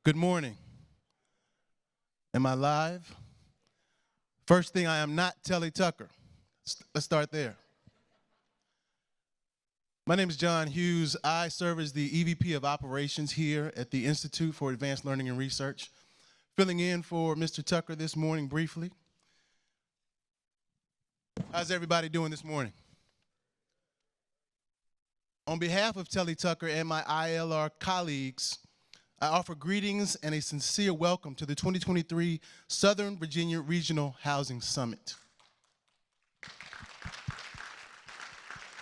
Good morning. Am I live? First thing, I am not Telly Tucker. Let's start there. My name is John Hughes. I serve as the EVP of Operations here at the Institute for Advanced Learning and Research, filling in for Mr. Tucker this morning briefly. How's everybody doing this morning? On behalf of Telly Tucker and my ILR colleagues, I offer greetings and a sincere welcome to the 2023 Southern Virginia Regional Housing Summit.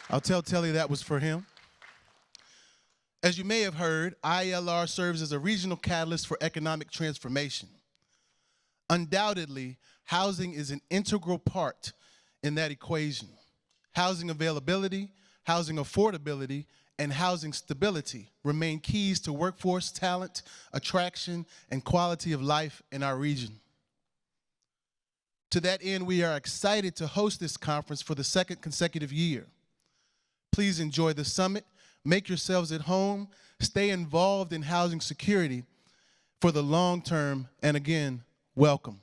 I'll tell Telly that was for him. As you may have heard, ILR serves as a regional catalyst for economic transformation. Undoubtedly, housing is an integral part in that equation. Housing availability, housing affordability, and housing stability remain keys to workforce talent, attraction, and quality of life in our region. To that end, we are excited to host this conference for the second consecutive year. Please enjoy the summit, make yourselves at home, stay involved in housing security for the long term, and again, welcome.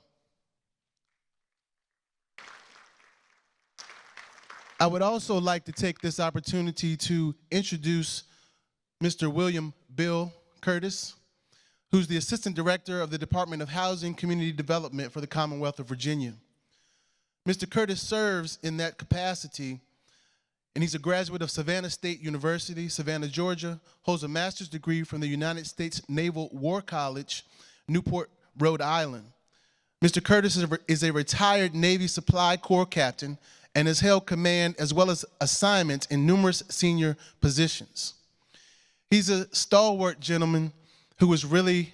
I would also like to take this opportunity to introduce Mr. William Bill Curtis, who's the Assistant Director of the Department of Housing Community Development for the Commonwealth of Virginia. Mr. Curtis serves in that capacity, and he's a graduate of Savannah State University, Savannah, Georgia, holds a master's degree from the United States Naval War College, Newport, Rhode Island. Mr. Curtis is a retired Navy Supply Corps captain and has held command as well as assignments in numerous senior positions. He's a stalwart gentleman who is really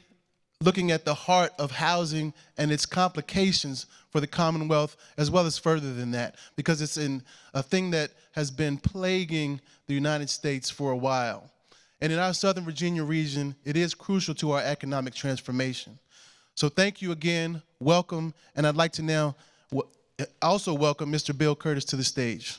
looking at the heart of housing and its complications for the Commonwealth, as well as further than that, because it's a thing that has been plaguing the United States for a while. And in our Southern Virginia region, it is crucial to our economic transformation. So thank you again, welcome, and I'd like to now also welcome Mr. Bill Curtis to the stage.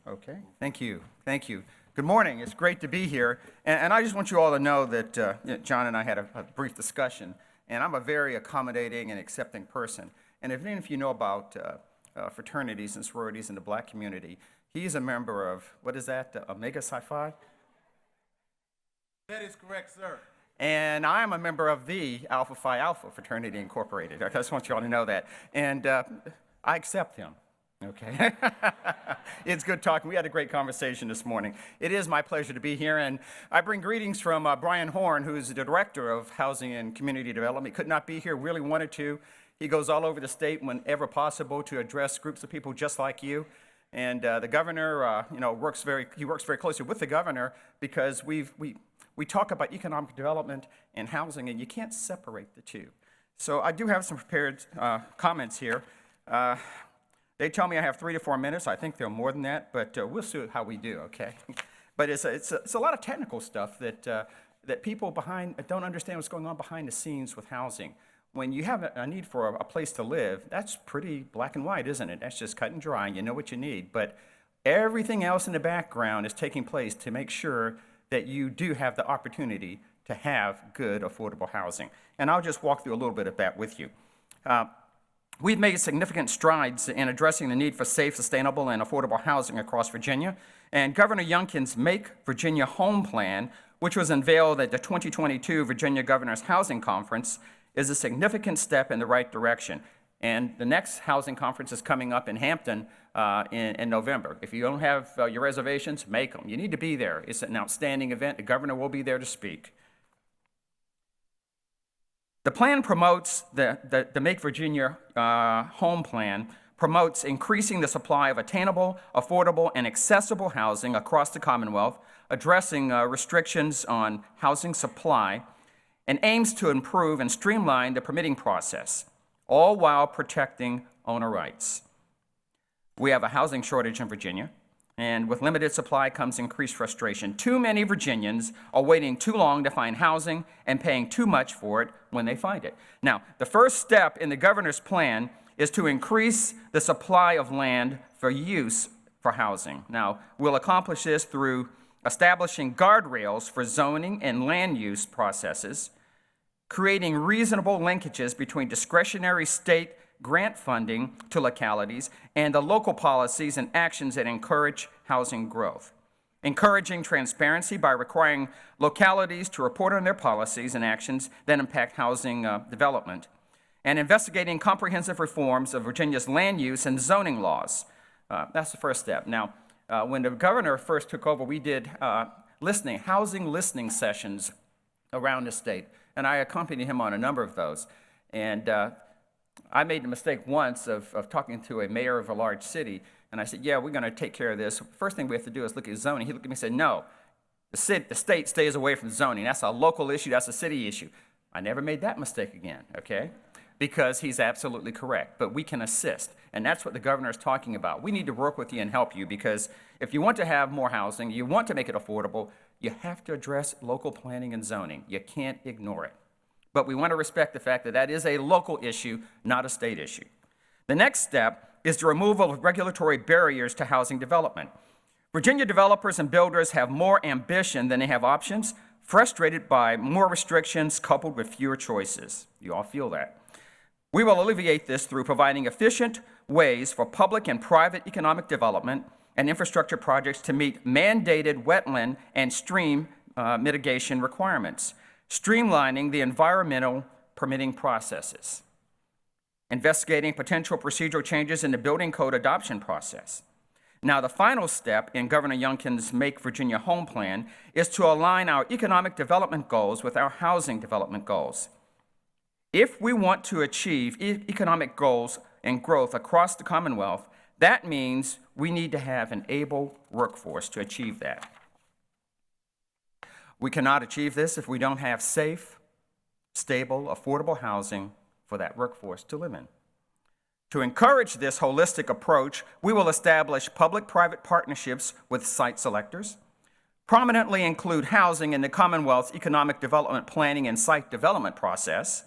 Okay, thank you. Thank you. Good morning. It's great to be here. And I just want you all to know that John and I had a brief discussion, and I'm a very accommodating and accepting person. And if any of you know about fraternities and sororities in the Black community, he's a member of, what is that, Omega Psi Phi? That is correct, sir. And I'm a member of the Alpha Phi Alpha Fraternity Incorporated. I just want you all to know that. And I accept him. Okay. It's good talking. We had a great conversation this morning. It is my pleasure to be here, and I bring greetings from Brian Horn, who's the Director of Housing and Community Development. He could not be here, really wanted to. He goes all over the state whenever possible to address groups of people just like you. And the governor, works very closely with the governor, because we talk about economic development and housing, and you can't separate the two. So I do have some prepared comments here. They tell me I have 3 to 4 minutes. I think they're more than that, but we'll see how we do, okay? But it's a lot of technical stuff that people don't understand what's going on behind the scenes with housing. When you have a need for a place to live, that's pretty black and white, isn't it? That's just cut and dry, and you know what you need. But everything else in the background is taking place to make sure that you do have the opportunity to have good, affordable housing. And I'll just walk through a little bit of that with you. We've made significant strides in addressing the need for safe, sustainable, and affordable housing across Virginia. And Governor Youngkin's Make Virginia Home Plan, which was unveiled at the 2022 Virginia Governor's Housing Conference, is a significant step in the right direction. And the next housing conference is coming up in Hampton in November. If you don't have your reservations, make them. You need to be there. It's an outstanding event. The governor will be there to speak. The plan promotes, the Make Virginia Home Plan promotes increasing the supply of attainable, affordable, and accessible housing across the Commonwealth, addressing restrictions on housing supply, and aims to improve and streamline the permitting process, all while protecting owner rights. We have a housing shortage in Virginia, And with limited supply comes increased frustration. Too many Virginians are waiting too long to find housing and paying too much for it when they find it. Now, the first step in the governor's plan is to increase the supply of land for use for housing. Now, we'll accomplish this through establishing guardrails for zoning and land use processes, creating reasonable linkages between discretionary state grant funding to localities and the local policies and actions that encourage housing growth, encouraging transparency by requiring localities to report on their policies and actions that impact housing development, and investigating comprehensive reforms of Virginia's land use and zoning laws. That's the first step. Now, when the governor first took over, we did housing listening sessions around the state, and I accompanied him on a number of those. And I made the mistake once of talking to a mayor of a large city, and I said, yeah, we're going to take care of this. First thing we have to do is look at zoning. He looked at me and said, no, the state stays away from zoning. That's a local issue. That's a city issue. I never made that mistake again, okay? Because he's absolutely correct, but we can assist, and that's what the governor is talking about. We need to work with you and help you, because if you want to have more housing, you want to make it affordable, you have to address local planning and zoning. You can't ignore it. But we want to respect the fact that that is a local issue, not a state issue. The next step is the removal of regulatory barriers to housing development. Virginia developers and builders have more ambition than they have options, frustrated by more restrictions coupled with fewer choices. You all feel that. We will alleviate this through providing efficient ways for public and private economic development and infrastructure projects to meet mandated wetland and stream mitigation requirements, streamlining the environmental permitting processes, investigating potential procedural changes in the building code adoption process. Now, the final step in Governor Youngkin's Make Virginia Home Plan is to align our economic development goals with our housing development goals. If we want to achieve economic goals and growth across the Commonwealth, that means we need to have an able workforce to achieve that. We cannot achieve this if we don't have safe, stable, affordable housing for that workforce to live in. To encourage this holistic approach, we will establish public-private partnerships with site selectors, prominently include housing in the Commonwealth's economic development planning and site development process,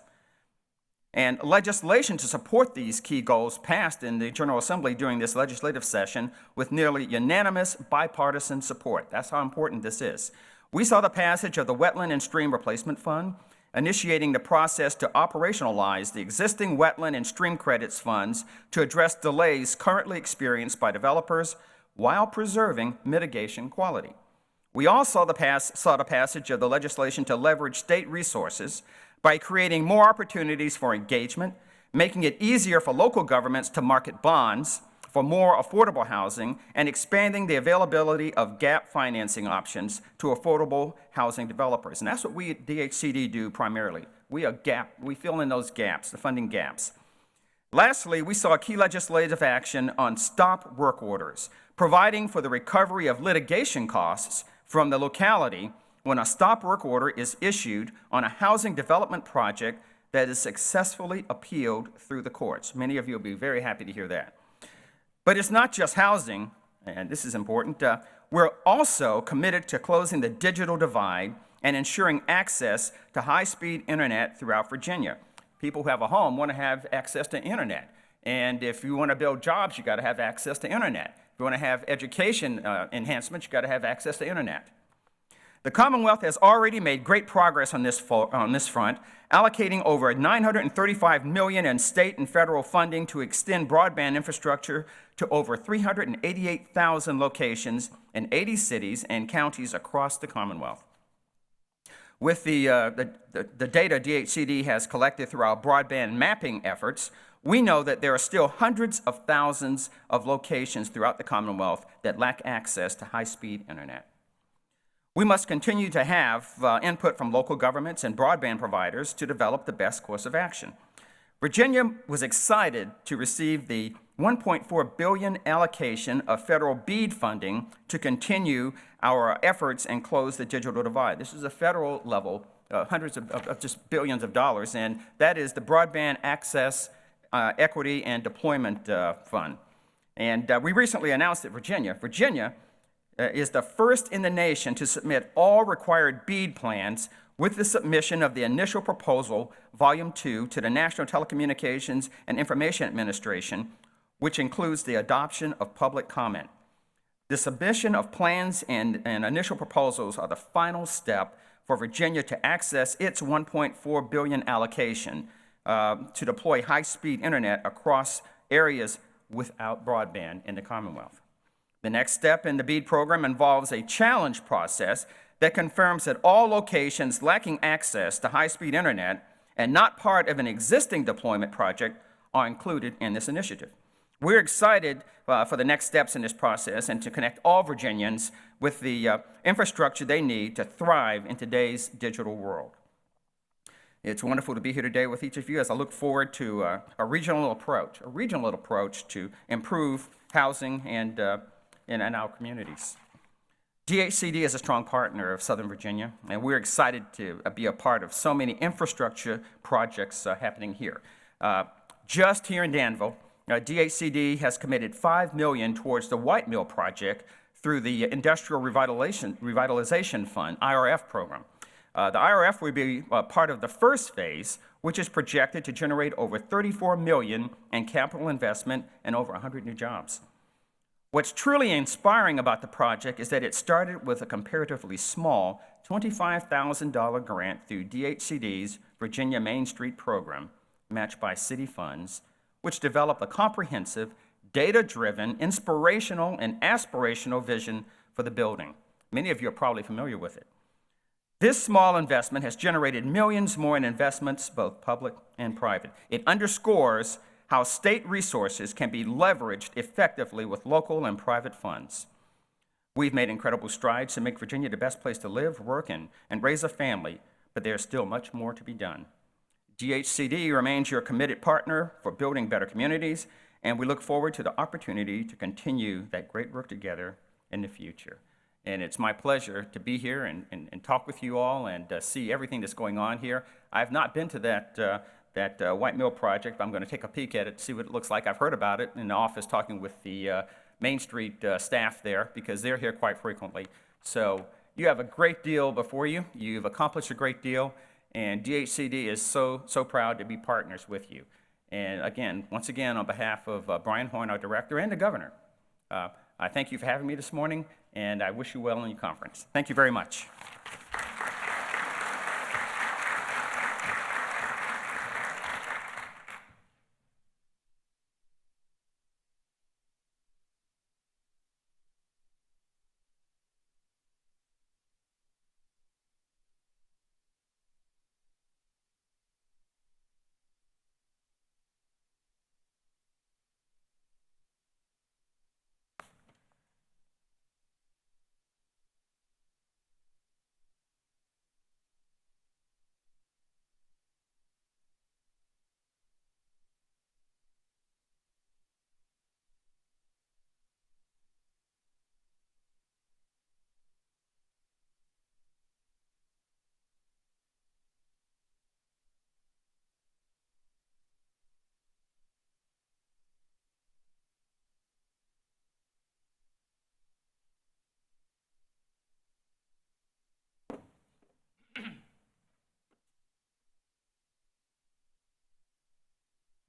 and legislation to support these key goals passed in the General Assembly during this legislative session with nearly unanimous bipartisan support. That's how important this is. We saw the passage of the Wetland and Stream Replacement Fund, initiating the process to operationalize the existing wetland and stream credits funds to address delays currently experienced by developers while preserving mitigation quality. We also saw the passage of the legislation to leverage state resources by creating more opportunities for engagement, making it easier for local governments to market bonds for more affordable housing, and expanding the availability of gap financing options to affordable housing developers. And that's what we at DHCD do primarily. We fill in those gaps, the funding gaps. Lastly, we saw key legislative action on stop work orders, providing for the recovery of litigation costs from the locality when a stop work order is issued on a housing development project that is successfully appealed through the courts. Many of you will be very happy to hear that. But it's not just housing, and this is important. We're also committed to closing the digital divide and ensuring access to high-speed internet throughout Virginia. People who have a home want to have access to internet. And if you want to build jobs, you got to have access to internet. If you want to have education enhancements, you got to have access to internet. The Commonwealth has already made great progress on this front, allocating over $935 million in state and federal funding to extend broadband infrastructure to over 388,000 locations in 80 cities and counties across the Commonwealth. With the data DHCD has collected through our broadband mapping efforts, we know that there are still hundreds of thousands of locations throughout the Commonwealth that lack access to high-speed internet. We must continue to have input from local governments and broadband providers to develop the best course of action. Virginia was excited to receive the $1.4 billion allocation of federal BEAD funding to continue our efforts and close the digital divide. This is a federal level, hundreds of just billions of dollars, and that is the Broadband Access, Equity, and Deployment Fund. And we recently announced that Virginia is the first in the nation to submit all required BEAD plans with the submission of the initial proposal, Volume 2, to the National Telecommunications and Information Administration, which includes the adoption of public comment. The submission of plans and initial proposals are the final step for Virginia to access its $1.4 billion allocation to deploy high-speed internet across areas without broadband in the Commonwealth. The next step in the BEAD program involves a challenge process that confirms that all locations lacking access to high-speed internet and not part of an existing deployment project are included in this initiative. We're excited for the next steps in this process and to connect all Virginians with the infrastructure they need to thrive in today's digital world. It's wonderful to be here today with each of you as I look forward to a regional approach to improve housing and in our communities. DHCD is a strong partner of Southern Virginia, and we're excited to be a part of so many infrastructure projects happening here. Just here in Danville, DHCD has committed $5 million towards the White Mill project through the Industrial Revitalization Fund, IRF program. The IRF will be part of the first phase, which is projected to generate over $34 million in capital investment and over 100 new jobs. What's truly inspiring about the project is that it started with a comparatively small $25,000 grant through DHCD's Virginia Main Street program, matched by city funds, which developed a comprehensive, data-driven, inspirational, and aspirational vision for the building. Many of you are probably familiar with it. This small investment has generated millions more in investments, both public and private. It underscores how state resources can be leveraged effectively with local and private funds. We've made incredible strides to make Virginia the best place to live, work, and raise a family, but there's still much more to be done. DHCD remains your committed partner for building better communities, and we look forward to the opportunity to continue that great work together in the future. And it's my pleasure to be here and talk with you all and see everything that's going on here. I've not been to that White Mill project, but I'm going to take a peek at it, see what it looks like. I've heard about it in the office talking with the Main Street staff there because they're here quite frequently. So you have a great deal before you. You've accomplished a great deal, and DHCD is so proud to be partners with you. And again, once again, on behalf of Brian Horn, our director, and the governor, I thank you for having me this morning, and I wish you well in your conference. Thank you very much.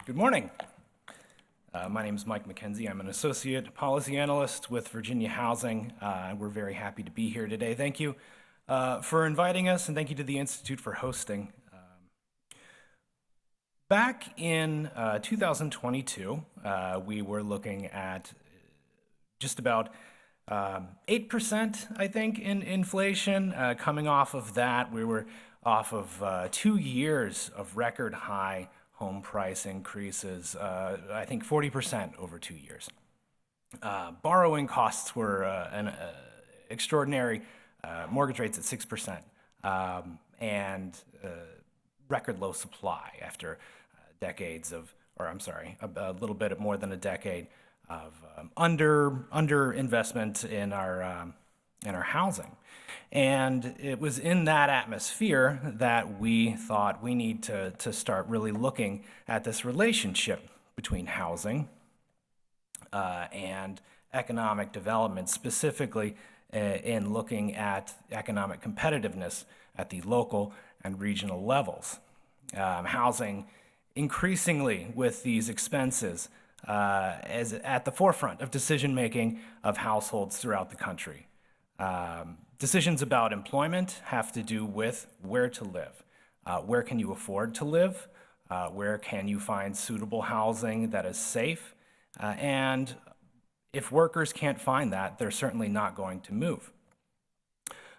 Good morning. My name is Mike McKenzie. I'm an associate policy analyst with Virginia Housing. We're very happy to be here today. Thank you for inviting us, and thank you to the Institute for hosting. Back in 2022, we were looking at just about 8%, I think, in inflation. Coming off of that, we were off of 2 years of record high home price increases, I think 40% over 2 years. Borrowing costs were extraordinary, mortgage rates at 6%, and record low supply after decades of, or I'm sorry, a little bit more than a decade of under investment in our housing. And it was in that atmosphere that we thought we need to start really looking at this relationship between housing and economic development, specifically in looking at economic competitiveness at the local and regional levels. Housing increasingly with these expenses is at the forefront of decision-making of households throughout the country. Decisions about employment have to do with where to live. Where can you afford to live? Where can you find suitable housing that is safe? And if workers can't find that, they're certainly not going to move.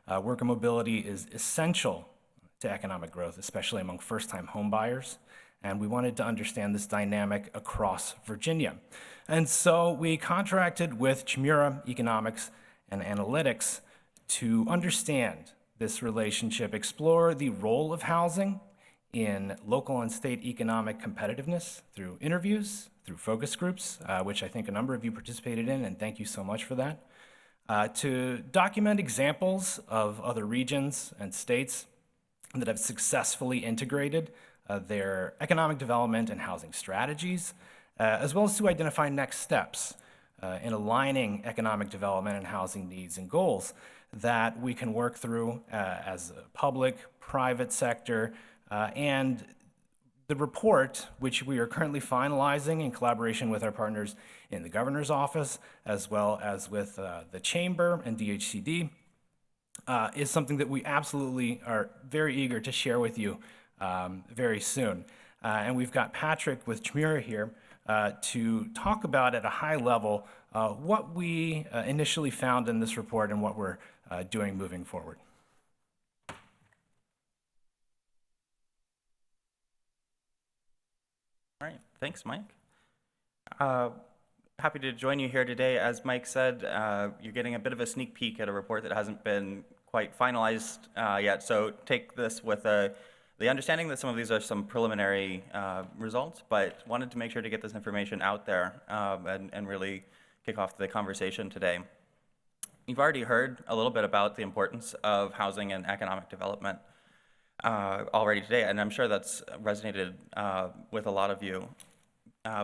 Worker mobility is essential to economic growth, especially among first-time home buyers. And we wanted to understand this dynamic across Virginia. And so we contracted with Chmura Economics and Analytics to understand this relationship, explore the role of housing in local and state economic competitiveness through interviews, through focus groups, which I think a number of you participated in, and thank you so much for that, to document examples of other regions and states that have successfully integrated their economic development and housing strategies, as well as to identify next steps in aligning economic development and housing needs and goals that we can work through as a public, private sector, and the report, which we are currently finalizing in collaboration with our partners in the governor's office, as well as with the chamber and DHCD, is something that we absolutely are very eager to share with you very soon. And we've got Patrick with Chmura here to talk about at a high level what we initially found in this report and what we're doing moving forward. All right, thanks, Mike. Happy to join you here today. As Mike said, you're getting a bit of a sneak peek at a report that hasn't been quite finalized yet, so take this with the understanding that some of these are some preliminary results, but wanted to make sure to get this information out there and really kick off the conversation today. You've already heard a little bit about the importance of housing and economic development already today, and I'm sure that's resonated with a lot of you.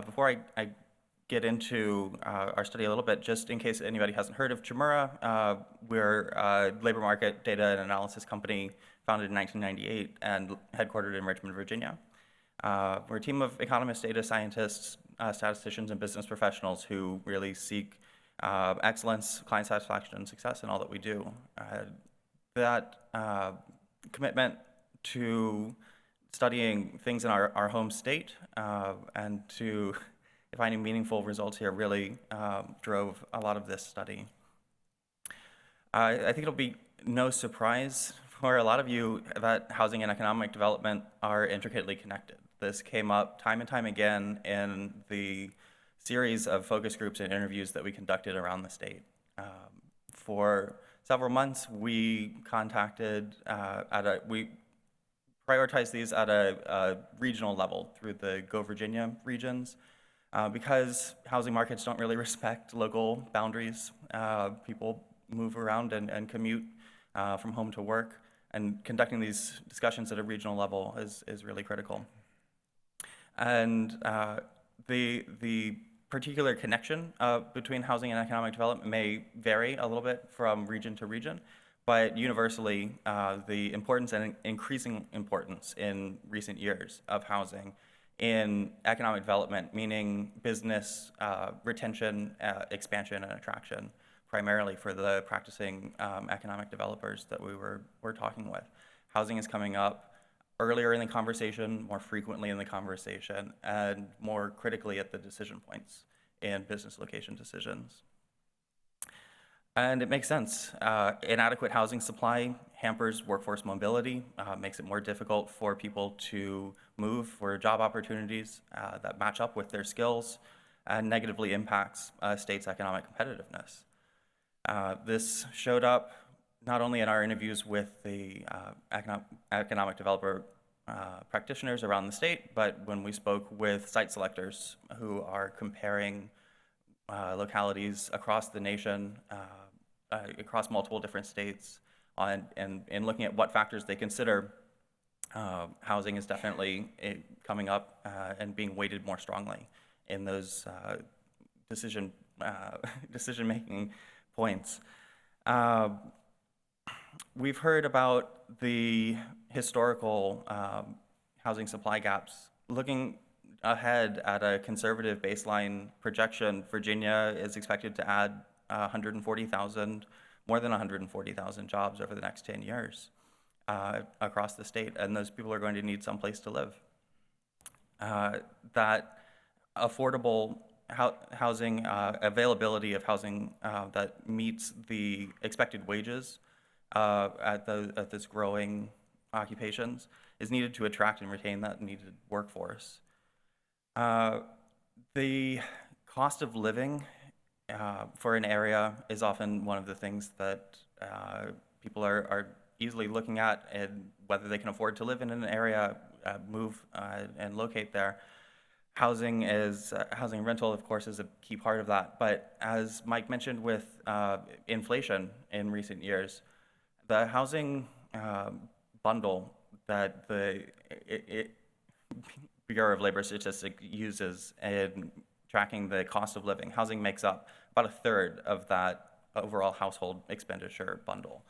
Before I get into our study a little bit, just in case anybody hasn't heard of Chmura, we're a labor market data and analysis company founded in 1998 and headquartered in Richmond, Virginia. We're a team of economists, data scientists, statisticians, and business professionals who really seek excellence, client satisfaction, and success in all that we do. That commitment to studying things in our home state and to finding meaningful results here really drove a lot of this study. I think it'll be no surprise for a lot of you that housing and economic development are intricately connected. This came up time and time again in the series of focus groups and interviews that we conducted around the state. For several months, we we prioritized these at a regional level through the Go Virginia regions because housing markets don't really respect local boundaries. People move around and commute from home to work, and conducting these discussions at a regional level is really critical. And the particular connection between housing and economic development may vary a little bit from region to region, but universally, the importance and increasing importance in recent years of housing in economic development, meaning business retention, expansion, and attraction, primarily for the practicing economic developers that we're talking with. Housing is coming up earlier in the conversation, more frequently in the conversation, and more critically at the decision points in business location decisions. And it makes sense. Inadequate housing supply hampers workforce mobility, makes it more difficult for people to move for job opportunities that match up with their skills, and negatively impacts a state's economic competitiveness. This showed up not only in our interviews with the economic developer practitioners around the state, but when we spoke with site selectors who are comparing localities across the nation, across multiple different states, and looking at what factors they consider. Housing is definitely coming up and being weighted more strongly in those decision-making points. We've heard about the historical housing supply gaps. Looking ahead at a conservative baseline projection, Virginia is expected to add 140,000, more than 140,000 jobs over the next 10 years across the state, and those people are going to need some place to live. That affordable housing, availability of housing that meets the expected wages at this growing occupations is needed to attract and retain that needed workforce. The cost of living for an area is often one of the things that people are easily looking at, and whether they can afford to live in an area, move and locate there. Housing rental, of course, is a key part of that. But as Mike mentioned with inflation in recent years, the housing bundle that the Bureau of Labor Statistics uses in tracking the cost of living, housing makes up about a third of that overall household expenditure bundle.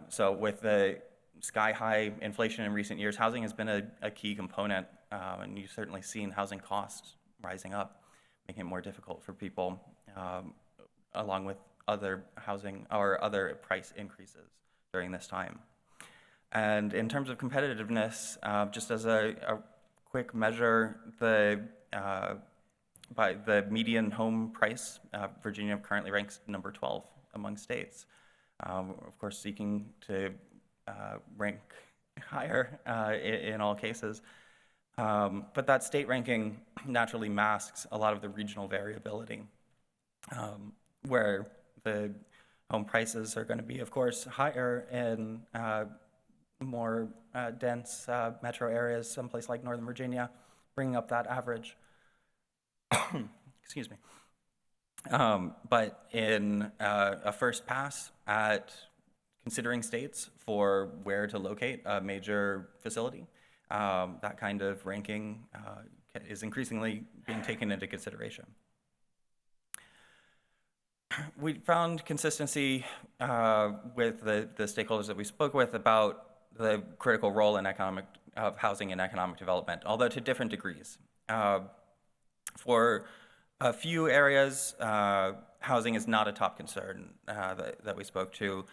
So with the sky-high inflation in recent years, housing has been a key component, and you've certainly seen housing costs rising up, making it more difficult for people, along with other housing or other price increases during this time. And in terms of competitiveness, just as a quick measure, by the median home price, Virginia currently ranks number 12 among states. Of course, seeking to rank higher in all cases. But that state ranking naturally masks a lot of the regional variability, where the home prices are going to be, of course, higher in more dense metro areas, someplace like Northern Virginia, bringing up that average. Excuse me. But in a first pass at considering states for where to locate a major facility, that kind of ranking is increasingly being taken into consideration. We found consistency with the stakeholders that we spoke with about the critical role in of housing and economic development, although to different degrees. For a few areas, housing is not a top concern that we spoke to.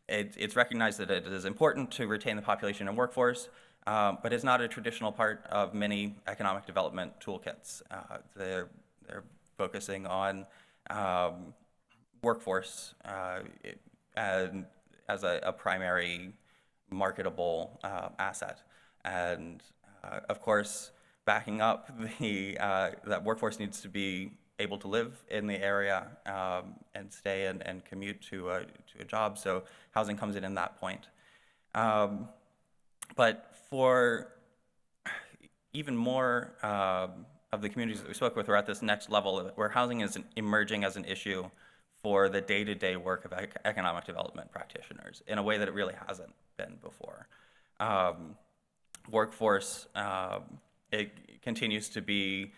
It's recognized that it is important to retain the population and workforce, but it's not a traditional part of many economic development toolkits. They're focusing on workforce as a primary marketable asset. And of course, backing up that workforce needs to be able to live in the area and stay and commute to a job. So housing comes in that point. But for even more of the communities that we spoke with, we're at this next level where housing is emerging as an issue for the day-to-day work of economic development practitioners in a way that it really hasn't been before. Workforce, it continues to be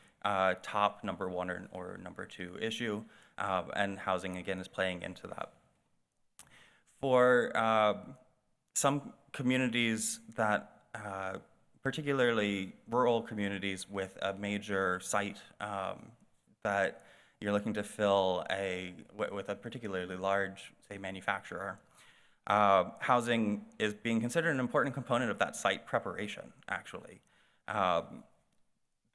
top number one or number two issue, and housing, again, is playing into that. For some communities that, particularly rural communities with a major site that you're looking to fill with a particularly large, say, manufacturer, housing is being considered an important component of that site preparation, actually.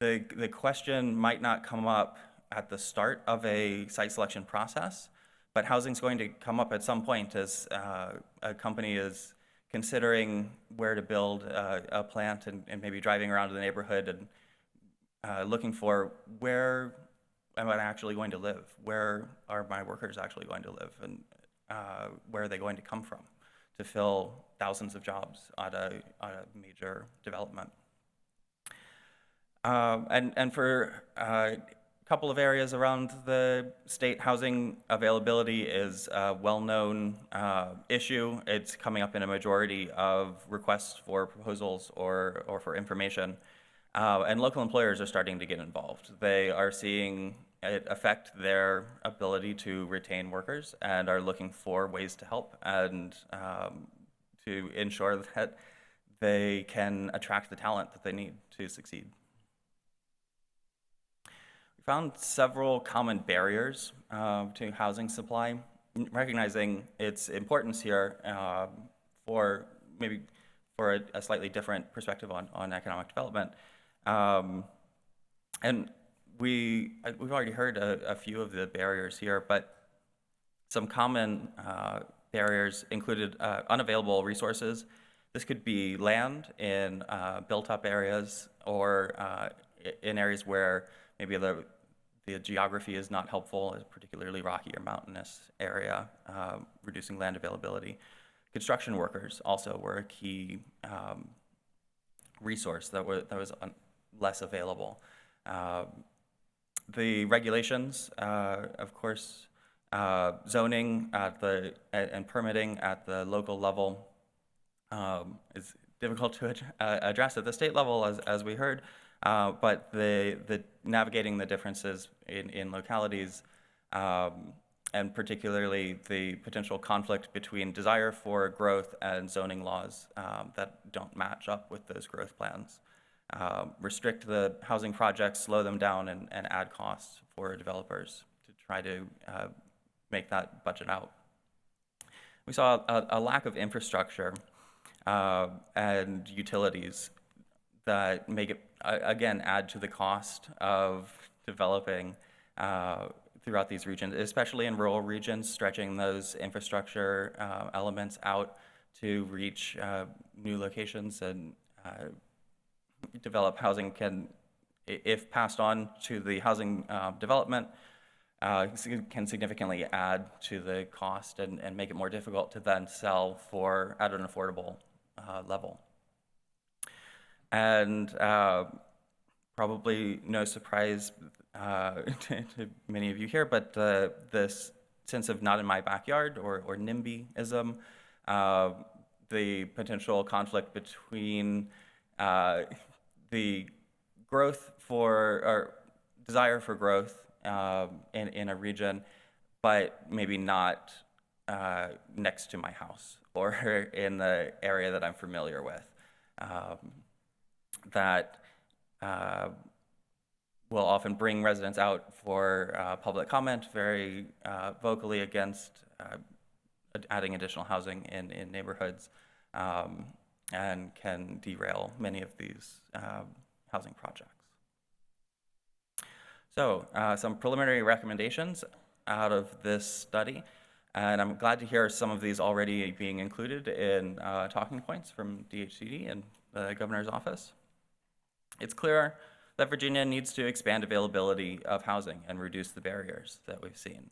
The question might not come up at the start of a site selection process, but housing's going to come up at some point as a company is considering where to build a plant and maybe driving around the neighborhood and looking for where am I actually going to live? Where are my workers actually going to live? And where are they going to come from to fill thousands of jobs at a major development? And for a couple of areas around the state, housing availability is a well-known issue. It's coming up in a majority of requests for proposals or for information. And local employers are starting to get involved. They are seeing affect their ability to retain workers and are looking for ways to help and to ensure that they can attract the talent that they need to succeed. We found several common barriers to housing supply, recognizing its importance here for a slightly different perspective on economic development. And we've already heard a few of the barriers here, but some common barriers included unavailable resources. This could be land in built-up areas or in areas where maybe the geography is not helpful, a particularly rocky or mountainous area, reducing land availability. Construction workers also were a key resource that was less available. The regulations, of course, zoning and permitting at the local level is difficult to address at the state level, as we heard, but the navigating the differences in localities, and particularly the potential conflict between desire for growth and zoning laws that don't match up with those growth plans. Restrict the housing projects, slow them down, and add costs for developers to try to make that budget out. We saw a lack of infrastructure and utilities that make it, again, add to the cost of developing throughout these regions, especially in rural regions, stretching those infrastructure elements out to reach new locations and develop housing can, if passed on to the housing development, can significantly add to the cost and make it more difficult to then sell at an affordable level. And probably no surprise to many of you here, but this sense of not in my backyard or NIMBYism, the potential conflict between the growth or desire for growth in a region, but maybe not next to my house or in the area that I'm familiar with. That will often bring residents out for public comment very vocally against adding additional housing in neighborhoods, and can derail many of these housing projects. So some preliminary recommendations out of this study, and I'm glad to hear some of these already being included in talking points from DHCD and the governor's office. It's clear that Virginia needs to expand availability of housing and reduce the barriers that we've seen.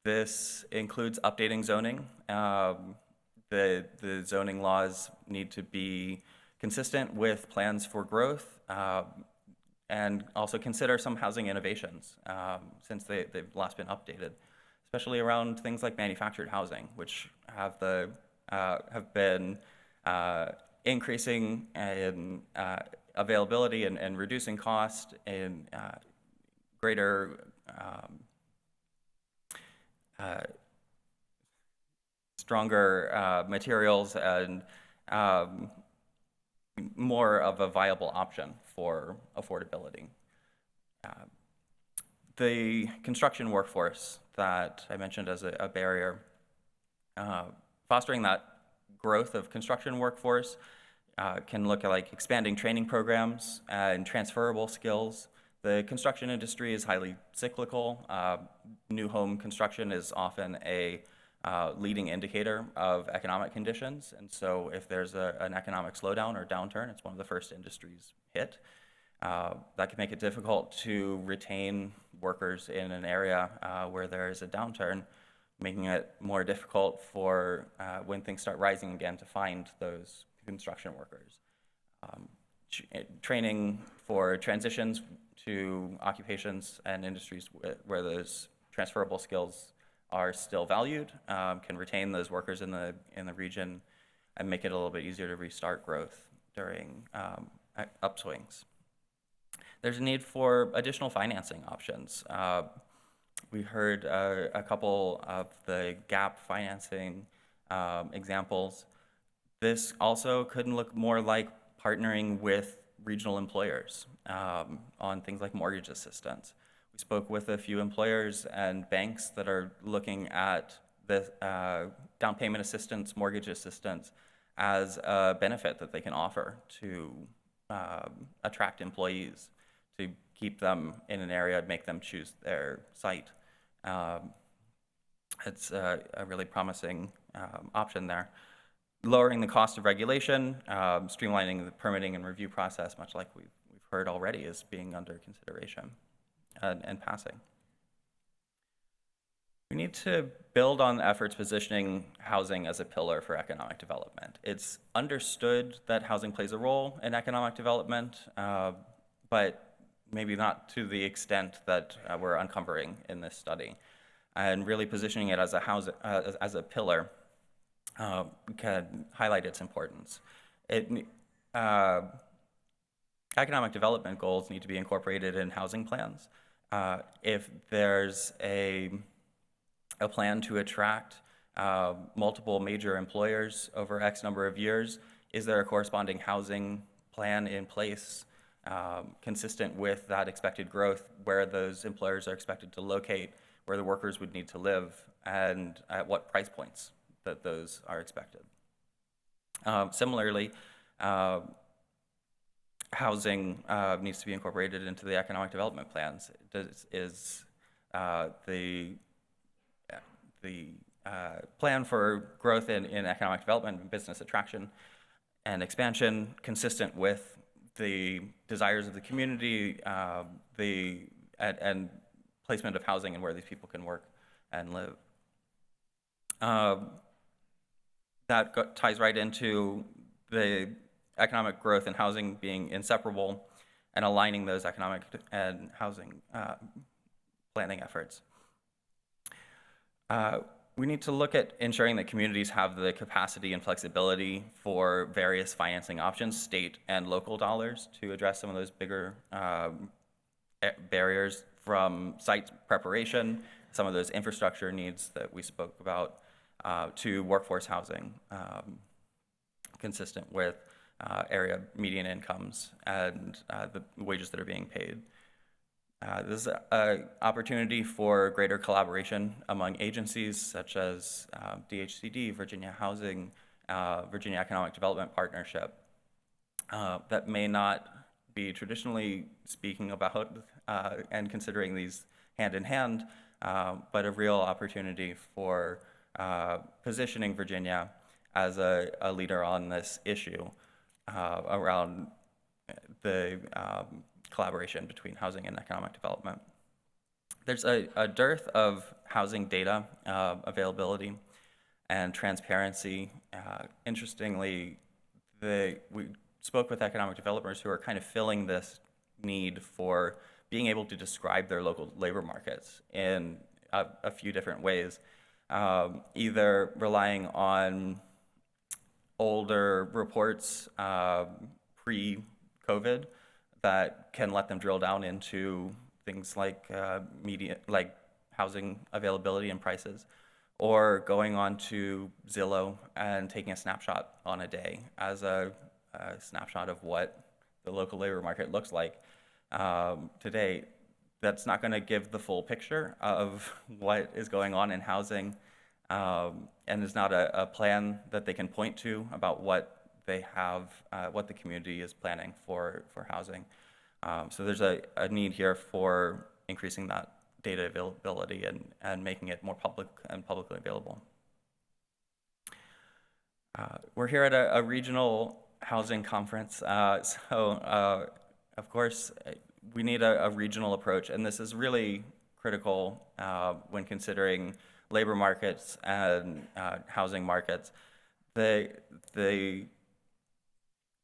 This includes updating zoning. The zoning laws need to be consistent with plans for growth, and also consider some housing innovations since they've last been updated, especially around things like manufactured housing, which have been increasing in availability and reducing cost and greater stronger materials and more of a viable option for affordability. The construction workforce that I mentioned as a barrier, fostering that growth of construction workforce can look at like expanding training programs and transferable skills. The construction industry is highly cyclical. New home construction is often a leading indicator of economic conditions, and so if there's an economic slowdown or downturn, it's one of the first industries hit. That can make it difficult to retain workers in an area where there is a downturn, making it more difficult for when things start rising again to find those construction workers. Training for transitions to occupations and industries where those transferable skills are still valued can retain those workers in the region and make it a little bit easier to restart growth during upswings. There's a need for additional financing options. We heard a couple of the gap financing examples. This also couldn't look more like partnering with regional employers on things like mortgage assistance. We spoke with a few employers and banks that are looking at the down payment assistance, mortgage assistance as a benefit that they can offer to attract employees, to keep them in an area, make them choose their site. It's a really promising option there. Lowering the cost of regulation, streamlining the permitting and review process, much like we've heard already, is being under consideration and passing. We need to build on efforts positioning housing as a pillar for economic development. It's understood that housing plays a role in economic development, but maybe not to the extent that we're uncovering in this study. And really positioning it as a pillar can highlight its importance. Economic development goals need to be incorporated in housing plans. If there's a plan to attract multiple major employers over X number of years, is there a corresponding housing plan in place consistent with that expected growth, where those employers are expected to locate, where the workers would need to live, and at what price points that those are expected? Similarly, housing needs to be incorporated into the economic development plans. Is the plan for growth in economic development and business attraction and expansion consistent with the desires of the community, and placement of housing and where these people can work and live? That ties right into the economic growth and housing being inseparable and aligning those economic and housing planning efforts. We need to look at ensuring that communities have the capacity and flexibility for various financing options, state and local dollars, to address some of those bigger barriers, from site preparation, some of those infrastructure needs that we spoke about, to workforce housing, consistent with area median incomes and the wages that are being paid. This is an opportunity for greater collaboration among agencies such as DHCD, Virginia Housing, Virginia Economic Development Partnership, that may not be traditionally speaking about and considering these hand in hand, but a real opportunity for positioning Virginia as a leader on this issue around the collaboration between housing and economic development. There's a dearth of housing data availability and transparency. Interestingly, we spoke with economic developers who are kind of filling this need for being able to describe their local labor markets in a few different ways, either relying on older reports pre-COVID that can let them drill down into things like like housing availability and prices, or going on to Zillow and taking a snapshot on a day as a snapshot of what the local labor market looks like today. That's not going to give the full picture of what is going on in housing, and is not a plan that they can point to about what they have, what the community is planning for housing. So there's a need here for increasing that data availability and making it more public and publicly available. We're here at a regional housing conference, so of course we need a regional approach, and this is really critical when considering labor markets and housing markets. The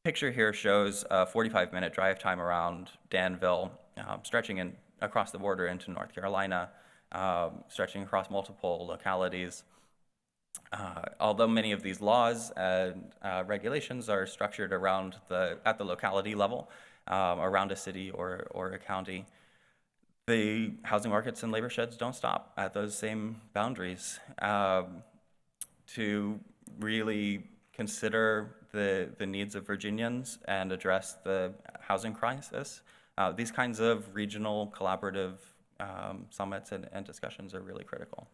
picture here shows a 45-minute drive time around Danville, stretching across the border into North Carolina, stretching across multiple localities. Although many of these laws and regulations are structured around at the locality level, around a city or a county, the housing markets and labor sheds don't stop at those same boundaries. To really consider the needs of Virginians and address the housing crisis, these kinds of regional collaborative summits and discussions are really critical.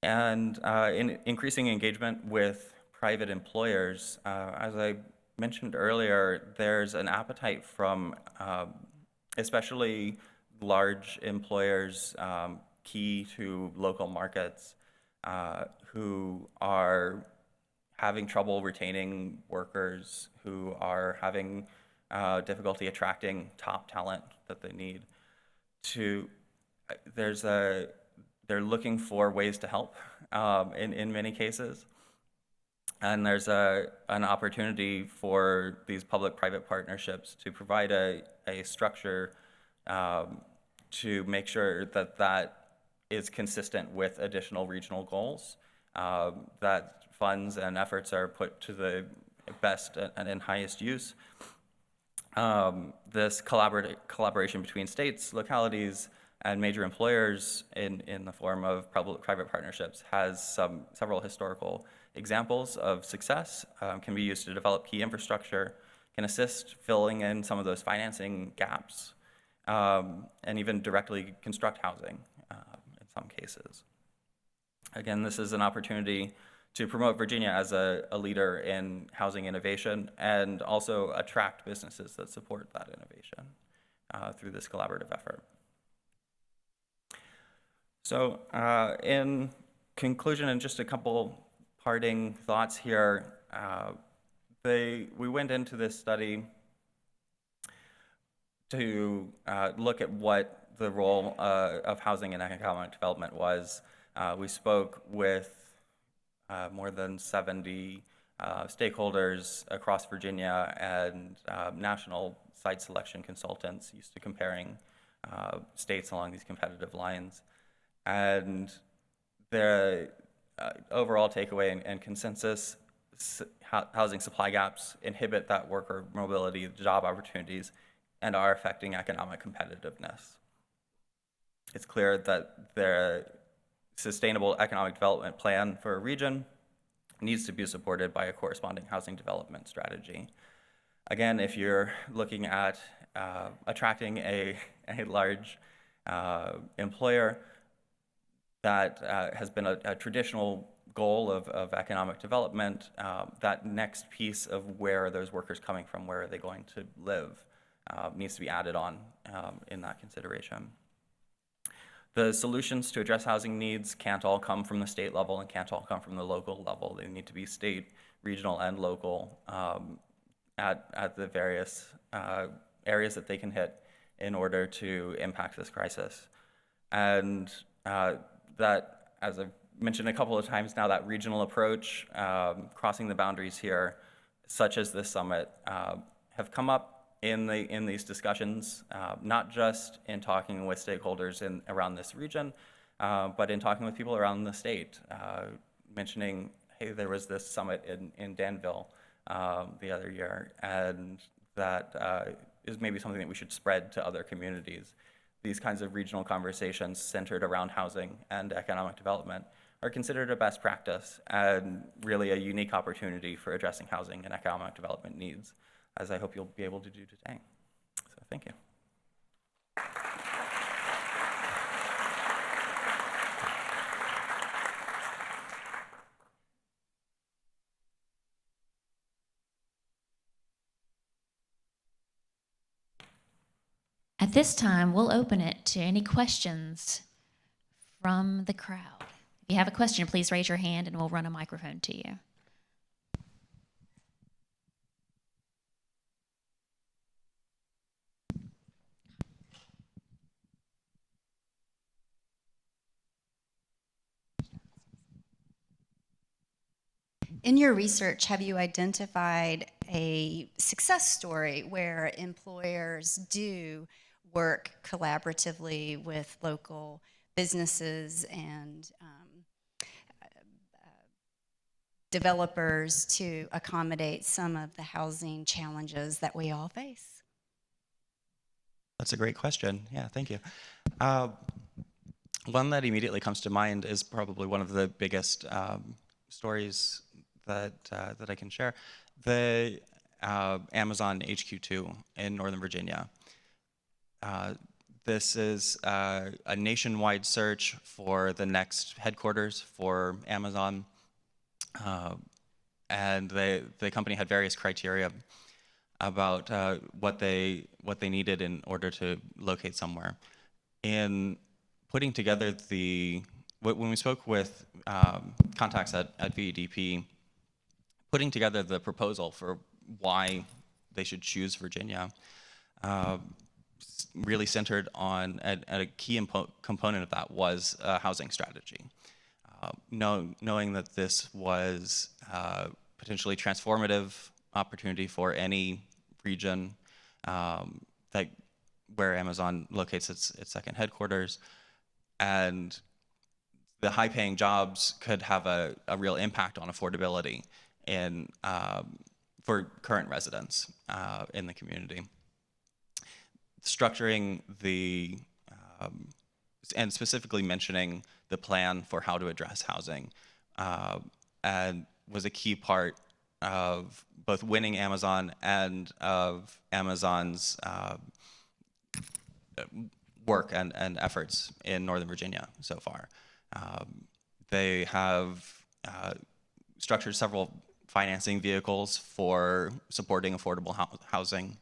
And in increasing engagement with private employers, as I mentioned earlier, there's an appetite from especially large employers key to local markets who are having trouble retaining workers, who are having difficulty attracting top talent that they need. They're looking for ways to help in many cases. And there's an opportunity for these public-private partnerships to provide a structure to make sure that is consistent with additional regional goals, that funds and efforts are put to the best and highest use. This collaboration between states, localities, and major employers in the form of public-private partnerships has several historical examples of success, can be used to develop key infrastructure, can assist filling in some of those financing gaps, and even directly construct housing in some cases. Again, this is an opportunity to promote Virginia as a leader in housing innovation and also attract businesses that support that innovation through this collaborative effort. So in conclusion, and just a couple parting thoughts here, we went into this study to look at what the role of housing in economic development was. We spoke with more than 70 stakeholders across Virginia and national site selection consultants used to comparing states along these competitive lines. And the overall takeaway and consensus, housing supply gaps inhibit that worker mobility, job opportunities, and are affecting economic competitiveness. It's clear that the sustainable economic development plan for a region needs to be supported by a corresponding housing development strategy. Again, if you're looking at attracting a large employer, that has been a traditional goal of economic development, that next piece of where are those workers coming from, where are they going to live, needs to be added on in that consideration. The solutions to address housing needs can't all come from the state level and can't all come from the local level. They need to be state, regional, and local at the various areas that they can hit in order to impact this crisis. And that, as I've mentioned a couple of times now, that regional approach, crossing the boundaries here, such as this summit, have come up in these discussions, not just in talking with stakeholders around this region, but in talking with people around the state, mentioning, hey, there was this summit in Danville the other year, and that is maybe something that we should spread to other communities. These kinds of regional conversations centered around housing and economic development are considered a best practice and really a unique opportunity for addressing housing and economic development needs, as I hope you'll be able to do today. So thank you. At this time, we'll open it to any questions from the crowd. If you have a question, please raise your hand and we'll run a microphone to you. In your research, have you identified a success story where employers do work collaboratively with local businesses and developers to accommodate some of the housing challenges that we all face? That's a great question. Yeah, thank you. One that immediately comes to mind is probably one of the biggest stories that I can share. The Amazon HQ2 in Northern Virginia. This is a nationwide search for the next headquarters for Amazon, and the company had various criteria about what they needed in order to locate somewhere. In putting together when we spoke with contacts at VEDP, putting together the proposal for why they should choose Virginia, really centered on a key component of that was a housing strategy. Knowing that this was potentially transformative opportunity for any region where Amazon locates its second headquarters, and the high-paying jobs could have a real impact on affordability for current residents in the community. Structuring and specifically mentioning the plan for how to address housing and was a key part of both winning Amazon and of Amazon's work and efforts in Northern Virginia so far. They have structured several financing vehicles for supporting affordable housing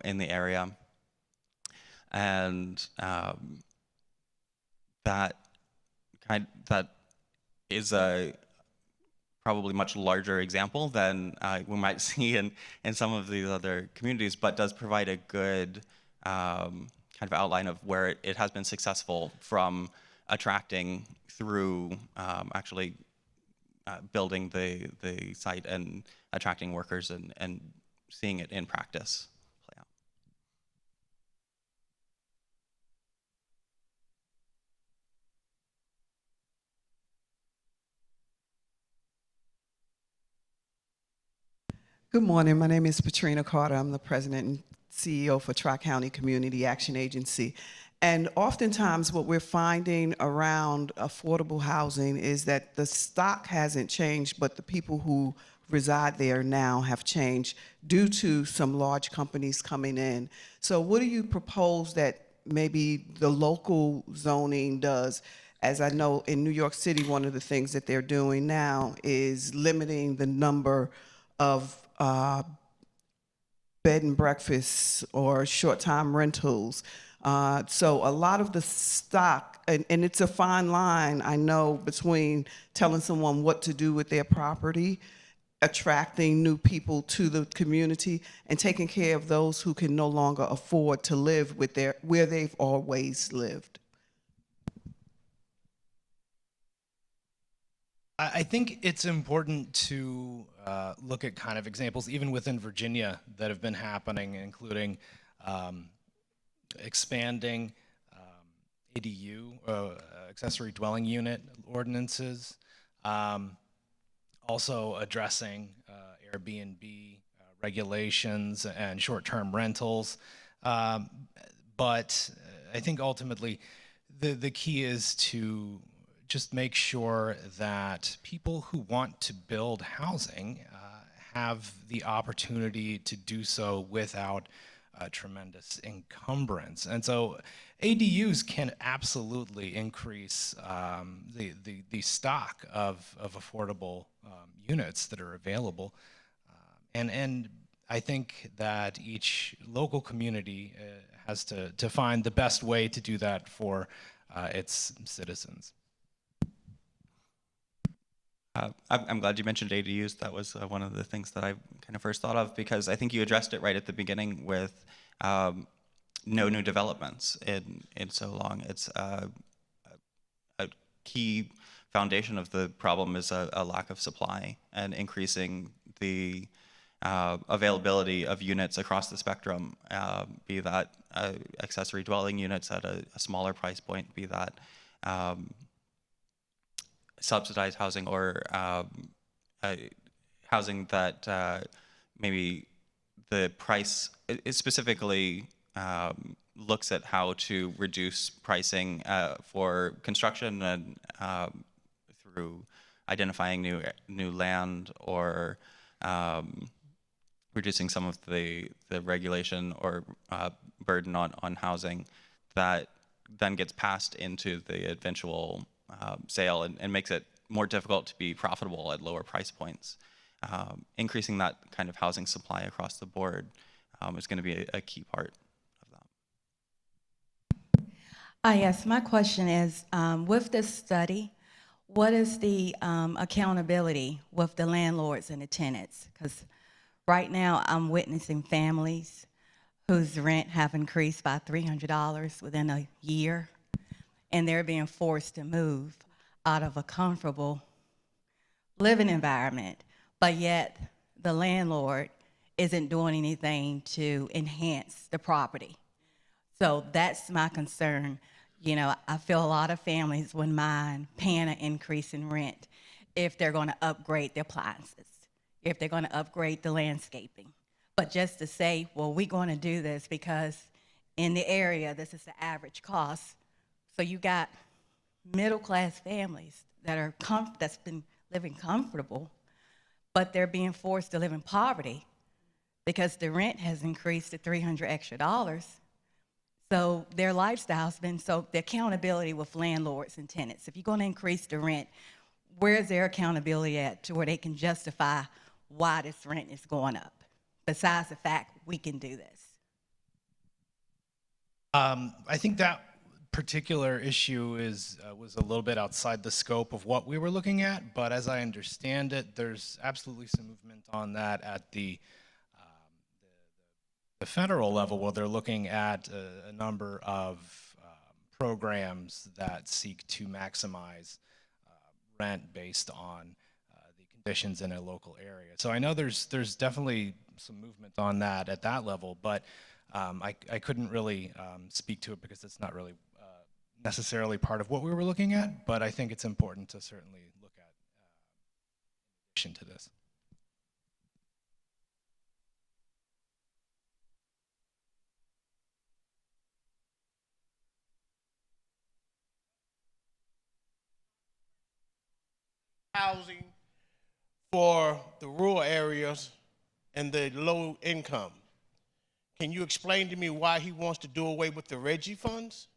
in the area. And that is a probably much larger example than we might see in some of these other communities, but does provide a good kind of outline of where it has been successful from attracting through actually building the site and attracting workers and seeing it in practice play out. Good morning. My name is Patrina Carter. I'm the president and CEO for Tri-County Community Action Agency. And oftentimes what we're finding around affordable housing is that the stock hasn't changed, but the people who reside there now have changed due to some large companies coming in. So what do you propose that maybe the local zoning does? As I know in New York City, one of the things that they're doing now is limiting the number of bed and breakfasts or short-time rentals. So a lot of the stock, and it's a fine line, I know, between telling someone what to do with their property, attracting new people to the community, and taking care of those who can no longer afford to live with where they've always lived. I think it's important to look at kind of examples, even within Virginia, that have been happening, including expanding ADU, accessory dwelling unit ordinances, also addressing Airbnb regulations and short-term rentals. But I think ultimately the key is to just make sure that people who want to build housing have the opportunity to do so without tremendous encumbrance. And so ADUs can absolutely increase the stock of affordable units that are available. And I think that each local community has to find the best way to do that for its citizens. I'm glad you mentioned ADUs. That was one of the things that I kind of first thought of, because I think you addressed it right at the beginning with no new developments in so long. It's a key foundation of the problem is a lack of supply and increasing the availability of units across the spectrum, be that accessory dwelling units at a smaller price point, be that subsidized housing or housing that maybe the price it specifically looks at how to reduce pricing for construction and through identifying new land or reducing some of the regulation or burden on housing that then gets passed into the eventual sale and makes it more difficult to be profitable at lower price points. Increasing that kind of housing supply across the board is going to be a key part of that. Yes, my question is, with this study, what is the accountability with the landlords and the tenants? Because right now I'm witnessing families whose rent have increased by $300 within a year, and they're being forced to move out of a comfortable living environment, but yet the landlord isn't doing anything to enhance the property. So that's my concern. You know, I feel a lot of families wouldn't mind paying an increase in rent if they're going to upgrade their appliances, if they're going to upgrade the landscaping. But just to say, well, we're going to do this because in the area, this is the average cost. So you got middle-class families that are that's been living comfortable, but they're being forced to live in poverty because the rent has increased to $300 extra. So their lifestyle's been, so the accountability with landlords and tenants, if you're going to increase the rent, where's their accountability at to where they can justify why this rent is going up, besides the fact we can do this? I think that particular issue was a little bit outside the scope of what we were looking at, but as I understand it, there's absolutely some movement on that at the federal level, where they're looking at a number of programs that seek to maximize rent based on the conditions in a local area. So I know there's definitely some movement on that at that level, but I couldn't really speak to it because it's not really necessarily part of what we were looking at, but I think it's important to certainly look at in addition to this. Housing for the rural areas and the low income. Can you explain to me why he wants to do away with the Reggie funds?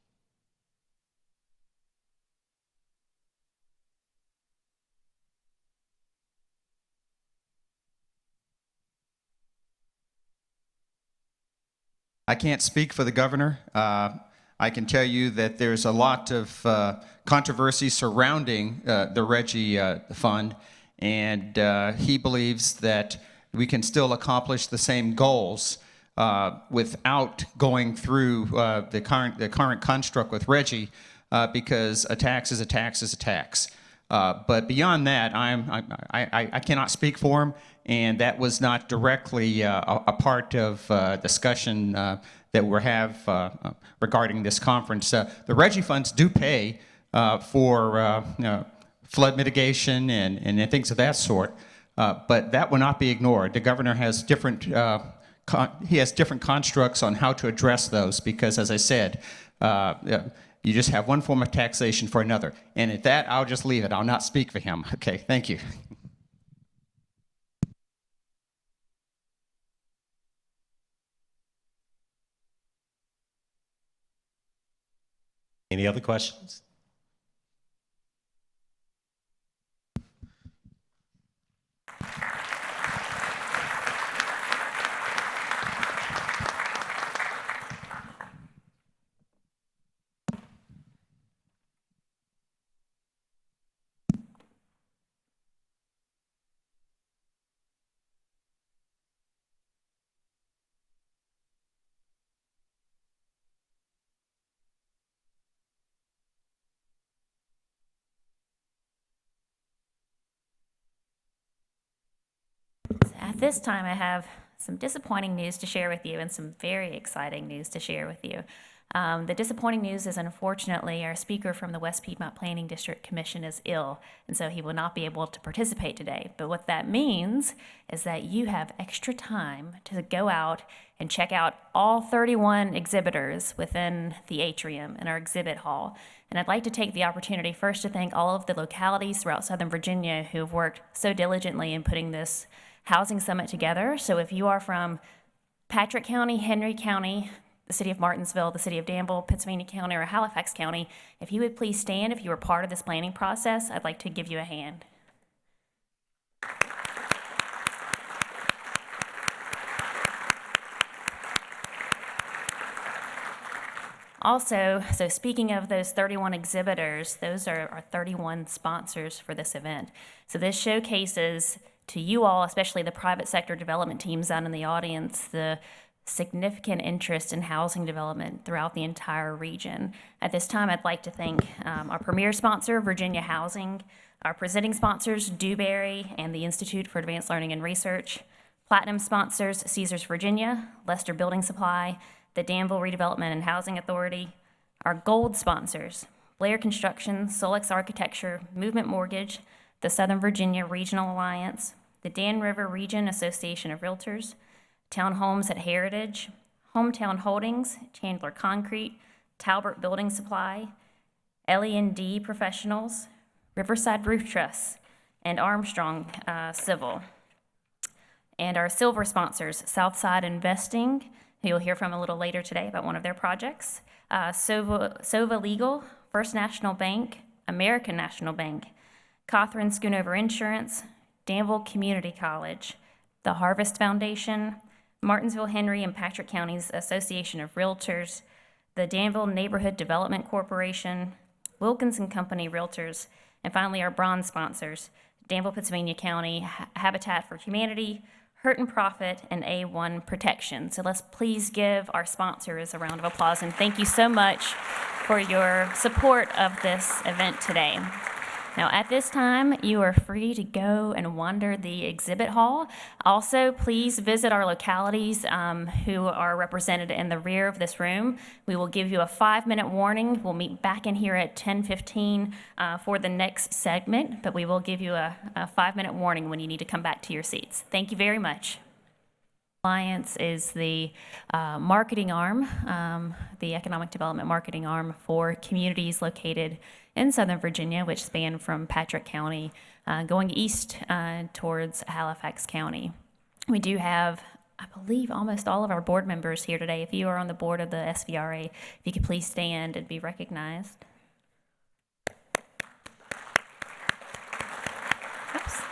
I can't speak for the governor. I can tell you that there's a lot of controversy surrounding the Reggie Fund, and he believes that we can still accomplish the same goals without going through the current construct with Reggie, because a tax is a tax is a tax. But beyond that, I cannot speak for him, and that was not directly a part of discussion that we have regarding this conference. The Reggie funds do pay for flood mitigation and things of that sort, but that will not be ignored. The governor has different different constructs on how to address those because, as I said, you just have one form of taxation for another. And at that, I'll just leave it. I'll not speak for him. Okay, thank you. Any other questions? At this time, I have some disappointing news to share with you and some very exciting news to share with you. The disappointing news is, unfortunately, our speaker from the West Piedmont Planning District Commission is ill, and so he will not be able to participate today. But what that means is that you have extra time to go out and check out all 31 exhibitors within the atrium in our exhibit hall. And I'd like to take the opportunity first to thank all of the localities throughout Southern Virginia who have worked so diligently in putting this housing summit together. So if you are from Patrick County, Henry County, the city of Martinsville, the city of Danville, Pittsylvania County, or Halifax County, if you would please stand if you were part of this planning process, I'd like to give you a hand. Also, so speaking of those 31 exhibitors, those are our 31 sponsors for this event. So this showcases to you all, especially the private sector development teams out in the audience, the significant interest in housing development throughout the entire region. At this time, I'd like to thank our premier sponsor, Virginia Housing, our presenting sponsors, Dewberry and the Institute for Advanced Learning and Research, platinum sponsors, Caesars Virginia, Lester Building Supply, the Danville Redevelopment and Housing Authority, our gold sponsors, Blair Construction, Solex Architecture, Movement Mortgage, the Southern Virginia Regional Alliance, the Dan River Region Association of Realtors, Town Homes at Heritage, Hometown Holdings, Chandler Concrete, Talbert Building Supply, LE&D Professionals, Riverside Roof Truss, and Armstrong Civil. And our silver sponsors, Southside Investing, who you'll hear from a little later today about one of their projects, Sova Legal, First National Bank, American National Bank, Catherine Schoonover Insurance, Danville Community College, the Harvest Foundation, Martinsville, Henry, and Patrick Counties Association of Realtors, the Danville Neighborhood Development Corporation, Wilkins & Company Realtors, and finally our bronze sponsors, Danville, Pittsylvania County, Habitat for Humanity, Hurt and Profit, and A1 Protection. So let's please give our sponsors a round of applause, and thank you so much for your support of this event today. Now, at this time, you are free to go and wander the exhibit hall. Also, please visit our localities who are represented in the rear of this room. We will give you a 5-minute warning. We'll meet back in here at 10:15 for the next segment, but we will give you a 5-minute warning when you need to come back to your seats. Thank you very much. Alliance is the marketing arm, the economic development marketing arm for communities located in Southern Virginia, which span from Patrick County going east towards Halifax County. We do have, I believe, almost all of our board members here today. If you are on the board of the SVRA, if you could please stand and be recognized. Oops.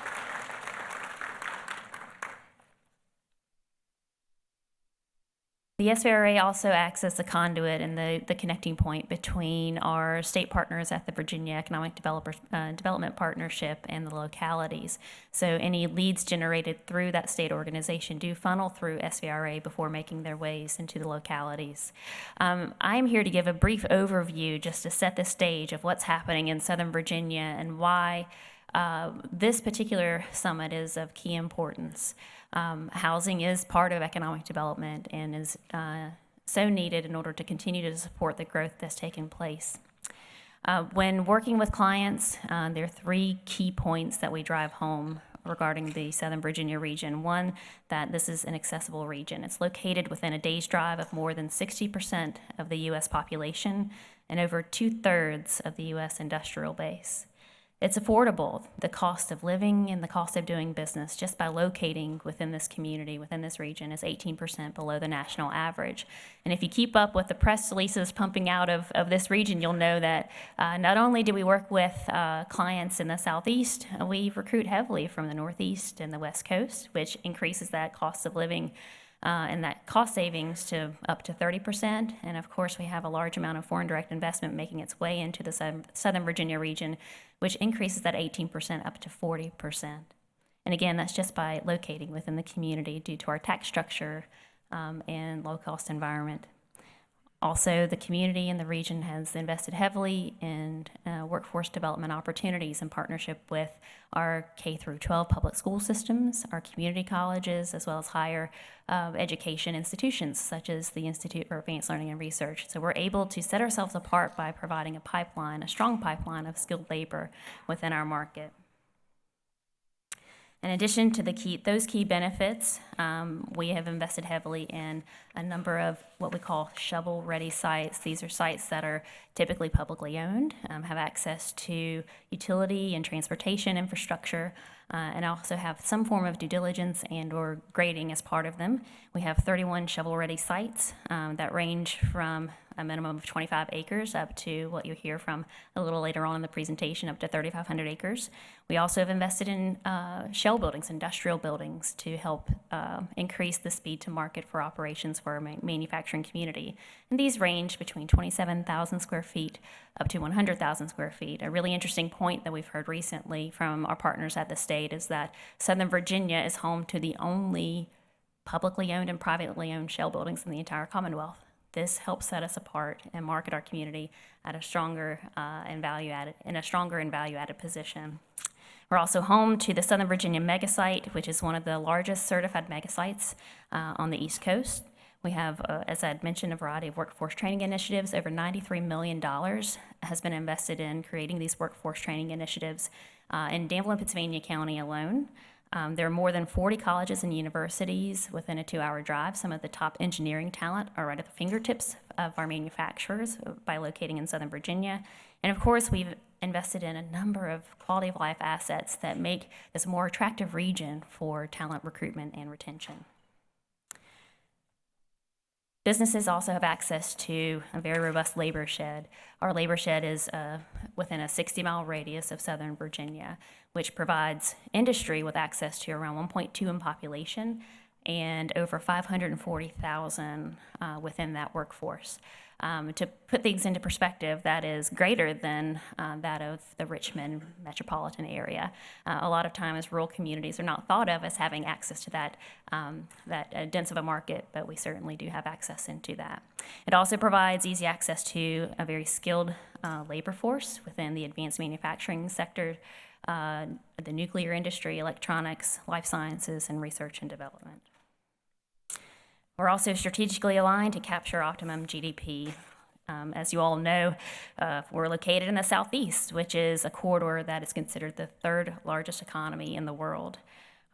The SVRA also acts as the conduit and the connecting point between our state partners at the Virginia Economic Development Partnership and the localities. So any leads generated through that state organization do funnel through SVRA before making their ways into the localities. I'm here to give a brief overview just to set the stage of what's happening in Southern Virginia and why this particular summit is of key importance. Housing is part of economic development and is so needed in order to continue to support the growth that's taking place. When working with clients, there are 3 key points that we drive home regarding the Southern Virginia region. One, that this is an accessible region. It's located within a day's drive of more than 60% of the U.S. population and over 2/3 of the U.S. industrial base. It's affordable, the cost of living and the cost of doing business just by locating within this community, within this region, is 18% below the national average. And if you keep up with the press releases pumping out of this region, you'll know that not only do we work with clients in the Southeast, we recruit heavily from the Northeast and the West Coast, which increases that cost of living and that cost savings to up to 30%. And of course, we have a large amount of foreign direct investment making its way into the Southern Virginia region, which increases that 18% up to 40%. And again, that's just by locating within the community due to our tax structure and low-cost environment. Also, the community and the region has invested heavily in workforce development opportunities in partnership with our K through 12 public school systems, our community colleges, as well as higher education institutions such as the Institute for Advanced Learning and Research. So we're able to set ourselves apart by providing a pipeline, a strong pipeline of skilled labor within our market. In addition to those key benefits, we have invested heavily in a number of what we call shovel-ready sites. These are sites that are typically publicly owned, have access to utility and transportation infrastructure, and also have some form of due diligence and/or grading as part of them. We have 31 shovel-ready sites that range from a minimum of 25 acres up to what you'll hear from a little later on in the presentation, up to 3,500 acres. We also have invested in shell buildings, industrial buildings, to help increase the speed to market for operations for our manufacturing community. And these range between 27,000 square feet up to 100,000 square feet. A really interesting point that we've heard recently from our partners at the state is that Southern Virginia is home to the only publicly owned and privately owned shell buildings in the entire Commonwealth. This helps set us apart and market our community at a stronger and value-added position. We're also home to the Southern Virginia Megasite, which is one of the largest certified megasites on the East Coast. We have, as I had mentioned, a variety of workforce training initiatives. Over $93 million has been invested in creating these workforce training initiatives in Danville and Pittsylvania County alone. There are more than 40 colleges and universities within a 2-hour drive. Some of the top engineering talent are right at the fingertips of our manufacturers by locating in Southern Virginia. And of course, we've invested in a number of quality of life assets that make this a more attractive region for talent recruitment and retention. Businesses also have access to a very robust labor shed. Our labor shed is within a 60-mile radius of Southern Virginia, which provides industry with access to around 1.2 in population and over 540,000 within that workforce. To put things into perspective, that is greater than that of the Richmond metropolitan area. A lot of times, rural communities are not thought of as having access to that dense of a market, but we certainly do have access into that. It also provides easy access to a very skilled labor force within the advanced manufacturing sector, the nuclear industry, electronics, life sciences, and research and development. We're also strategically aligned to capture optimum GDP. As you all know, we're located in the Southeast, which is a corridor that is considered the 3rd largest economy in the world.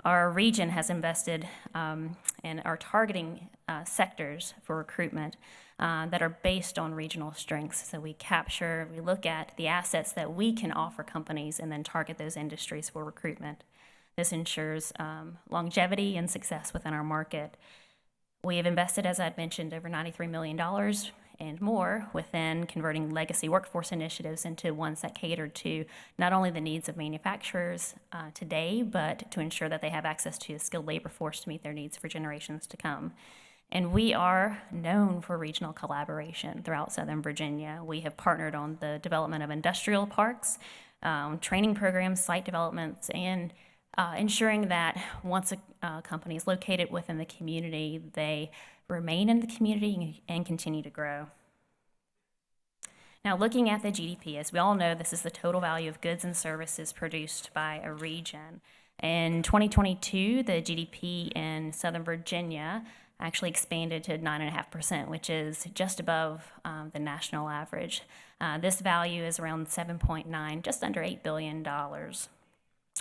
Our region has invested and are targeting sectors for recruitment that are based on regional strengths. So we look at the assets that we can offer companies and then target those industries for recruitment. This ensures longevity and success within our market. We have invested, as I'd mentioned, over $93 million and more within converting legacy workforce initiatives into ones that cater to not only the needs of manufacturers today, but to ensure that they have access to a skilled labor force to meet their needs for generations to come. And we are known for regional collaboration throughout Southern Virginia. We have partnered on the development of industrial parks, training programs, site developments, and ensuring that once a company is located within the community, they remain in the community and continue to grow. Now, looking at the GDP, as we all know, this is the total value of goods and services produced by a region. In 2022, the GDP in Southern Virginia actually expanded to 9.5%, which is just above the national average. This value is around 7.9, just under $8 billion.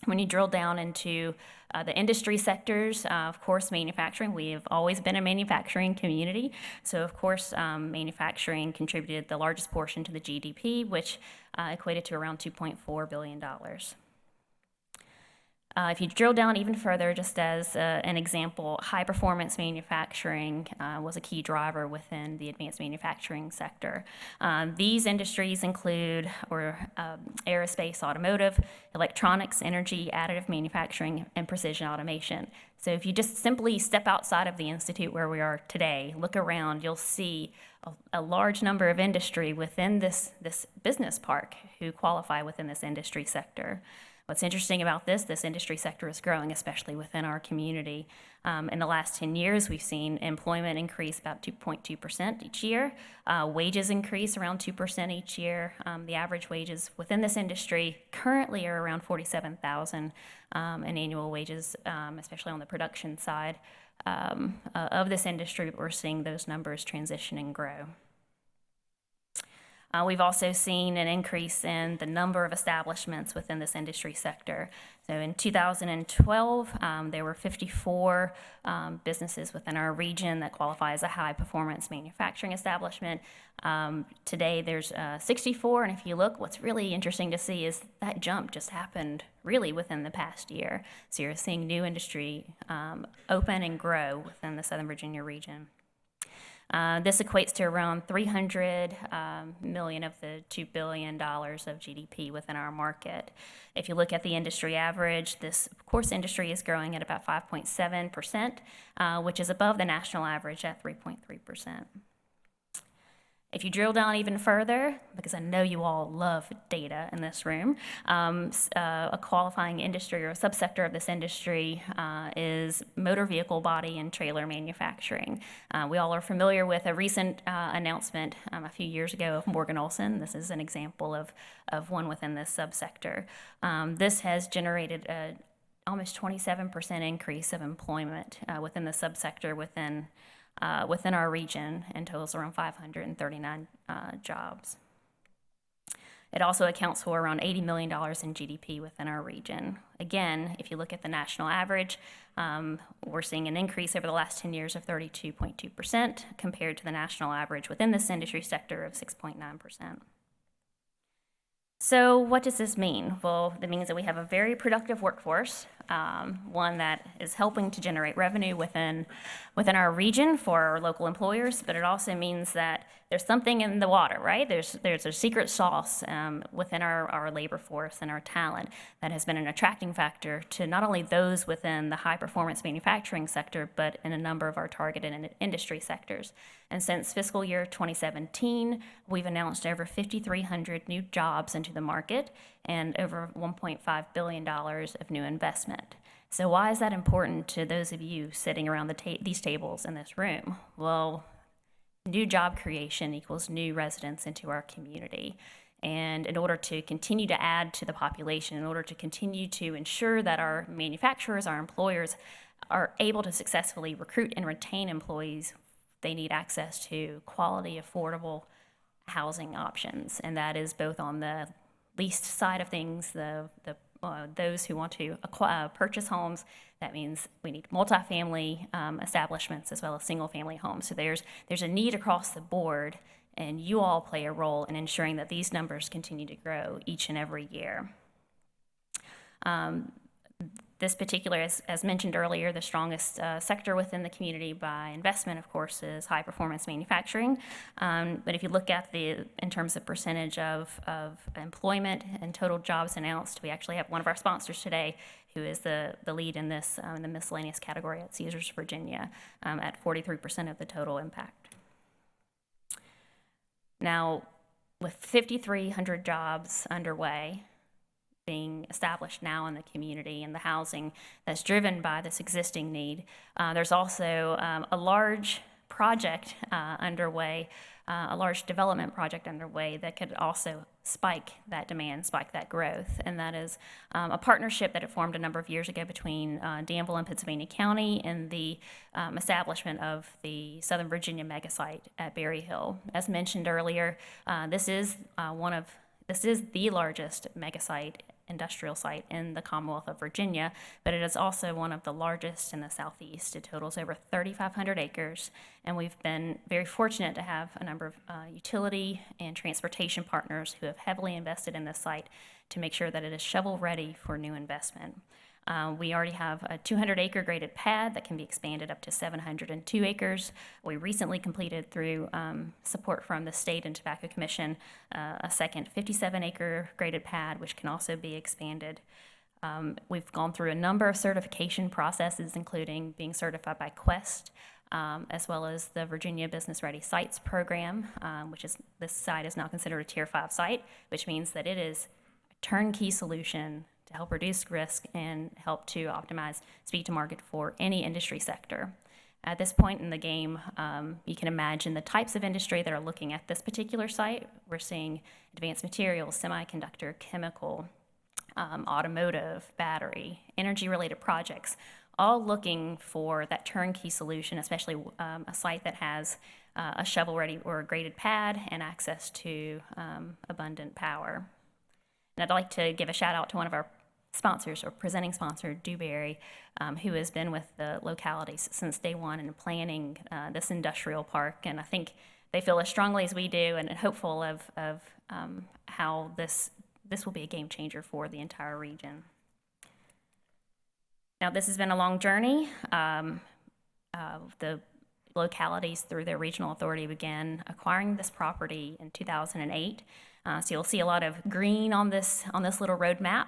When you drill down into the industry sectors, of course, manufacturing, we have always been a manufacturing community. So, of course, manufacturing contributed the largest portion to the GDP, which equated to around $2.4 billion. If you drill down even further, just as an example, high-performance manufacturing was a key driver within the advanced manufacturing sector. These industries include aerospace, automotive, electronics, energy, additive manufacturing, and precision automation. So if you just simply step outside of the institute where we are today, look around, you'll see a large number of industry within this business park who qualify within this industry sector. What's interesting about this industry sector is growing, especially within our community. In the last 10 years, we've seen employment increase about 2.2% each year. Wages increase around 2% each year. The average wages within this industry currently are around $47,000 in annual wages, especially on the production side of this industry. But we're seeing those numbers transition and grow. We've also seen an increase in the number of establishments within this industry sector. So in 2012, there were 54 businesses within our region that qualify as a high-performance manufacturing establishment. Today, there's 64, and if you look, what's really interesting to see is that jump just happened really within the past year. So you're seeing new industry open and grow within the Southern Virginia region. This equates to around $300 million of the $2 billion of GDP within our market. If you look at the industry average, this, of course, industry is growing at about 5.7%, which is above the national average at 3.3%. If you drill down even further, because I know you all love data in this room, a qualifying industry or a subsector of this industry is motor vehicle body and trailer manufacturing. We all are familiar with a recent announcement a few years ago of Morgan Olson. This is an example of one within this subsector. This has generated a almost 27% increase of employment within the subsector within our region, and totals around 539 jobs. It also accounts for around $80 million in GDP within our region. Again, if you look at the national average, we're seeing an increase over the last 10 years of 32.2% compared to the national average within this industry sector of 6.9%. So what does this mean? Well, it means that we have a very productive workforce, one that is helping to generate revenue within our region for our local employers, but it also means that there's something in the water, right? There's a secret sauce within our labor force and our talent that has been an attracting factor to not only those within the high-performance manufacturing sector, but in a number of our targeted industry sectors. And since fiscal year 2017, we've announced over 5,300 new jobs into the market and over $1.5 billion of new investment. So why is that important to those of you sitting around these tables in this room? Well, new job creation equals new residents into our community. And in order to continue to add to the population, in order to continue to ensure that our manufacturers, our employers, are able to successfully recruit and retain employees, they need access to quality, affordable housing options. And that is both on the leased side of things, those who want to purchase homes. That means we need multifamily establishments as well as single-family homes. So there's a need across the board, and you all play a role in ensuring that these numbers continue to grow each and every year. This particular, as mentioned earlier, the strongest sector within the community by investment, of course, is high-performance manufacturing. But if you look at in terms of percentage of employment and total jobs announced, we actually have one of our sponsors today who is the lead in this in the miscellaneous category at Caesars Virginia at 43% of the total impact. Now, with 5,300 jobs underway, being established now in the community and the housing that's driven by this existing need. There's also a large project underway, a large development project underway that could also spike that demand, spike that growth. And that is a partnership that it formed a number of years ago between Danville and Pennsylvania County and the establishment of the Southern Virginia mega site at Berry Hill. As mentioned earlier, this is the largest mega site, industrial site in the Commonwealth of Virginia, but it is also one of the largest in the Southeast. It totals over 3,500 acres, and we've been very fortunate to have a number of utility and transportation partners who have heavily invested in this site to make sure that it is shovel-ready for new investment. We already have a 200-acre graded pad that can be expanded up to 702 acres. We recently completed, through support from the State and Tobacco Commission, a second 57-acre graded pad, which can also be expanded. We've gone through a number of certification processes, including being certified by Quest, as well as the Virginia Business Ready Sites program, this site is now considered a Tier 5 site, which means that it is a turnkey solution to to help reduce risk and help to optimize speed to market for any industry sector. At this point in the game, you can imagine the types of industry that are looking at this particular site. We're seeing advanced materials, semiconductor, chemical, automotive, battery, energy-related projects, all looking for that turnkey solution, especially a site that has a shovel-ready or a graded pad and access to abundant power. And I'd like to give a shout out to one of our sponsors, or presenting sponsor, Dewberry, who has been with the localities since day one in planning this industrial park. And I think they feel as strongly as we do, and hopeful of how this will be a game changer for the entire region. Now, this has been a long journey. The localities, through their regional authority, began acquiring this property in 2008. So you'll see a lot of green on this little roadmap,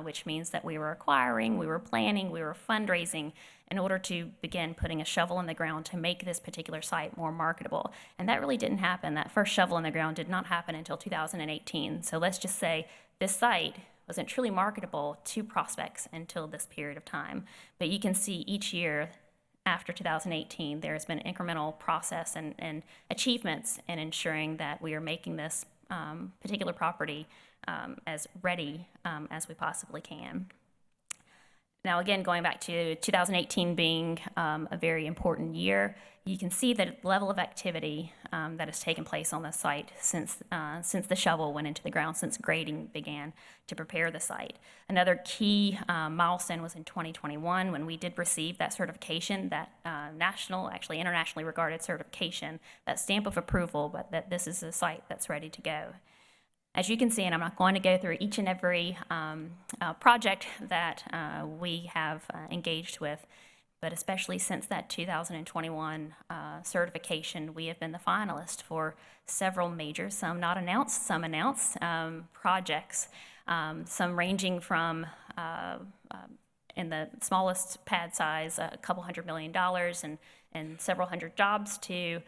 which means that we were acquiring, we were planning, we were fundraising in order to begin putting a shovel in the ground to make this particular site more marketable. And that really didn't happen. That first shovel in the ground did not happen until 2018. So let's just say this site wasn't truly marketable to prospects until this period of time. But you can see each year after 2018, there has been incremental process and achievements in ensuring that we are making this particular property as ready as we possibly can. Now, again, going back to 2018 being a very important year, you can see the level of activity that has taken place on the site since the shovel went into the ground, since grading began to prepare the site. Another key milestone was in 2021 when we did receive that certification, that national, actually internationally regarded certification, that stamp of approval, but that this is a site that's ready to go. As you can see, and I'm not going to go through each and every project that we have engaged with, but especially since that 2021 certification, we have been the finalist for several major, some not announced, some announced projects, some ranging from, in the smallest pad size, a couple $100 million and several hundred jobs, to,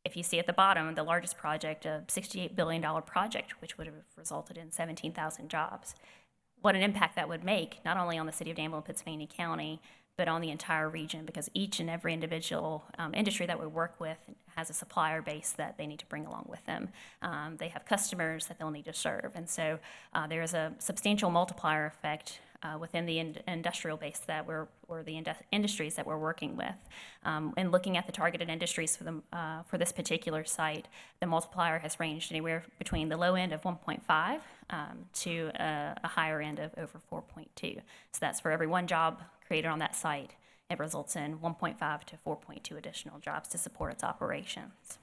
if you see at the bottom, the largest project, a $68 billion project, which would have resulted in 17,000 jobs. What an impact that would make, not only on the city of Danville and Pittsylvania County, but on the entire region, because each and every individual industry that we work with has a supplier base that they need to bring along with them. They have customers that they'll need to serve. And so there is a substantial multiplier effect within the industrial base that or the industries that we're working with. And looking at the targeted industries for this particular site, the multiplier has ranged anywhere between the low end of 1.5 to a higher end of over 4.2. So that's for every one job created on that site, it results in 1.5 to 4.2 additional jobs to support its operations.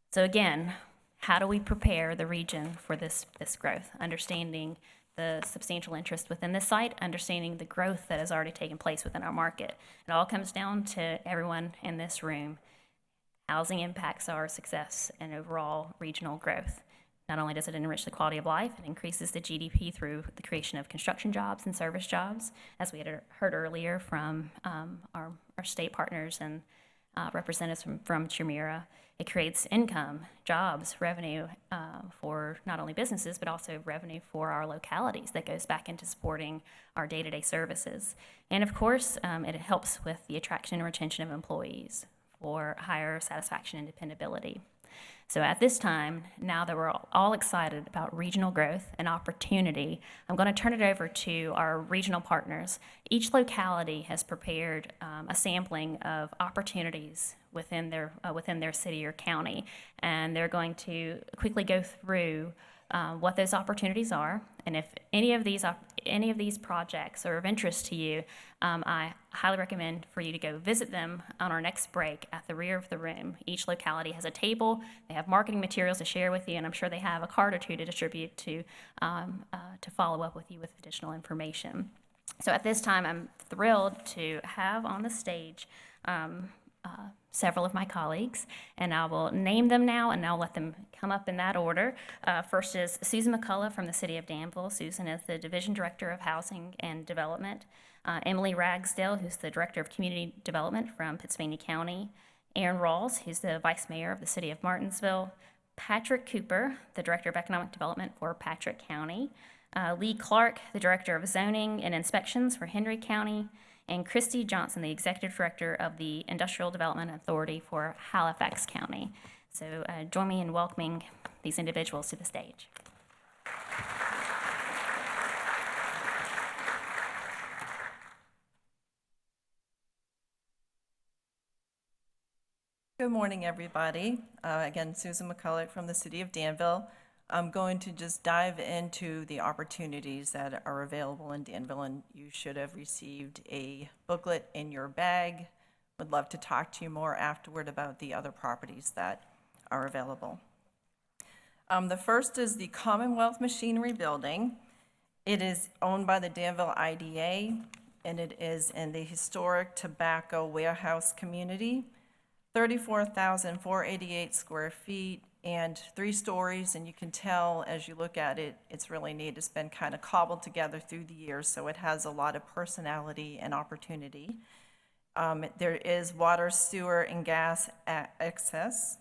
So again, how do we prepare the region for this growth? Understanding the substantial interest within this site, understanding the growth that has already taken place within our market. It all comes down to everyone in this room. Housing impacts our success and overall regional growth. Not only does it enrich the quality of life, it increases the GDP through the creation of construction jobs and service jobs, as we had heard earlier from our state partners and representatives from Chimera. It creates income, jobs, revenue for not only businesses, but also revenue for our localities that goes back into supporting our day-to-day services. And of course, it helps with the attraction and retention of employees for higher satisfaction and dependability. So at this time, now that we're all excited about regional growth and opportunity, I'm going to turn it over to our regional partners. Each locality has prepared a sampling of opportunities within their city or county, and they're going to quickly go through what those opportunities are, and if any of these projects are of interest to you, I highly recommend for you to go visit them on our next break at the rear of the room. Each locality has a table, they have marketing materials to share with you, and I'm sure they have a card or two to distribute to follow up with you with additional information. So at this time, I'm thrilled to have on the stage several of my colleagues, and I will name them now, and I'll let them come up in that order. First is Susan McCullough from the City of Danville. Susan is the Division Director of Housing and Development. Emily Ragsdale, who's the Director of Community Development from Pittsylvania County. Aaron Rawls, who's the Vice Mayor of the City of Martinsville. Patrick Cooper, the Director of Economic Development for Patrick County, Lee Clark, the Director of Zoning and Inspections for Henry County, and Christy Johnson, the Executive Director of the Industrial Development Authority for Halifax County. So join me in welcoming these individuals to the stage. Good morning, everybody. Again, Susan McCulloch from the City of Danville. I'm going to just dive into the opportunities that are available in Danville, and you should have received a booklet in your bag. Would love to talk to you more afterward about the other properties that are available. The first is the Commonwealth Machinery Building. It is owned by the Danville IDA, and it is in the historic tobacco warehouse community. 34,488 square feet and 3 stories, and you can tell as you look at it, it's really neat. It's been kind of cobbled together through the years, so it has a lot of personality and opportunity. There is water, sewer, and gas access,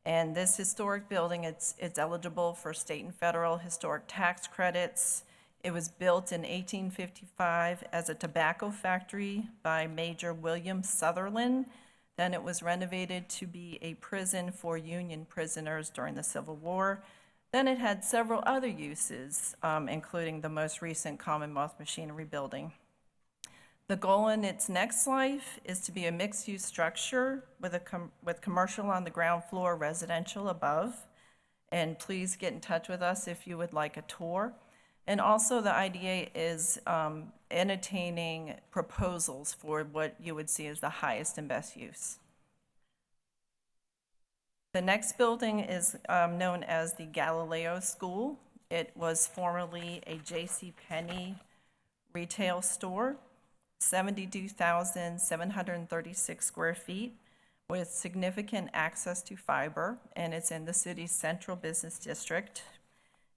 and this historic building, it's eligible for state and federal historic tax credits. It was built in 1855 as a tobacco factory by Major William Sutherland. Then it was renovated to be a prison for Union prisoners during the Civil War. Then it had several other uses, including the most recent Commonwealth Machinery Building. The goal in its next life is to be a mixed-use structure with commercial on the ground floor, residential above. And please get in touch with us if you would like a tour. And also the IDA is entertaining proposals for what you would see as the highest and best use. The next building is known as the Galileo School. It was formerly a JCPenney retail store, 72,736 square feet with significant access to fiber, and it's in the city's central business district.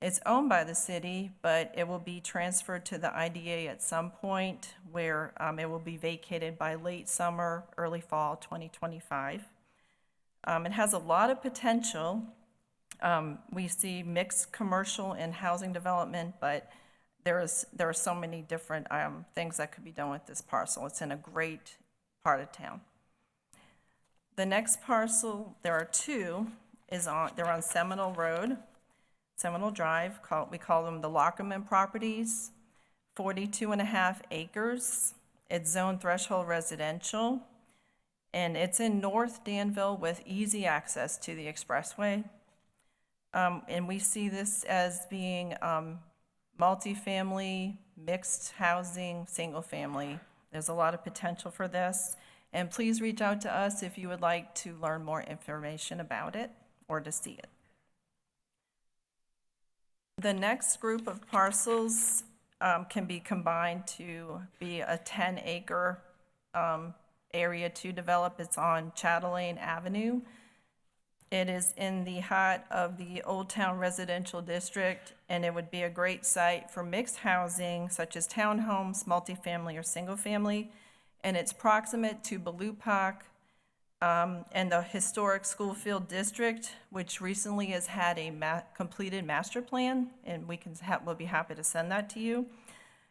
It's owned by the city, but it will be transferred to the IDA at some point where it will be vacated by late summer, early fall 2025. It has a lot of potential. We see mixed commercial and housing development, but there are so many different things that could be done with this parcel. It's in a great part of town. The next parcel, there are 2, they're on Seminole Road. Seminole Drive, we call them the Lockerman properties, 42.5 acres. It's zone threshold residential, and it's in North Danville with easy access to the expressway. And we see this as being multifamily, mixed housing, single family. There's a lot of potential for this, and please reach out to us if you would like to learn more information about it or to see it. The next group of parcels can be combined to be a 10-acre area to develop. It's on Chatelaine Avenue. It is in the heart of the Old Town Residential District, and it would be a great site for mixed housing, such as townhomes, multifamily, or single family. And it's proximate to Baloo Park, and the historic Schoolfield District, which recently has had a completed master plan, and we'll be happy to send that to you.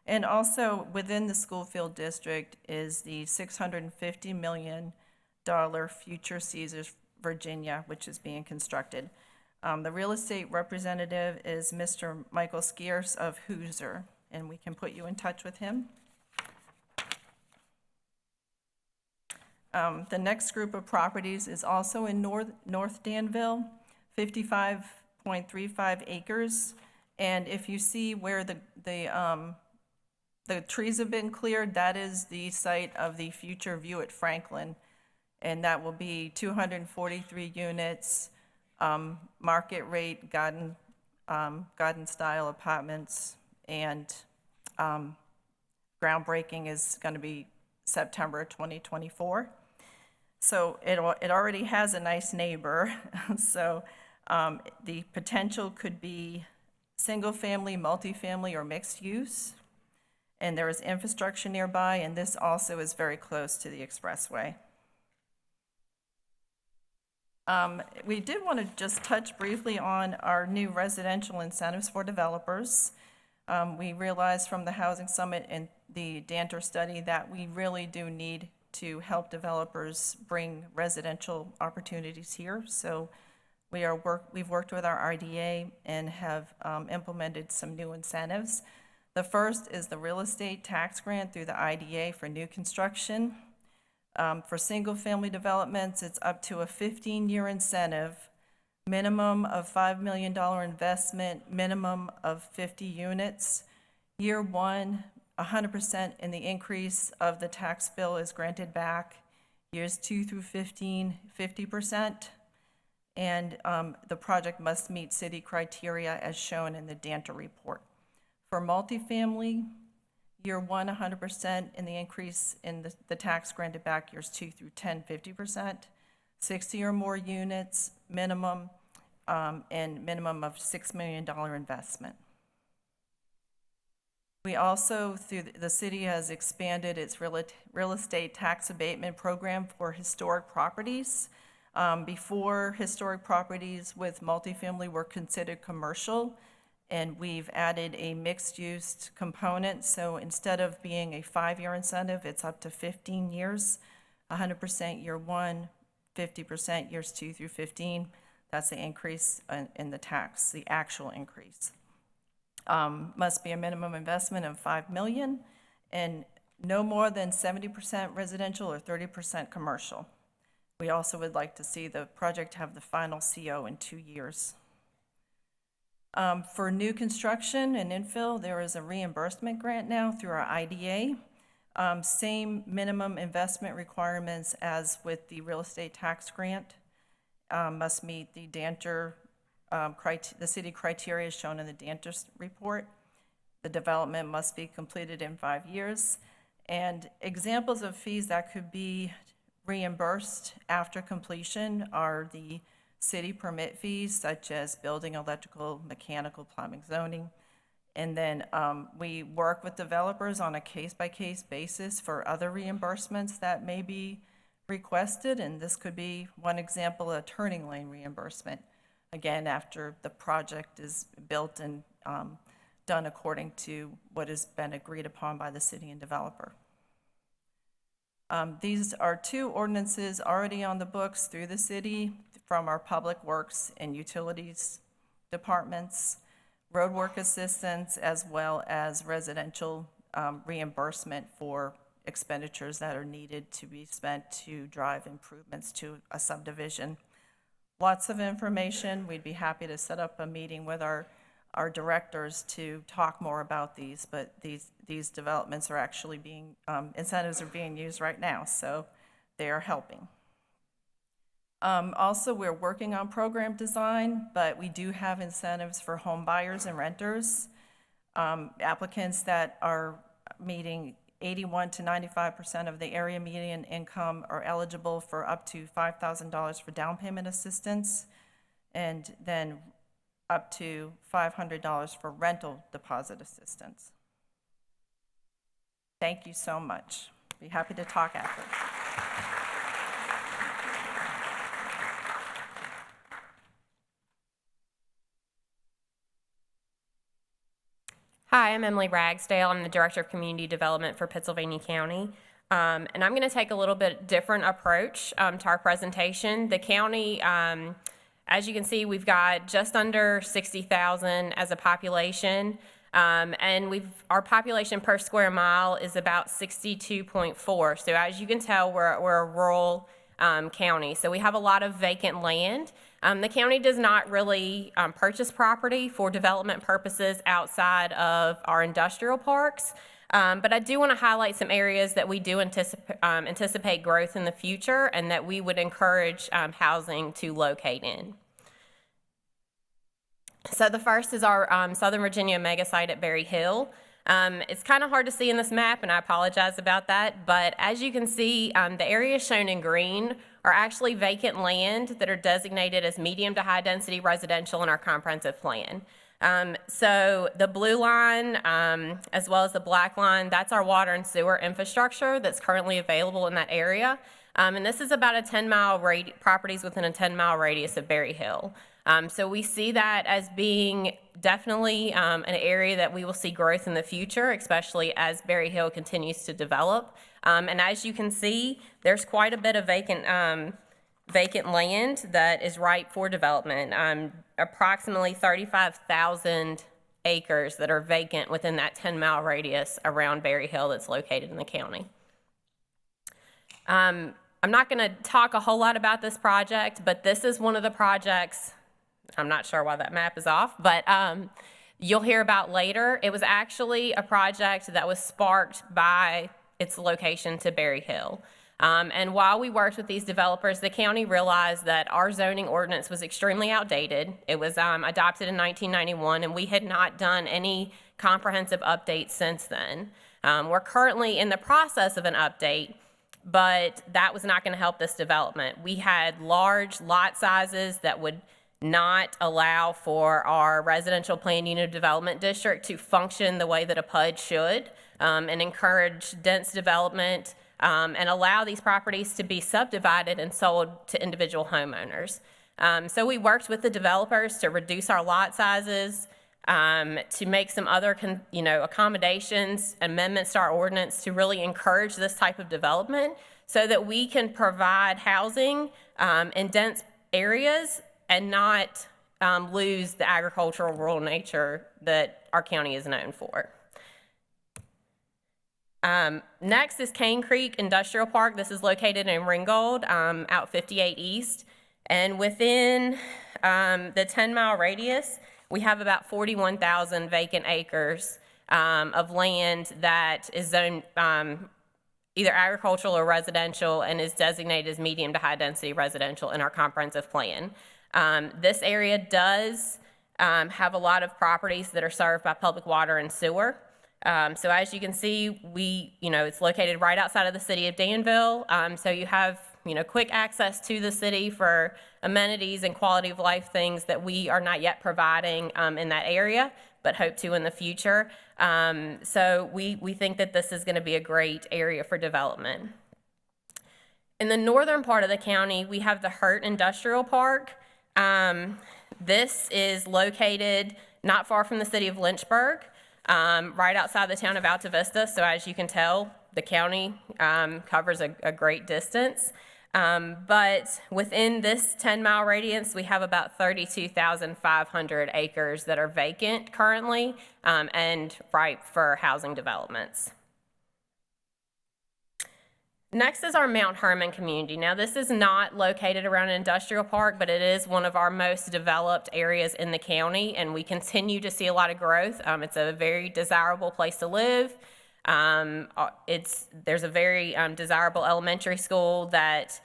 And also within the Schoolfield District is the $650 million future Caesars Virginia, which is being constructed. The real estate representative is Mr. Michael Skierce of Hoosier, and we can put you in touch with him. The next group of properties is also in North Danville, 55.35 acres. And if you see where the trees have been cleared, that is the site of the future View at Franklin. And that will be 243 units, market rate garden style apartments, and groundbreaking is going to be September 2024. So it already has a nice neighbor. So the potential could be single family, multifamily, or mixed use. And there is infrastructure nearby, and this also is very close to the expressway. We did want to just touch briefly on our new residential incentives for developers. We realized from the Housing Summit and the Danter study that we really do need to help developers bring residential opportunities here. So we've worked with our RDA and have implemented some new incentives. The first is the real estate tax grant through the IDA for new construction. For single-family developments, it's up to a 15-year incentive, minimum of $5 million investment, minimum of 50 units. Year one, 100% in the increase of the tax bill is granted back. Years 2 through 15, 50%. And the project must meet city criteria as shown in the Danter report. For multifamily, year one, 100% in the increase in the tax granted back, years 2 through 10, 50%, 60 or more units minimum, and minimum of $6 million investment. We also, through the city has expanded its real estate tax abatement program for historic properties. Before, historic properties with multifamily were considered commercial, and we've added a mixed-use component. So instead of being a 5-year incentive, it's up to 15 years, 100% year one, 50% years 2 through 15. That's the increase in the tax, the actual increase. Must be a minimum investment of $5 million and no more than 70% residential or 30% commercial. We also would like to see the project have the final CO in 2 years. For new construction and infill, there is a reimbursement grant now through our IDA. Same minimum investment requirements as with the real estate tax grant. Must meet the Danter, the city criteria shown in the Danter report. The development must be completed in 5 years. And examples of fees that could be reimbursed after completion are the city permit fees, such as building, electrical, mechanical, plumbing, zoning. And then we work with developers on a case-by-case basis for other reimbursements that may be requested. And this could be one example, a turning lane reimbursement. Again, after the project is built and done according to what has been agreed upon by the city and developer. These are 2 ordinances already on the books through the city from our public works and utilities departments, roadwork assistance, as well as residential reimbursement for expenditures that are needed to be spent to drive improvements to a subdivision. Lots of information. We'd be happy to set up a meeting with our directors to talk more about these, but these developments are actually being, incentives are being used right now, so they are helping. Also, we're working on program design, but we do have incentives for home buyers and renters. Applicants that are meeting 81 to 95% of the area median income are eligible for up to $5,000 for down payment assistance, and then up to $500 for rental deposit assistance. Thank you so much. Be happy to talk after. Hi, I'm Emily Ragsdale. I'm the Director of Community Development for Pittsylvania County. And I'm going to take a little bit different approach to our presentation. The county, as you can see, we've got just under 60,000 as a population. And our population per square mile is about 62.4. So as you can tell, we're a rural county. So we have a lot of vacant land. The county does not really purchase property for development purposes outside of our industrial parks. But I do want to highlight some areas that we do anticipate growth in the future and that we would encourage housing to locate in. So the first is our Southern Virginia mega site at Berry Hill. It's kind of hard to see in this map, and I apologize about that, but as you can see, the areas shown in green are actually vacant land that are designated as medium to high density residential in our comprehensive plan. So the blue line, as well as the black line, that's our water and sewer infrastructure that's currently available in that area. And this is about a 10-mile properties within a 10-mile radius of Berry Hill. So we see that as being definitely an area that we will see growth in the future, especially as Berry Hill continues to develop. And as you can see, there's quite a bit of vacant land that is ripe for development. Approximately 35,000 acres that are vacant within that 10-mile radius around Berry Hill that's located in the county. I'm not going to talk a whole lot about this project, but this is one of the projects. I'm not sure why that map is off, but you'll hear about later. It was actually a project that was sparked by its location to Berry Hill. And while we worked with these developers, the county realized that our zoning ordinance was extremely outdated. It was adopted in 1991, and we had not done any comprehensive updates since then. We're currently in the process of an update, but that was not going to help this development. We had large lot sizes that would not allow for our residential planned unit development district to function the way that a PUD should, and encourage dense development, and allow these properties to be subdivided and sold to individual homeowners. So we worked with the developers to reduce our lot sizes, to make some other accommodations, amendments to our ordinance to really encourage this type of development so that we can provide housing in dense areas and not lose the agricultural rural nature that our county is known for. Next is Cane Creek Industrial Park. This is located in Ringgold, out 58 East. And within the 10-mile radius, we have about 41,000 vacant acres of land that is zoned either agricultural or residential and is designated as medium to high density residential in our comprehensive plan. This area does have a lot of properties that are served by public water and sewer. So as you can see, it's located right outside of the city of Danville. So you have, quick access to the city for amenities and quality of life things that we are not yet providing in that area, but hope to in the future. So we think that this is going to be a great area for development. In the northern part of the county, we have the Hurt Industrial Park. This is located not far from the city of Lynchburg, right outside the town of Alta Vista. So as you can tell, the county covers a great distance. But within this 10-mile radius, we have about 32,500 acres that are vacant currently and ripe for housing developments. Next is our Mount Hermon community. Now, this is not located around an industrial park, but it is one of our most developed areas in the county, and we continue to see a lot of growth. It's a very desirable place to live. There's a very desirable elementary school that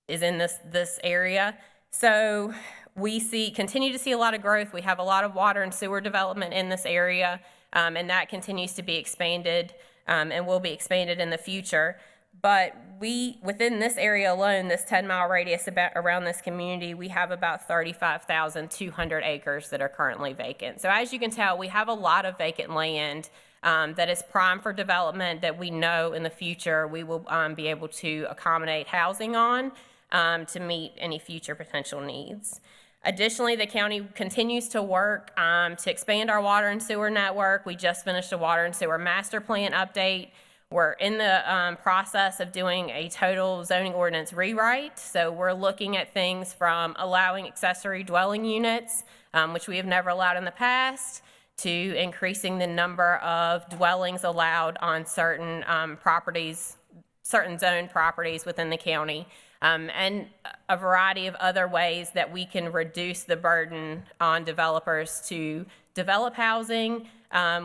is in this area. So we continue to see a lot of growth. We have a lot of water and sewer development in this area, and that continues to be expanded. And will be expanded in the future. But within this area alone, this 10-mile radius around this community, we have about 35,200 acres that are currently vacant. So as you can tell, we have a lot of vacant land that is prime for development that we know in the future we will be able to accommodate housing on to meet any future potential needs. Additionally, the county continues to work to expand our water and sewer network. We just finished a water and sewer master plan update. We're in the process of doing a total zoning ordinance rewrite. So we're looking at things from allowing accessory dwelling units, which we have never allowed in the past, to increasing the number of dwellings allowed on certain properties, certain zoned properties within the county. And a variety of other ways that we can reduce the burden on developers to develop housing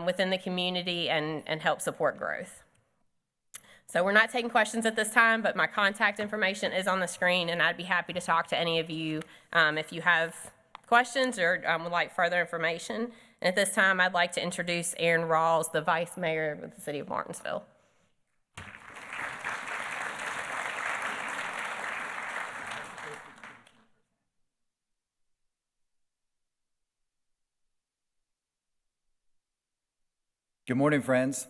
within the community and help support growth. So we're not taking questions at this time, but my contact information is on the screen, and I'd be happy to talk to any of you if you have questions or would like further information. And at this time, I'd like to introduce Aaron Rawls, the Vice Mayor of the City of Martinsville. Good morning, friends.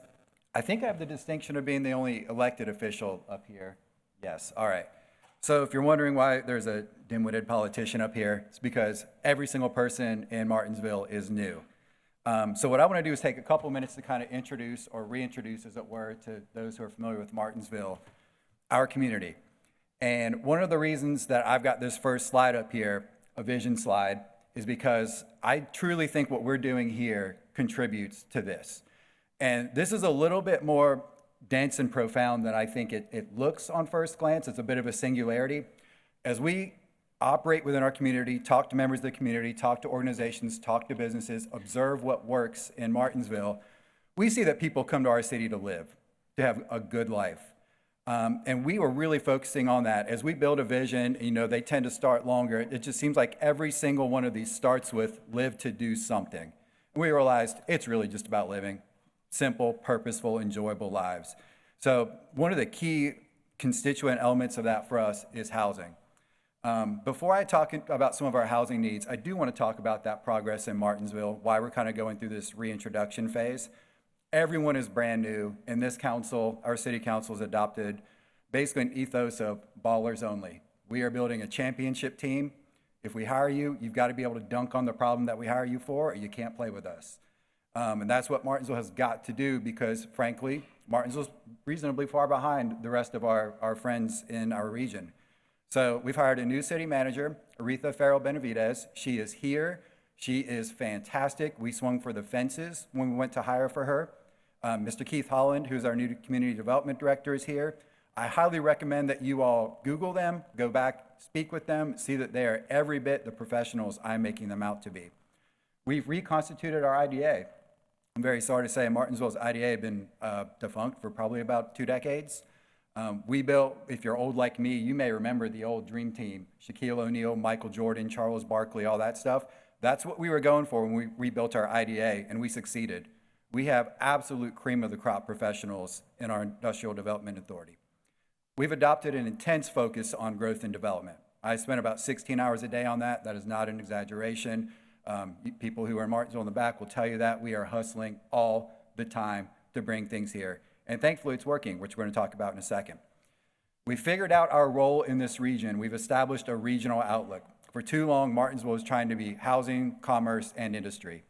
I think I have the distinction of being the only elected official up here. Yes, all right. So if you're wondering why there's a dim-witted politician up here, it's because every single person in Martinsville is new. So what I want to do is take a couple minutes to kind of introduce or reintroduce, as it were, to those who are familiar with Martinsville, our community. And one of the reasons that I've got this first slide up here, a vision slide, is because I truly think what we're doing here contributes to this. And this is a little bit more dense and profound than I think it looks on first glance. It's a bit of a singularity. As we operate within our community, talk to members of the community, talk to organizations, talk to businesses, observe what works in Martinsville, we see that people come to our city to live, to have a good life. And we were really focusing on that. As we build a vision, you know, they tend to start longer. It just seems like every single one of these starts with live to do something. And we realized it's really just about living simple, purposeful, enjoyable lives. So one of the key constituent elements of that for us is housing. Before I talk about some of our housing needs, I do want to talk about that progress in Martinsville, why we're kind of going through this reintroduction phase. Everyone is brand new, and this council, our city council, has adopted basically an ethos of ballers only. We are building a championship team. If we hire you, you've got to be able to dunk on the problem that we hire you for, or you can't play with us. And that's what Martinsville has got to do because, frankly, Martinsville's reasonably far behind the rest of our friends in our region. So we've hired a new city manager, Aretha Farrell Benavidez. She is here. She is fantastic. We swung for the fences when we went to hire for her. Mr. Keith Holland, who's our new community development director, is here. I highly recommend that you all Google them, go back, speak with them, see that they are every bit the professionals I'm making them out to be. We've reconstituted our IDA. I'm very sorry to say Martinsville's IDA had been defunct for probably about 2 decades. We built, if you're old like me, you may remember the old dream team, Shaquille O'Neal, Michael Jordan, Charles Barkley, all that stuff. That's what we were going for when we rebuilt our IDA, and we succeeded. We have absolute cream of the crop professionals in our Industrial Development Authority. We've adopted an intense focus on growth and development. I spent about 16 hours a day on that. That is not an exaggeration. People who are in Martinsville in the back will tell you that. We are hustling all the time to bring things here. And thankfully it's working, which we're going to talk about in a second. We figured out our role in this region. We've established a regional outlook. For too long, Martinsville was trying to be housing, commerce, and industry.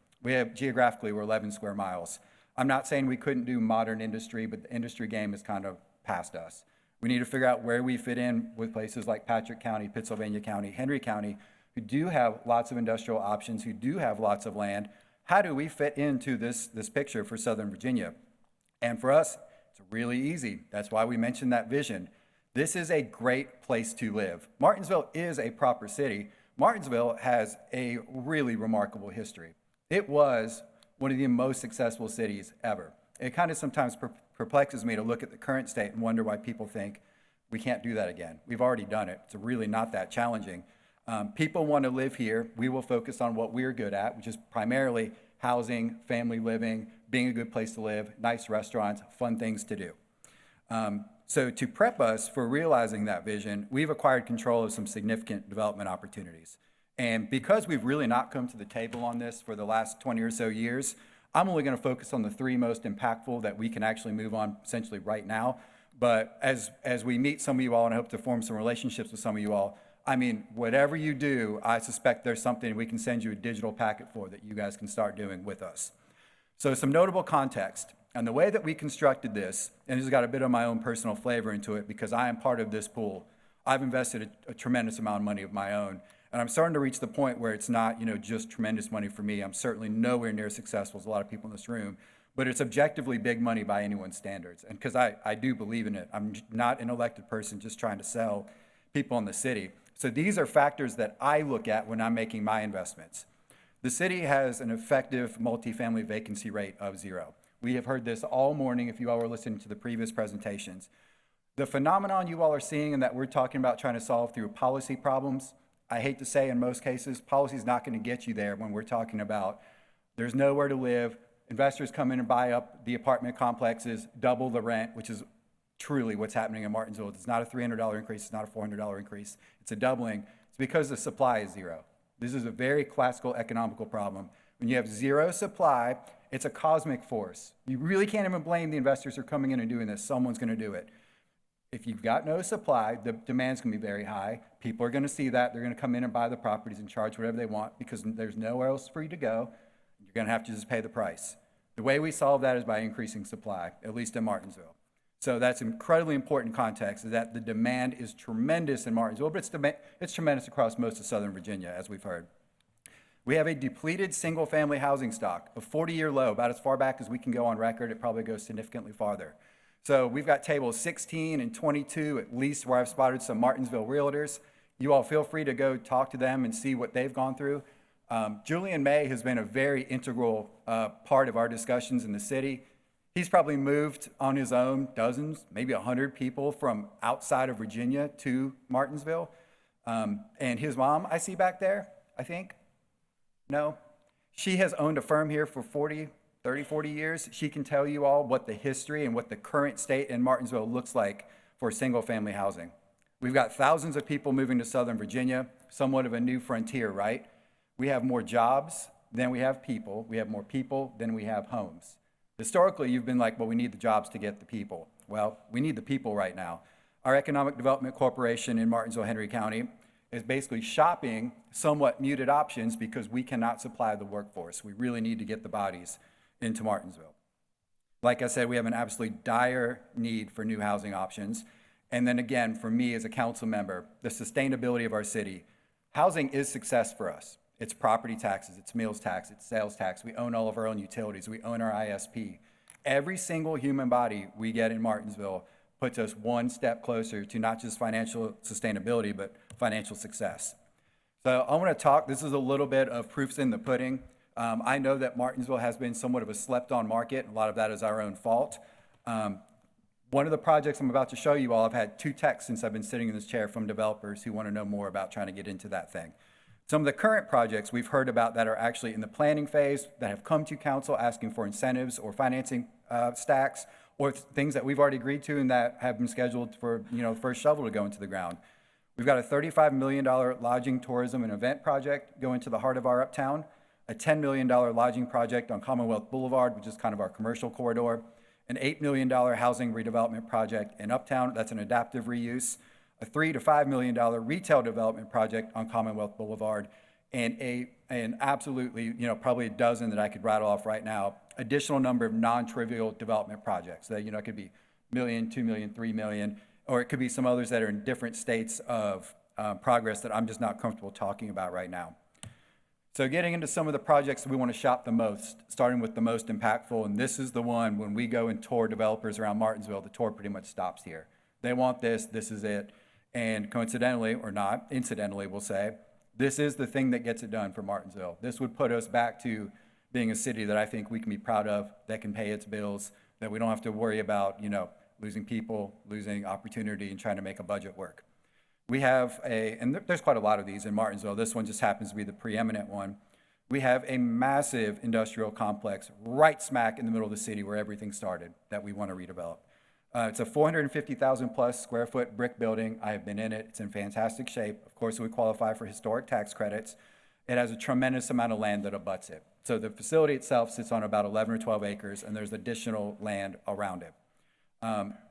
Geographically, we're 11 square miles. I'm not saying we couldn't do modern industry, but the industry game is kind of past us. We need to figure out where we fit in with places like Patrick County, Pittsylvania County, Henry County, who do have lots of industrial options, who do have lots of land. How do we fit into this picture for Southern Virginia? And for us, it's really easy. That's why we mentioned that vision. This is a great place to live. Martinsville is a proper city. Martinsville has a really remarkable history. It was one of the most successful cities ever. It kind of sometimes perplexes me to look at the current state and wonder why people think we can't do that again. We've already done it. It's really not that challenging. People want to live here. We will focus on what we're good at, which is primarily housing, family living, being a good place to live, nice restaurants, fun things to do. So to prep us for realizing that vision, we've acquired control of some significant development opportunities. And because we've really not come to the table on this for the last 20 or so years, I'm only going to focus on the 3 most impactful that we can actually move on essentially right now. But as we meet some of you all and I hope to form some relationships with some of you all, I mean, whatever you do, I suspect there's something we can send you a digital packet for that you guys can start doing with us. So some notable context. And the way that we constructed this, and this has got a bit of my own personal flavor into it because I am part of this pool. I've invested a tremendous amount of money of my own. And I'm starting to reach the point where it's not, just tremendous money for me. I'm certainly nowhere near as successful as a lot of people in this room, but it's objectively big money by anyone's standards. And because I do believe in it. I'm not an elected person just trying to sell people in the city. So these are factors that I look at when I'm making my investments. The city has an effective multifamily vacancy rate of 0. We have heard this all morning if you all were listening to the previous presentations. The phenomenon you all are seeing and that we're talking about trying to solve through policy problems, I hate to say in most cases, policy is not going to get you there when we're talking about there's nowhere to live, investors come in and buy up the apartment complexes, double the rent, which is truly what's happening in Martinsville. It's not a $300 increase, it's not a $400 increase, it's a doubling. It's because the supply is 0. This is a very classical economical problem. When you have 0 supply It's a cosmic force. You really can't even blame the investors who are coming in and doing this. Someone's going to do it. If you've got no supply, the demand's going to be very high. People are going to see that. They're going to come in and buy the properties and charge whatever they want because there's nowhere else for you to go. You're going to have to just pay the price. The way we solve that is by increasing supply, at least in Martinsville. So that's incredibly important context, is that the demand is tremendous in Martinsville, but it's tremendous across most of Southern Virginia, as we've heard. We have a depleted single-family housing stock, a 40-year low, about as far back as we can go on record. It probably goes significantly farther. So we've got tables 16 and 22, at least, where I've spotted some Martinsville realtors. You all feel free to go talk to them and see what they've gone through. Julian May has been a very integral part of our discussions in the city. He's probably moved on his own dozens, maybe 100 people from outside of Virginia to Martinsville. And his mom, I see back there, I think. No, she has owned a firm here for 40 years. She can tell you all what the history and what the current state in Martinsville looks like for single-family housing. We've got thousands of people moving to Southern Virginia, somewhat of a new frontier, right? We have more jobs than we have people. We have more people than we have homes. Historically, you've been like, well, we need the jobs to get the people. Well, we need the people right now. Our Economic Development Corporation in Martinsville, Henry County, is basically shopping somewhat muted options because we cannot supply the workforce. We really need to get the bodies into Martinsville. Like I said, we have an absolutely dire need for new housing options. And then again, for me as a council member, the sustainability of our city. Housing is success for us. It's property taxes, it's meals tax, it's sales tax. We own all of our own utilities. We own our ISP. Every single human body we get in Martinsville puts us one step closer to not just financial sustainability, but financial success. So I want to talk, this is a little bit of proofs in the pudding. I know that Martinsville has been somewhat of a slept-on market. A lot of that is our own fault. One of the projects I'm about to show you all, I've had 2 texts since I've been sitting in this chair from developers who want to know more about trying to get into that thing. Some of the current projects we've heard about that are actually in the planning phase that have come to council asking for incentives or financing stacks or things that we've already agreed to and that have been scheduled for, first shovel to go into the ground. We've got a $35 million lodging, tourism, and event project going to the heart of our uptown, a $10 million lodging project on Commonwealth Boulevard, which is kind of our commercial corridor, an $8 million housing redevelopment project in uptown, that's an adaptive reuse, a $3 to $5 million retail development project on Commonwealth Boulevard, and an absolutely, probably a dozen that I could rattle off right now, additional number of non-trivial development projects that, it could be $1 million, $2 million, $3 million, or it could be some others that are in different states of progress that I'm just not comfortable talking about right now. So getting into some of the projects that we want to shop the most, starting with the most impactful, and this is the one when we go and tour developers around Martinsville, the tour pretty much stops here. They want this is it. And coincidentally, or not, incidentally, we'll say, this is the thing that gets it done for Martinsville. This would put us back to being a city that I think we can be proud of, that can pay its bills, that we don't have to worry about, losing people, losing opportunity, and trying to make a budget work. We have and there's quite a lot of these in Martinsville. This one just happens to be the preeminent one. We have a massive industrial complex right smack in the middle of the city where everything started that we want to redevelop. It's a 450,000 plus square foot brick building. I have been in it. It's in fantastic shape. Of course, we qualify for historic tax credits. It has a tremendous amount of land that abuts it. So the facility itself sits on about 11 or 12 acres, and there's additional land around it.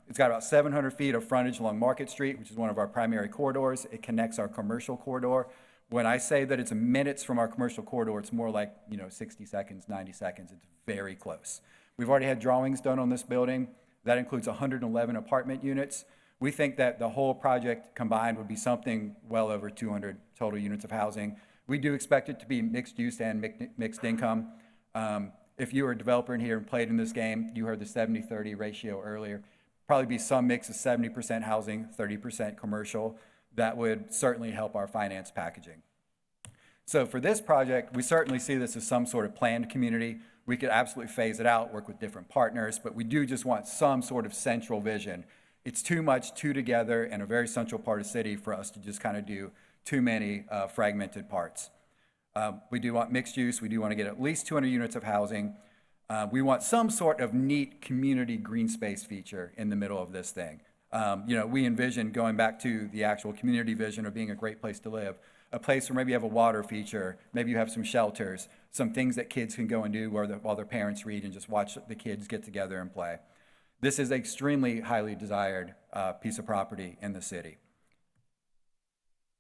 It's got about 700 feet of frontage along Market Street, which is one of our primary corridors. It connects our commercial corridor. When I say that it's minutes from our commercial corridor, it's more like 60 seconds, 90 seconds. It's very close. We've already had drawings done on this building. That includes 111 apartment units. We think that the whole project combined would be something well over 200 total units of housing. We do expect it to be mixed use and mixed income. If you were a developer in here and played in this game, you heard the 70-30 ratio earlier. Probably be some mix of 70% housing, 30% commercial. That would certainly help our finance packaging. So for this project, we certainly see this as some sort of planned community. We could absolutely phase it out, work with different partners, but we do just want some sort of central vision. It's too much two together in a very central part of the city for us to just kind of do too many fragmented parts. We do want mixed use. We do want to get at least 200 units of housing. We want some sort of neat community green space feature in the middle of this thing. We envision going back to the actual community vision of being a great place to live, a place where maybe you have a water feature, maybe you have some shelters, some things that kids can go and do while their parents read and just watch the kids get together and play. This is an extremely highly desired piece of property in the city.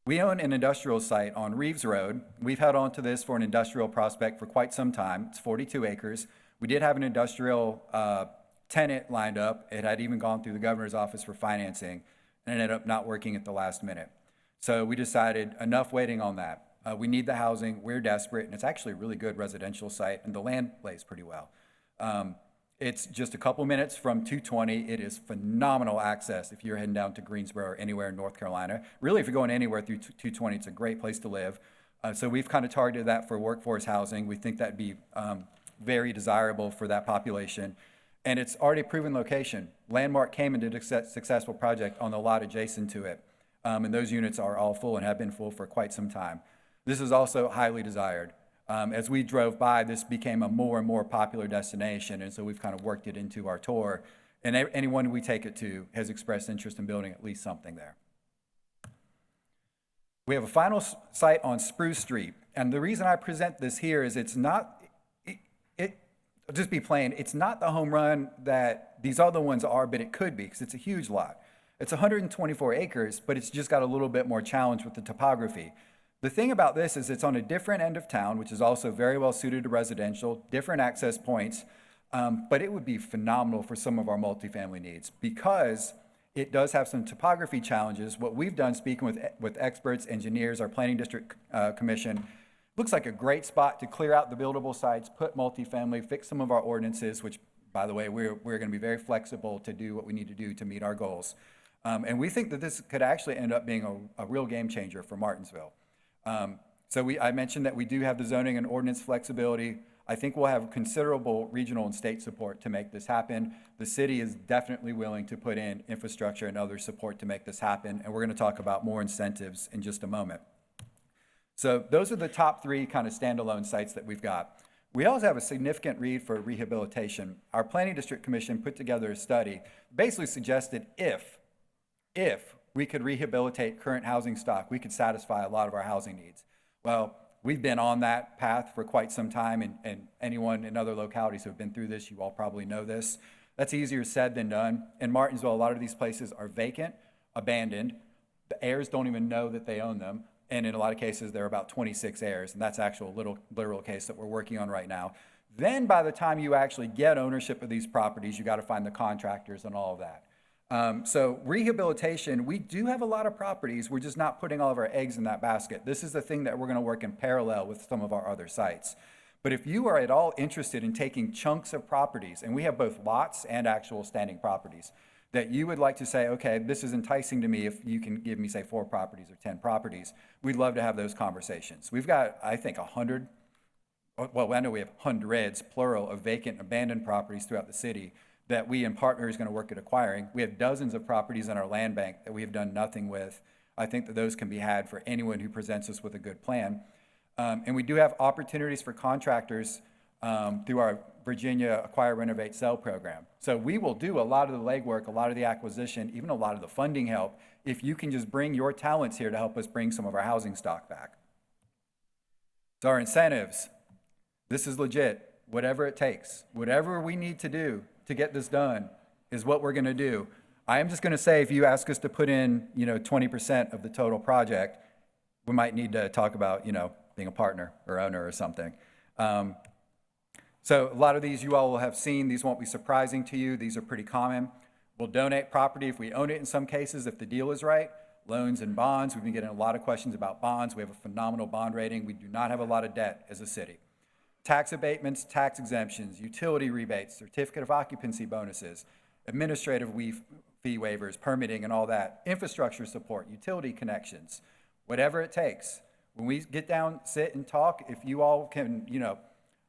We own an industrial site on Reeves Road. We've held on to this for an industrial prospect for quite some time. It's 42 acres. We did have an industrial tenant lined up. It had even gone through the governor's office for financing and ended up not working at the last minute. So we decided enough waiting on that. We need the housing, we're desperate, and it's actually a really good residential site, and the land plays pretty well. It's just a couple minutes from 220. It is phenomenal access if you're heading down to Greensboro or anywhere in North Carolina. Really, if you're going anywhere through 220, it's a great place to live. So we've kind of targeted that for workforce housing. We think that'd be very desirable for that population. And it's already a proven location. Landmark came and did a successful project on the lot adjacent to it. And those units are all full and have been full for quite some time. This is also highly desired. As we drove by, this became a more and more popular destination, and so we've kind of worked it into our tour. And anyone we take it to has expressed interest in building at least something there. We have a final site on Spruce Street, and the reason I present this here is it's not, I'll just be plain, it's not the home run that these other ones are, but it could be, because it's a huge lot. It's 124 acres, but it's just got a little bit more challenge with the topography. The thing about this is it's on a different end of town, which is also very well suited to residential, different access points, but it would be phenomenal for some of our multifamily needs because it does have some topography challenges. What we've done, speaking with experts, engineers, our planning district commission, looks like a great spot to clear out the buildable sites, put multifamily, fix some of our ordinances, which, by the way, we're going to be very flexible to do what we need to do to meet our goals. And we think that this could actually end up being a real game changer for Martinsville. I mentioned that we do have the zoning and ordinance flexibility. I think we'll have considerable regional and state support to make this happen. The city is definitely willing to put in infrastructure and other support to make this happen, and we're going to talk about more incentives in just a moment. So those are the top three kind of standalone sites that we've got. We also have a significant need for rehabilitation. Our Planning District Commission put together a study, basically suggested if we could rehabilitate current housing stock, we could satisfy a lot of our housing needs. Well, we've been on that path for quite some time, and anyone in other localities who have been through this, you all probably know this. That's easier said than done. In Martinsville, a lot of these places are vacant, abandoned. The heirs don't even know that they own them, and in a lot of cases, there are about 26 heirs, and that's actual literal case that we're working on right now. Then by the time you actually get ownership of these properties, you got to find the contractors and all of that. So rehabilitation, we do have a lot of properties. We're just not putting all of our eggs in that basket. This is the thing that we're going to work in parallel with some of our other sites. But if you are at all interested in taking chunks of properties, and we have both lots and actual standing properties, that you would like to say, okay, this is enticing to me if you can give me, say, 4 properties or 10 properties, we'd love to have those conversations. We've got, I think, 100, well, I know we have hundreds, plural, of vacant, abandoned properties throughout the city that we and partners are going to work at acquiring. We have dozens of properties in our land bank that we have done nothing with. I think that those can be had for anyone who presents us with a good plan. And we do have opportunities for contractors through our Virginia Acquire, Renovate, Sell program. So we will do a lot of the legwork, a lot of the acquisition, even a lot of the funding help, if you can just bring your talents here to help us bring some of our housing stock back. So our incentives, this is legit. Whatever it takes, whatever we need to do to get this done is what we're going to do. I am just going to say, if you ask us to put in, 20% of the total project, we might need to talk about, being a partner or owner or something. So a lot of these you all will have seen. These won't be surprising to you. These are pretty common. We'll donate property if we own it in some cases, if the deal is right. Loans and bonds. We've been getting a lot of questions about bonds. We have a phenomenal bond rating. We do not have a lot of debt as a city. Tax abatements, tax exemptions, utility rebates, certificate of occupancy bonuses, administrative fee waivers, permitting and all that, infrastructure support, utility connections, whatever it takes. When we get down, sit and talk, if you all can,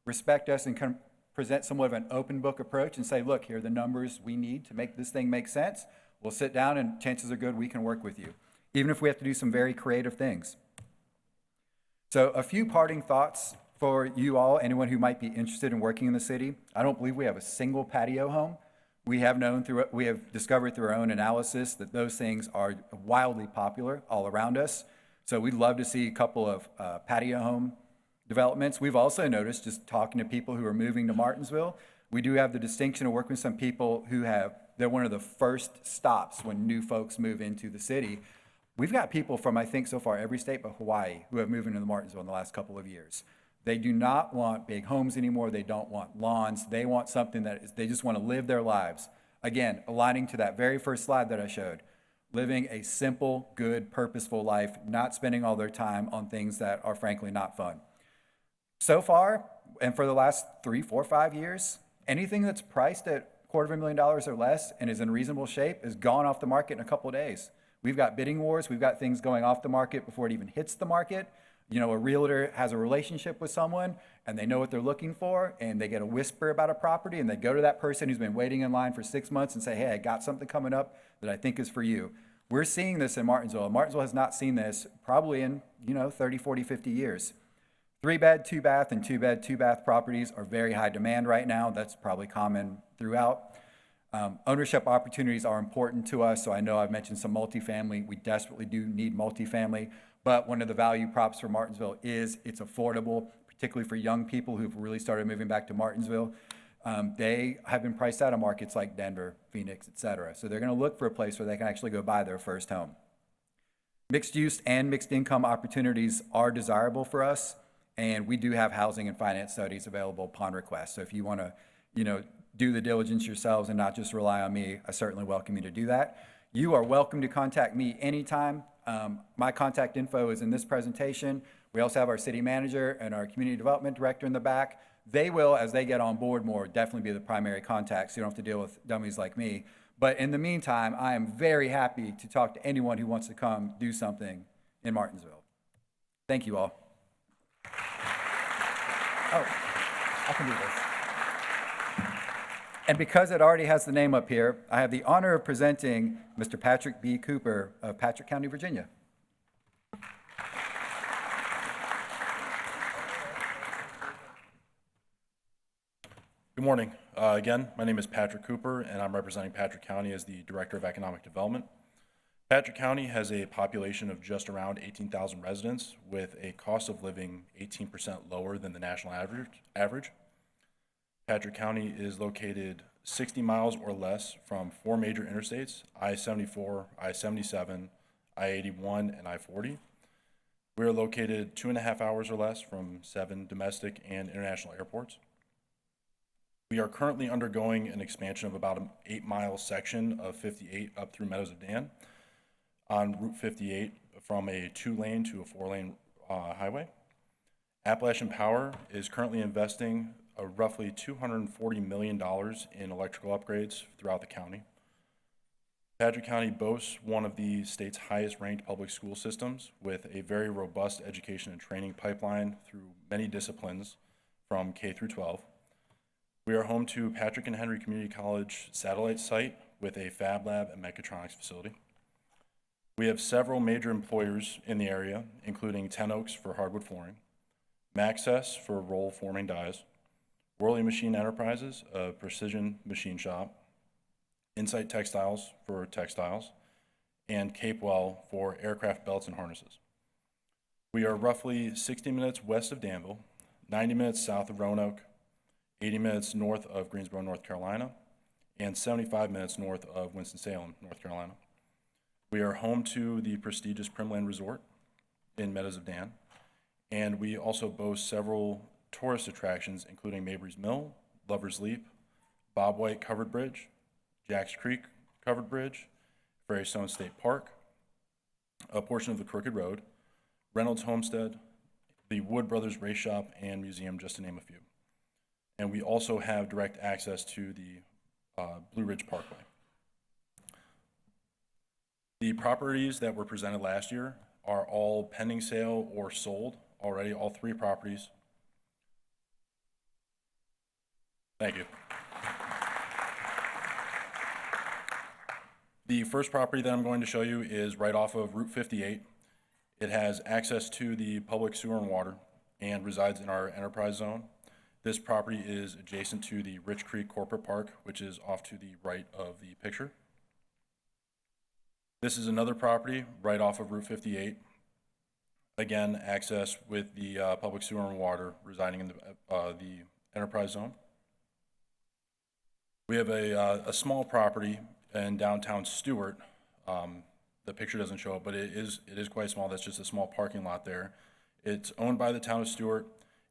respect us and can present somewhat of an open book approach and say, look, here are the numbers we need to make this thing make sense, we'll sit down and chances are good we can work with you, even if we have to do some very creative things. So a few parting thoughts for you all, anyone who might be interested in working in the city. I don't believe we have a single patio home. We have discovered through our own analysis that those things are wildly popular all around us. So we'd love to see a couple of patio home developments. We've also noticed, just talking to people who are moving to Martinsville, we do have the distinction of working with some people who they're one of the first stops when new folks move into the city. We've got people from, I think so far, every state but Hawaii who have moved into Martinsville in the last couple of years. They do not want big homes anymore. They don't want lawns. They want something they just want to live their lives. Again, aligning to that very first slide that I showed, living a simple, good, purposeful life, not spending all their time on things that are frankly not fun. So far, and for the last 3, 4, 5 years, anything that's priced at $250,000 or less and is in reasonable shape is gone off the market in a couple of days. We've got bidding wars. We've got things going off the market before it even hits the market. You know, a realtor has a relationship with someone and they know what they're looking for and they get a whisper about a property and they go to that person who's been waiting in line for 6 months and say, hey, I got something coming up that I think is for you. We're seeing this in Martinsville. Martinsville has not seen this probably in, 30, 40, 50 years. 3-bed, 2-bath, and 2-bed, 2-bath properties are very high demand right now. That's probably common throughout. Ownership opportunities are important to us. So I know I've mentioned some multifamily. We desperately do need multifamily. But one of the value props for Martinsville is it's affordable, particularly for young people who've really started moving back to Martinsville. They have been priced out of markets like Denver, Phoenix, et cetera. So they're going to look for a place where they can actually go buy their first home. Mixed use and mixed income opportunities are desirable for us. And we do have housing and finance studies available upon request. So if you want to, do the diligence yourselves and not just rely on me, I certainly welcome you to do that. You are welcome to contact me anytime. My contact info is in this presentation. We also have our city manager and our community development director in the back. They will, as they get on board more, definitely be the primary contact, so you don't have to deal with dummies like me. But in the meantime, I am very happy to talk to anyone who wants to come do something in Martinsville. Thank you all. Oh, I can do this. And because it already has the name up here, I have the honor of presenting Mr. Patrick B. Cooper of Patrick County, Virginia. Good morning. Again, my name is Patrick Cooper, and I'm representing Patrick County as the Director of Economic Development. Patrick County has a population of just around 18,000 residents with a cost of living 18% lower than the national average. Patrick County is located 60 miles or less from 4 major interstates, I-74, I-77, I-81, and I-40. We are located 2.5 hours or less from 7 domestic and international airports. We are currently undergoing an expansion of about an 8-mile section of 58 up through Meadows of Dan on Route 58 from a 2-lane to a 4-lane highway. Appalachian Power is currently investing roughly $240 million in electrical upgrades throughout the county. Patrick County boasts one of the state's highest ranked public school systems with a very robust education and training pipeline through many disciplines from K through 12. We are home to Patrick and Henry Community College satellite site with a Fab Lab and mechatronics facility. We have several major employers in the area, including Ten Oaks for hardwood flooring, Maxess for roll forming dies, Worley Machine Enterprises, a precision machine shop, Insight Textiles for textiles, and Capewell for aircraft belts and harnesses. We are roughly 60 minutes west of Danville, 90 minutes south of Roanoke, 80 minutes north of Greensboro, North Carolina, and 75 minutes north of Winston-Salem, North Carolina. We are home to the prestigious Primland Resort in Meadows of Dan, and we also boast several tourist attractions, including Mabry's Mill, Lover's Leap, Bob White Covered Bridge, Jacks Creek Covered Bridge, Fairystone State Park, a portion of the Crooked Road, Reynolds Homestead, the Wood Brothers Race Shop and Museum, just to name a few. And we also have direct access to the Blue Ridge Parkway. The properties that were presented last year are all pending sale or sold already, all 3 properties. Thank you. The first property that I'm going to show you is right off of Route 58. It has access to the public sewer and water and resides in our enterprise zone. This property is adjacent to the Rich Creek Corporate Park, which is off to the right of the picture. This is another property right off of Route 58. Again, access with the public sewer and water residing in the enterprise zone. We have a small property in downtown Stewart. The picture doesn't show it, but it is quite small. That's just a small parking lot there. It's owned by the town of Stewart,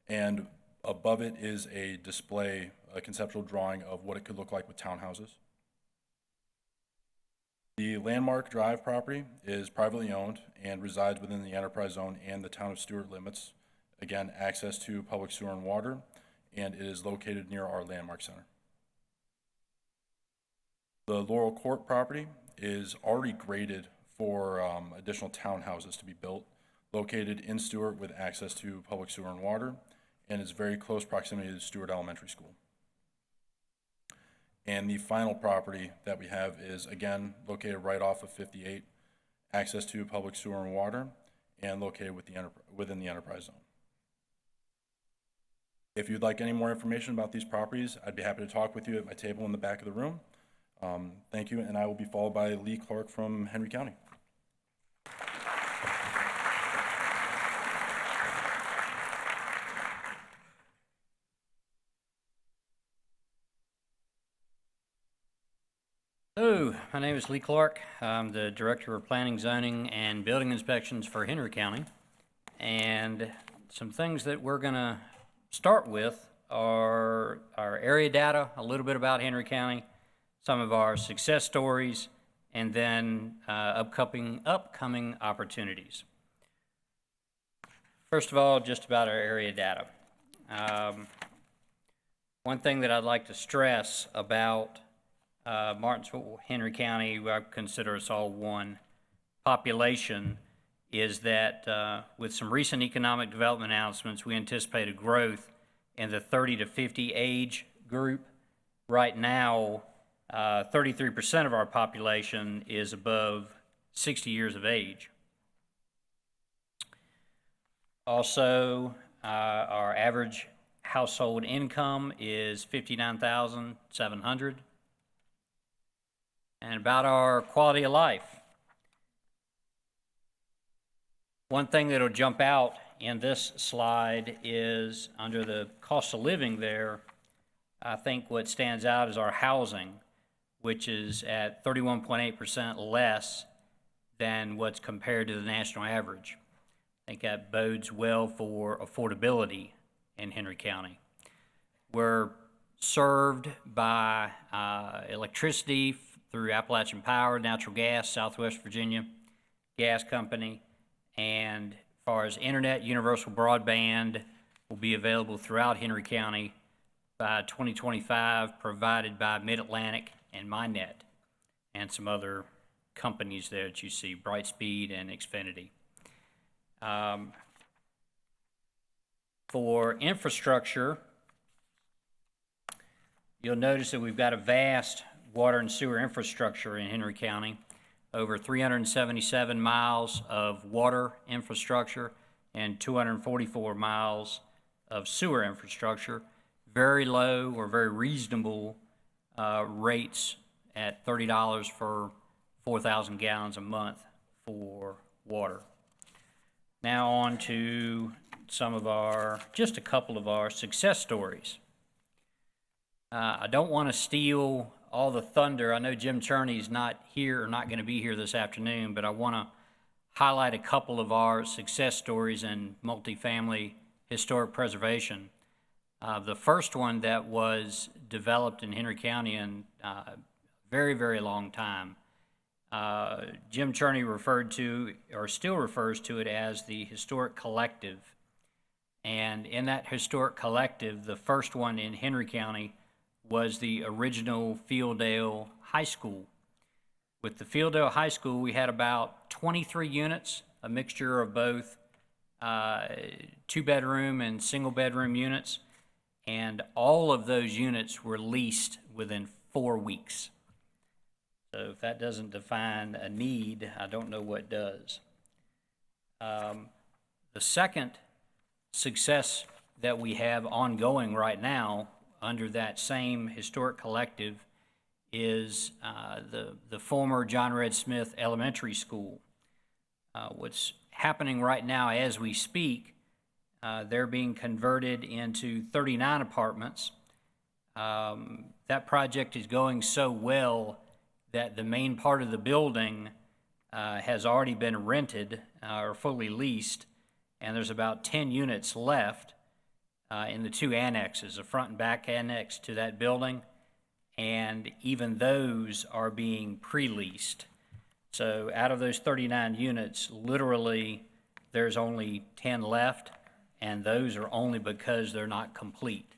and above it is a display, a conceptual drawing of what it could look like with townhouses. The Landmark Drive property is privately owned and resides within the enterprise zone and the town of Stewart limits. Again, access to public sewer and water, and it is located near our Landmark Center. The Laurel Court property is already graded for additional townhouses to be built, located in Stewart with access to public sewer and water, and is very close proximity to Stewart Elementary School. And the final property that we have is, again, located right off of 58, access to public sewer and water, and located within the enterprise zone. If you'd like any more information about these properties, I'd be happy to talk with you at my table in the back of the room. Thank you, and I will be followed by Lee Clark from Henry County. Hello, my name is Lee Clark. I'm the Director of Planning, Zoning, and Building Inspections for Henry County. And some things that we're going to start with are our area data, a little bit about Henry County, some of our success stories, and then upcoming opportunities. First of all, just about our area data. One thing that I'd like to stress about Martinsville, Henry County, I consider us all one population, is that with some recent economic development announcements, we anticipate a growth in the 30 to 50 age group. Right now, 33% of our population is above 60 years of age. Also, our average household income is $59,700. And about our quality of life. One thing that'll jump out in this slide is under the cost of living there, I think what stands out is our housing, which is at 31.8% less than what's compared to the national average. I think that bodes well for affordability in Henry County. We're served by electricity through Appalachian Power, natural gas, Southwest Virginia Gas Company, and as far as internet, universal broadband will be available throughout Henry County by 2025, provided by Mid-Atlantic and MyNet, and some other companies there that you see, Brightspeed and Xfinity. For infrastructure, you'll notice that we've got a vast water and sewer infrastructure in Henry County, over 377 miles of water infrastructure and 244 miles of sewer infrastructure. Very low or very reasonable rates at $30 for 4,000 gallons a month for water. Now on to just a couple of our success stories. I don't want to steal all the thunder. I know Jim Cherney's not here or not going to be here this afternoon, but I want to highlight a couple of our success stories in multifamily historic preservation. The first one that was developed in Henry County in a very, very long time. Jim Cherney referred to, or still refers to it as, the Historic Collective. And in that Historic Collective, the first one in Henry County was the original Fieldale High School. With the Fieldale High School, we had about 23 units, a mixture of both two-bedroom and single-bedroom units, and all of those units were leased within 4 weeks. So if that doesn't define a need, I don't know what does. The second success that we have ongoing right now under that same Historic Collective is the former John Red Smith Elementary School. What's happening right now as we speak. They're being converted into 39 apartments. That project is going so well that the main part of the building has already been rented or fully leased, and there's about 10 units left in the two annexes, a front and back annex to that building, and even those are being pre-leased. So out of those 39 units, literally, there's only 10 left, and those are only because they're not complete.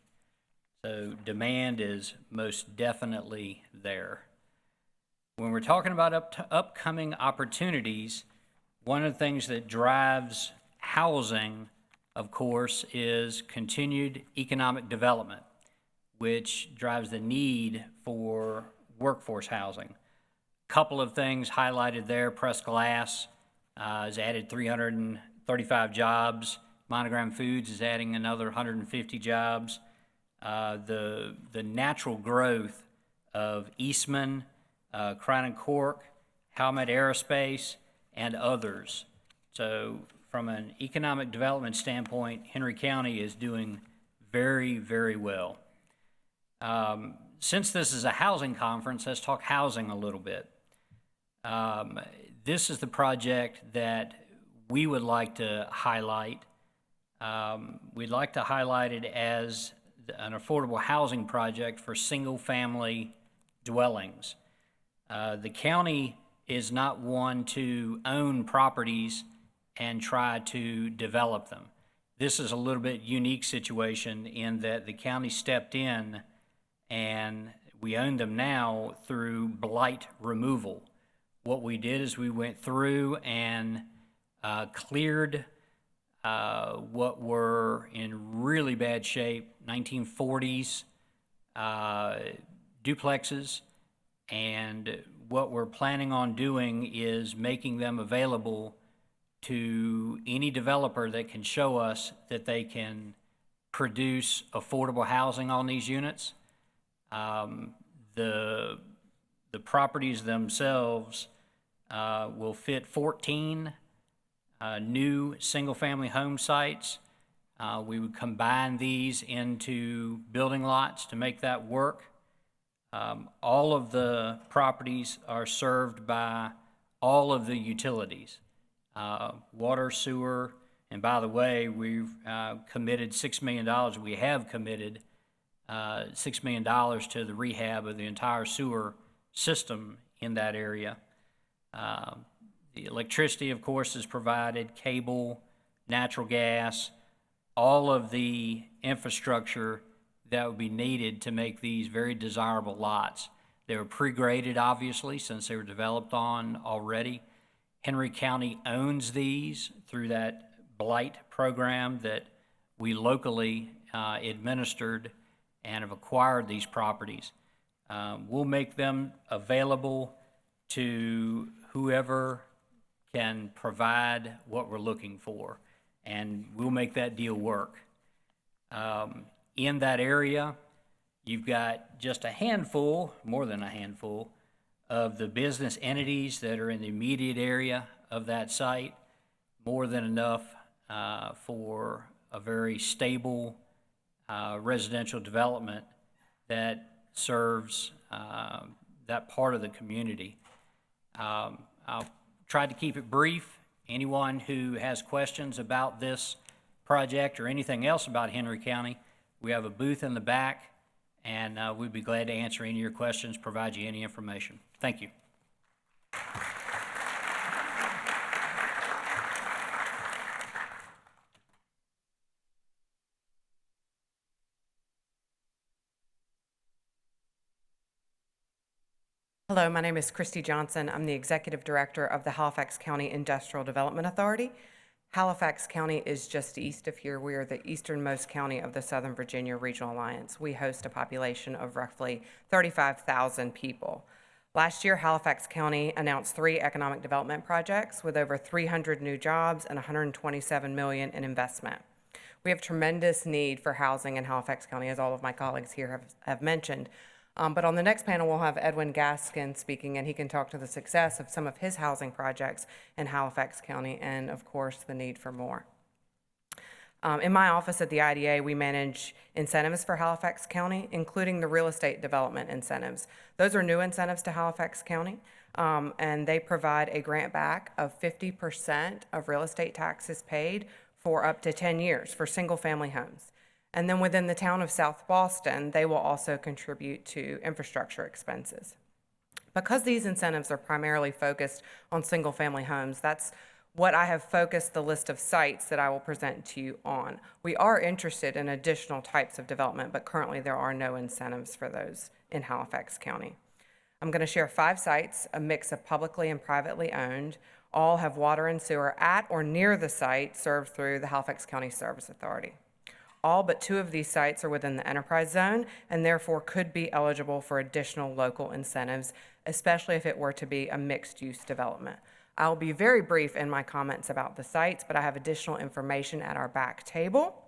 So demand is most definitely there. When we're talking about upcoming opportunities, one of the things that drives housing, of course, is continued economic development, which drives the need for workforce housing. Couple of things highlighted there. Press Glass has added 335 jobs. Monogram Foods is adding another 150 jobs. The natural growth of Eastman, Crown & Cork, Howmet Aerospace, and others. So from an economic development standpoint, Henry County is doing very, very well. Since this is a housing conference, let's talk housing a little bit. This is the project that we would like to highlight. We'd like to highlight it as an affordable housing project for single-family dwellings. The county is not one to own properties and try to develop them. This is a little bit unique situation in that the county stepped in and we own them now through blight removal. What we did is we went through and cleared what were in really bad shape 1940s duplexes, and what we're planning on doing is making them available to any developer that can show us that they can produce affordable housing on these units. The properties themselves will fit 14 new single-family home sites. We would combine these into building lots to make that work. All of the properties are served by all of the utilities, water, sewer, and by the way, we've committed $6 million. We have committed $6 million to the rehab of the entire sewer system in that area. The electricity, of course, is provided, cable, natural gas, all of the infrastructure that would be needed to make these very desirable lots. They were pre-graded, obviously, since they were developed on already. Henry County owns these through that blight program that we locally administered and have acquired these properties. We'll make them available to whoever can provide what we're looking for, and we'll make that deal work. In that area, you've got just a handful, more than a handful, of the business entities that are in the immediate area of that site, more than enough for a very stable residential development that serves that part of the community. I'll try to keep it brief. Anyone who has questions about this project or anything else about Henry County, we have a booth in the back, and we'd be glad to answer any of your questions, provide you any information. Thank you. Hello, my name is Christy Johnson. I'm the Executive Director of the Halifax County Industrial Development Authority. Halifax County is just east of here. We are the easternmost county of the Southern Virginia Regional Alliance. We host a population of roughly 35,000 people. Last year, Halifax County announced 3 economic development projects with over 300 new jobs and $127 million in investment. We have tremendous need for housing in Halifax County, as all of my colleagues here have mentioned. But on the next panel, we'll have Edwin Gaskin speaking, and he can talk to the success of some of his housing projects in Halifax County and, of course, the need for more. In my office at the IDA, we manage incentives for Halifax County, including the real estate development incentives. Those are new incentives to Halifax County, and they provide a grant back of 50% of real estate taxes paid for up to 10 years for single-family homes. And then within the town of South Boston, they will also contribute to infrastructure expenses. Because these incentives are primarily focused on single-family homes, that's what I have focused the list of sites that I will present to you on. We are interested in additional types of development, but currently there are no incentives for those in Halifax County. I'm going to share 5 sites, a mix of publicly and privately owned. All have water and sewer at or near the site served through the Halifax County Service Authority. All but 2 of these sites are within the enterprise zone and therefore could be eligible for additional local incentives, especially if it were to be a mixed-use development. I'll be very brief in my comments about the sites, but I have additional information at our back table.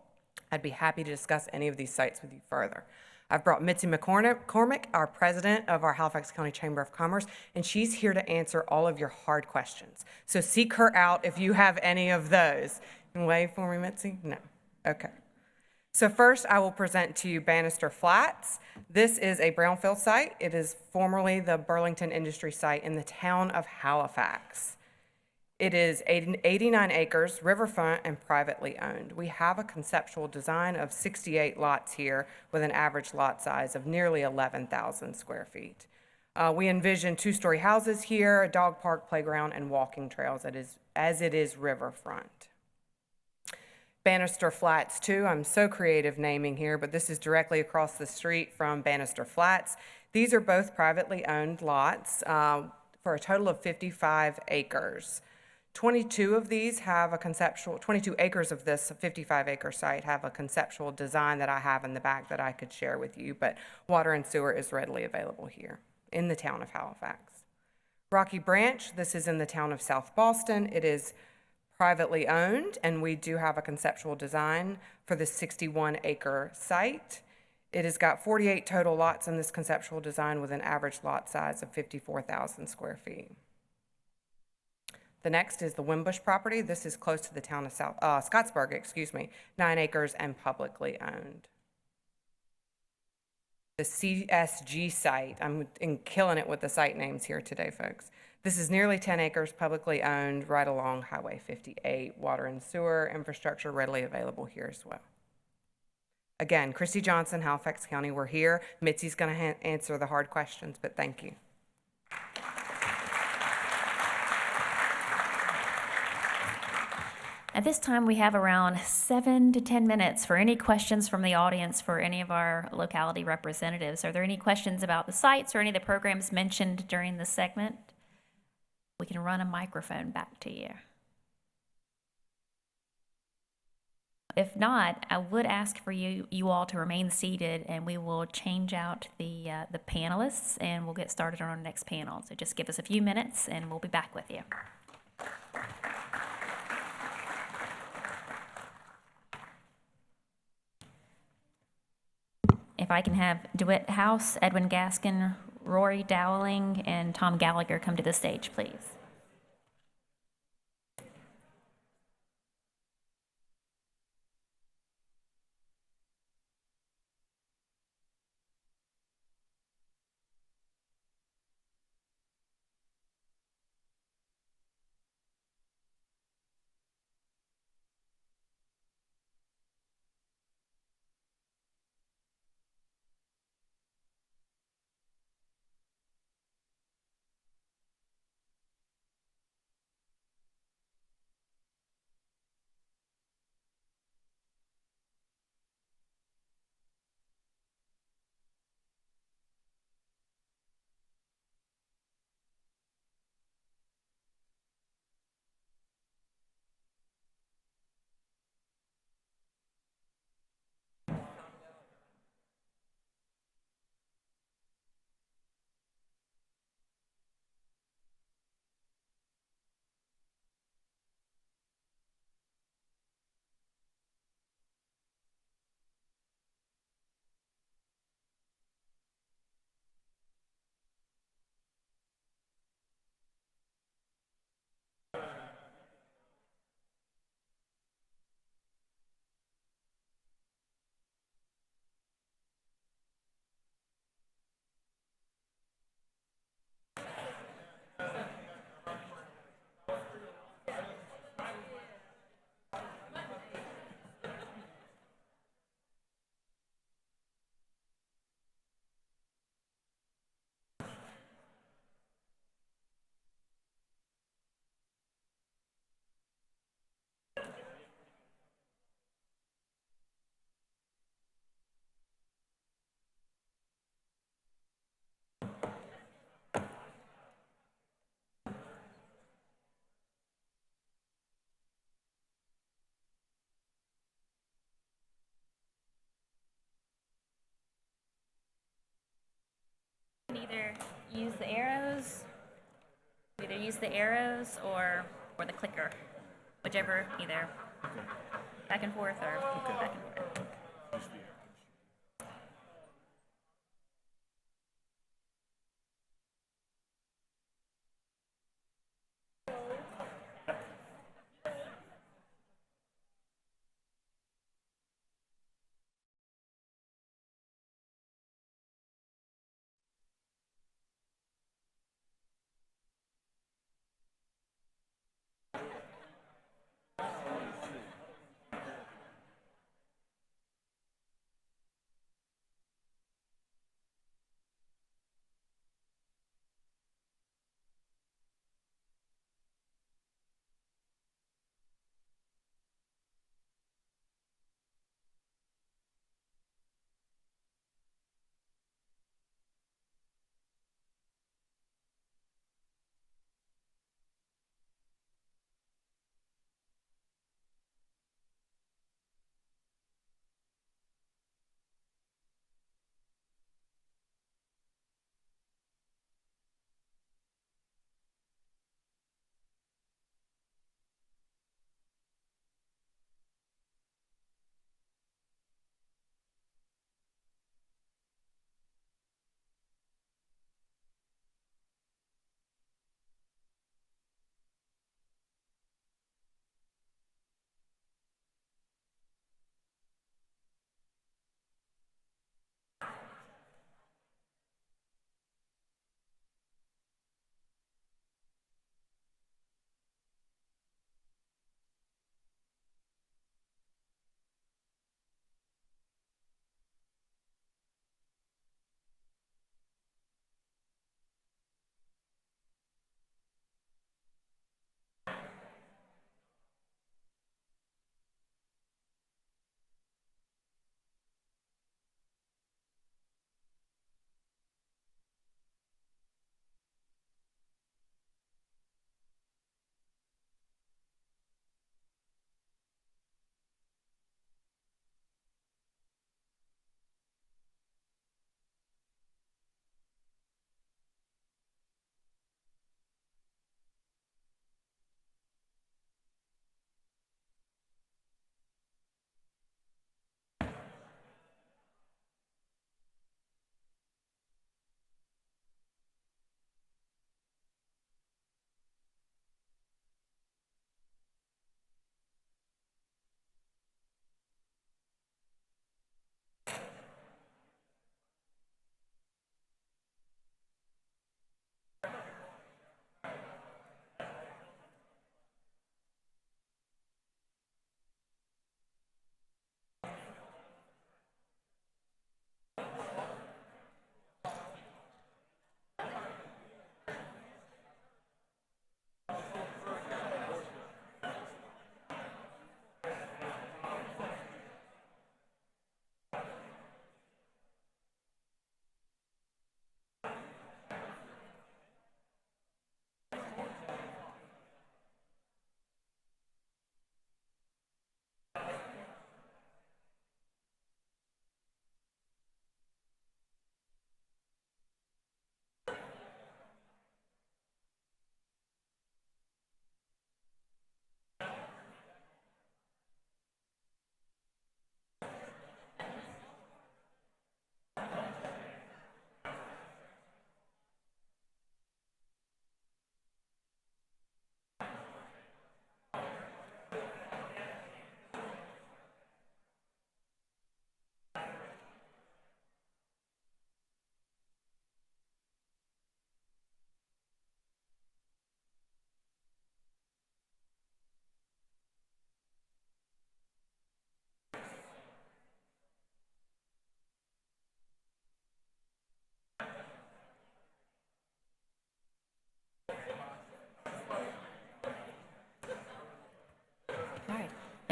I'd be happy to discuss any of these sites with you further. I've brought Mitzi McCormick, our president of our Halifax County Chamber of Commerce, and she's here to answer all of your hard questions. So seek her out if you have any of those. You can wave for me, Mitzi? No. Okay. So first, I will present to you Bannister Flats. This is a brownfield site. It is formerly the Burlington Industry site in the town of Halifax. It is 89 acres, riverfront, and privately owned. We have a conceptual design of 68 lots here with an average lot size of nearly 11,000 square feet. We envision 2-story houses here, a dog park, playground, and walking trails as it is riverfront. Bannister Flats 2, I'm so creative naming here, but this is directly across the street from Bannister Flats. These are both privately owned lots for a total of 55 acres. 22 of these have a conceptual, 22 acres of this 55-acre site have a conceptual design that I have in the back that I could share with you, but water and sewer is readily available here in the town of Halifax. Rocky Branch, this is in the town of South Boston. It is privately owned, and we do have a conceptual design for the 61-acre site. It has got 48 total lots in this conceptual design with an average lot size of 54,000 square feet. The next is the Wimbush property. This is close to the town of Scottsburg, 9 acres and publicly owned. The CSG site, I'm killing it with the site names here today, folks. This is nearly 10 acres, publicly owned, right along Highway 58. Water and sewer infrastructure readily available here as well. Again, Christy Johnson, Halifax County, we're here. Mitzi's going to answer the hard questions, but thank you. At this time, we have around 7 to 10 minutes for any questions from the audience for any of our locality representatives. Are there any questions about the sites or any of the programs mentioned during this segment? We can run a microphone back to you. If not, I would ask for you all to remain seated, and we will change out the panelists, and we'll get started on our next panel. So just give us a few minutes, and we'll be back with you. If I can have DeWitt House, Edwin Gaskin, Rory Dowling, and Tom Gallagher come to the stage, please. use the arrows. Either use the arrows or the clicker, whichever, either back and forth or back and forth.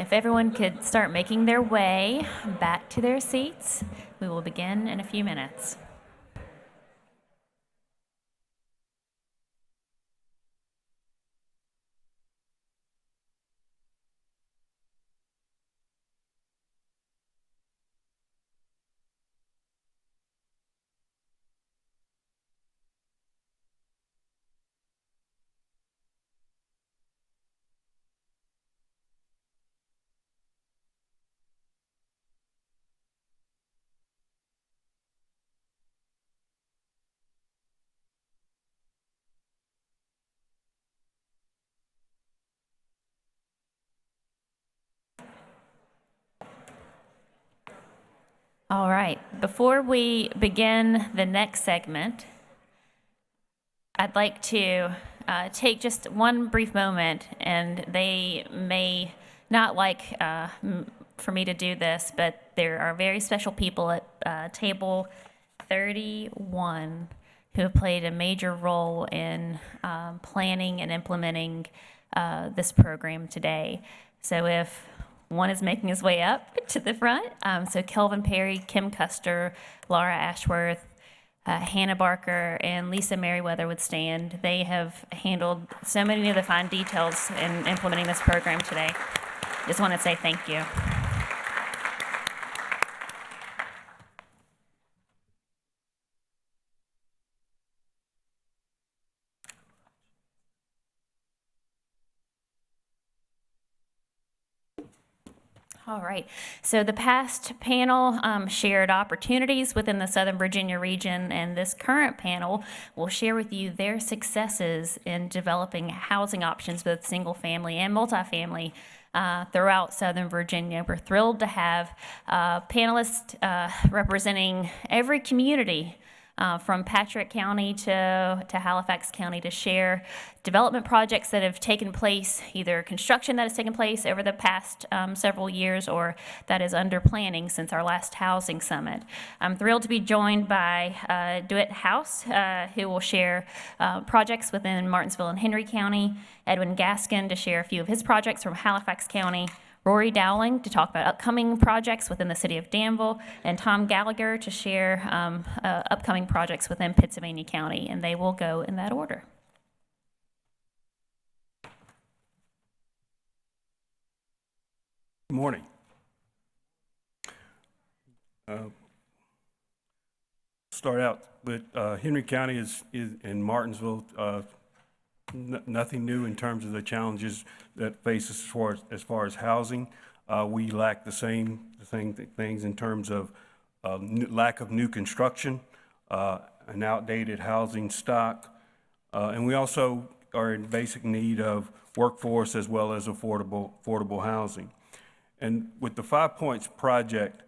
If everyone could start making their way back to their seats, we will begin in a few minutes. All right, before we begin the next segment, I'd like to take just one brief moment, and they may not like for me to do this, but there are very special people at table 31 who have played a major role in planning and implementing this program today. So if one is making his way up to the front, so Kelvin Perry, Kim Custer, Laura Ashworth, Hannah Barker, and Lisa Merriweather would stand. They have handled so many of the fine details in implementing this program today. Just want to say thank you. All right, so the past panel shared opportunities within the Southern Virginia region, and this current panel will share with you their successes in developing housing options, both single family and multifamily, throughout Southern Virginia. We're thrilled to have panelists representing every community from Patrick County to Halifax County to share development projects that have taken place, either construction that has taken place over the past several years or that is under planning since our last housing summit. I'm thrilled to be joined by DeWitt House, who will share projects within Martinsville and Henry County, Edwin Gaskin to share a few of his projects from Halifax County, Rory Dowling to talk about upcoming projects within the city of Danville, and Tom Gallagher to share upcoming projects within Pittsylvania County, and they will go in that order. Good morning. Start out with Henry County is in Martinsville. Nothing new in terms of the challenges that face us as far as housing. We lack the same things in terms of lack of new construction, an outdated housing stock, and we also are in basic need of workforce as well as affordable housing. And with the 5 Points project,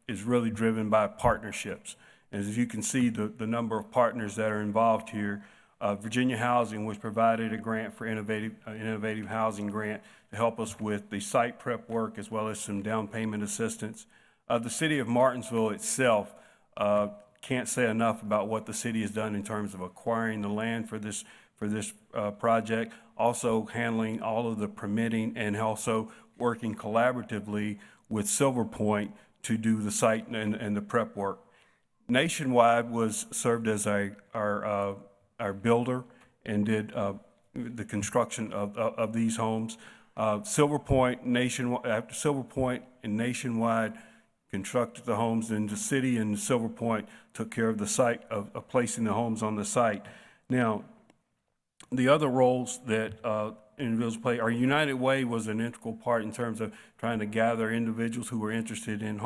is really driven by partnerships. As you can see, the number of partners that are involved here, Virginia Housing, which provided a grant for innovative housing grant to help us with the site prep work as well as some down payment assistance. The city of Martinsville itself can't say enough about what the city has done in terms of acquiring the land for this project, also handling all of the permitting and also working collaboratively with Silver Point to do the site and the prep work. Nationwide served as our builder and did the construction of these homes. Silver Point and Nationwide constructed the homes, and the city and Silver Point took care of the site of placing the homes on the site. Now, the other roles that individuals play, our United Way was an integral part in terms of trying to gather individuals who were interested in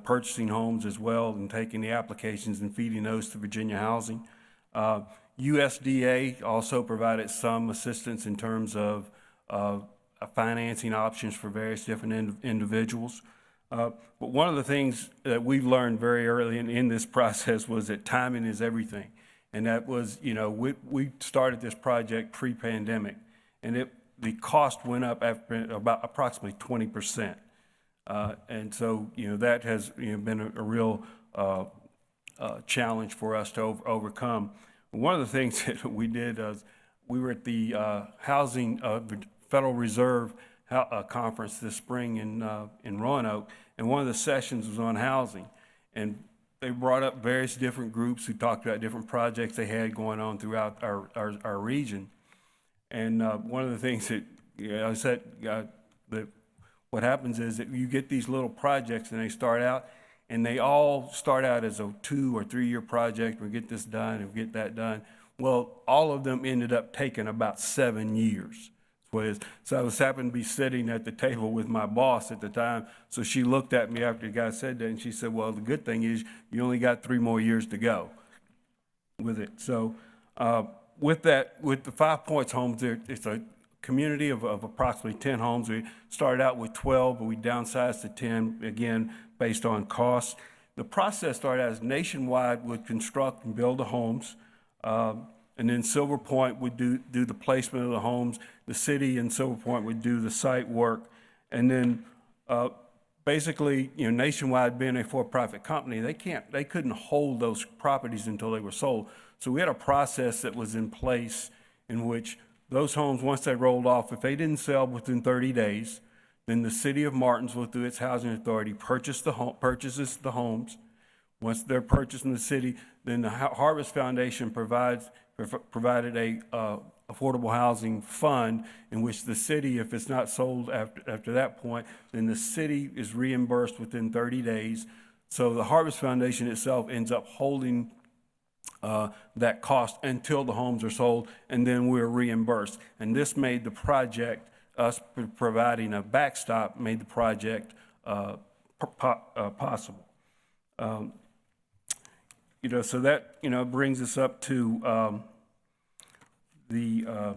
purchasing homes as well, and taking the applications and feeding those to Virginia Housing. USDA also provided some assistance in terms of financing options for various different individuals. But one of the things that we've learned very early in this process was that timing is everything. And that was, we started this project pre-pandemic, and the cost went up after about approximately 20%. And so, that has been a real challenge for us to overcome. One of the things that we did was we were at the Federal Reserve conference this spring in Roanoke, and one of the sessions was on housing. And they brought up various different groups who talked about different projects they had going on throughout our region. And one of the things that I said, that what happens is that you get these little projects and they start out, and they all start out as a 2 or 3 year project. We get this done and we get that done. Well, all of them ended up taking about 7 years. So I was happened to be sitting at the table with my boss at the time. So she looked at me after the guy said that, and she said, well, the good thing is you only got 3 more years to go with it. So with the 5 Points homes, it's a community of approximately 10 homes. We started out with 12, but we downsized to 10, again, based on cost. The process started as Nationwide would construct and build the homes, and then Silver Point would do the placement of the homes. The city and Silver Point would do the site work. And then basically, Nationwide being a for-profit company, they couldn't hold those properties until they were sold. So we had a process that was in place in which those homes, once they rolled off, if they didn't sell within 30 days, then the city of Martinsville, through its housing authority, purchases the homes. Once they're purchased in the city, then the Harvest Foundation provided a affordable housing fund in which the city, if it's not sold after that point, then the city is reimbursed within 30 days. So the Harvest Foundation itself ends up holding that cost until the homes are sold, and then we're reimbursed. And this made the project, us providing a backstop, made the project possible. So that, brings us up to the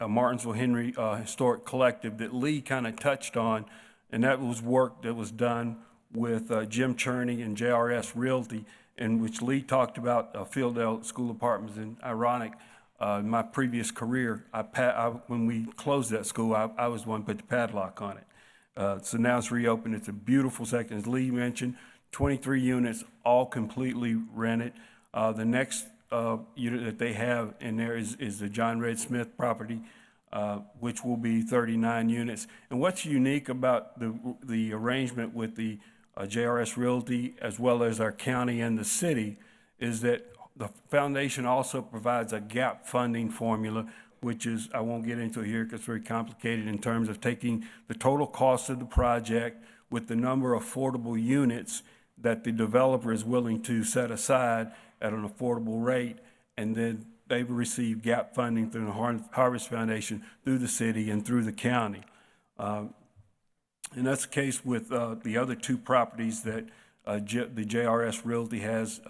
Martinsville Henry Historic Collective that Lee kind of touched on, and that was work that was done with Jim Cherney and JRS Realty, in which Lee talked about Fieldale School Apartments. And ironic, in my previous career, when we closed that school, I was the one who put the padlock on it. So now it's reopened. It's a beautiful section. As Lee mentioned, 23 units, all completely rented. The next unit that they have in there is the John Red Smith property, which will be 39 units. And what's unique about the arrangement with the JRS Realty, as well as our county and the city, is that the foundation also provides a gap funding formula, which is, I won't get into it here because it's very complicated, in terms of taking the total cost of the project with the number of affordable units that the developer is willing to set aside at an affordable rate, and then they receive gap funding through the Harvest Foundation, through the city, and through the county. And that's the case with the other two properties that the JRS Realty has,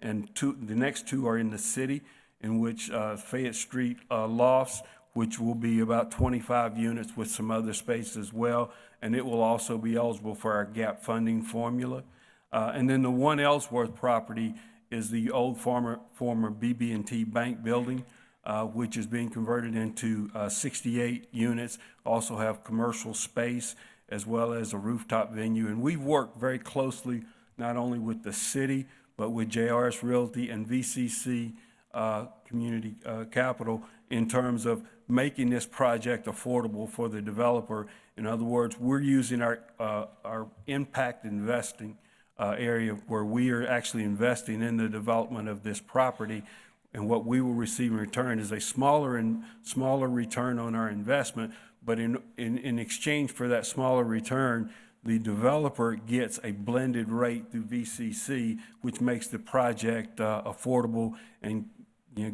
and the next two are in the city, in which Fayette Street Lofts, which will be about 25 units with some other space as well, and it will also be eligible for our gap funding formula. And then the one Ellsworth property is the old former BB&T Bank building, which is being converted into 68 units, also have commercial space as well as a rooftop venue. And we've worked very closely not only with the city, but with JRS Realty and VCC Community Capital in terms of making this project affordable for the developer. In other words, we're using our impact investing area where we are actually investing in the development of this property, and what we will receive in return is a smaller return on our investment. But in exchange for that smaller return, the developer gets a blended rate through VCC, which makes the project affordable, and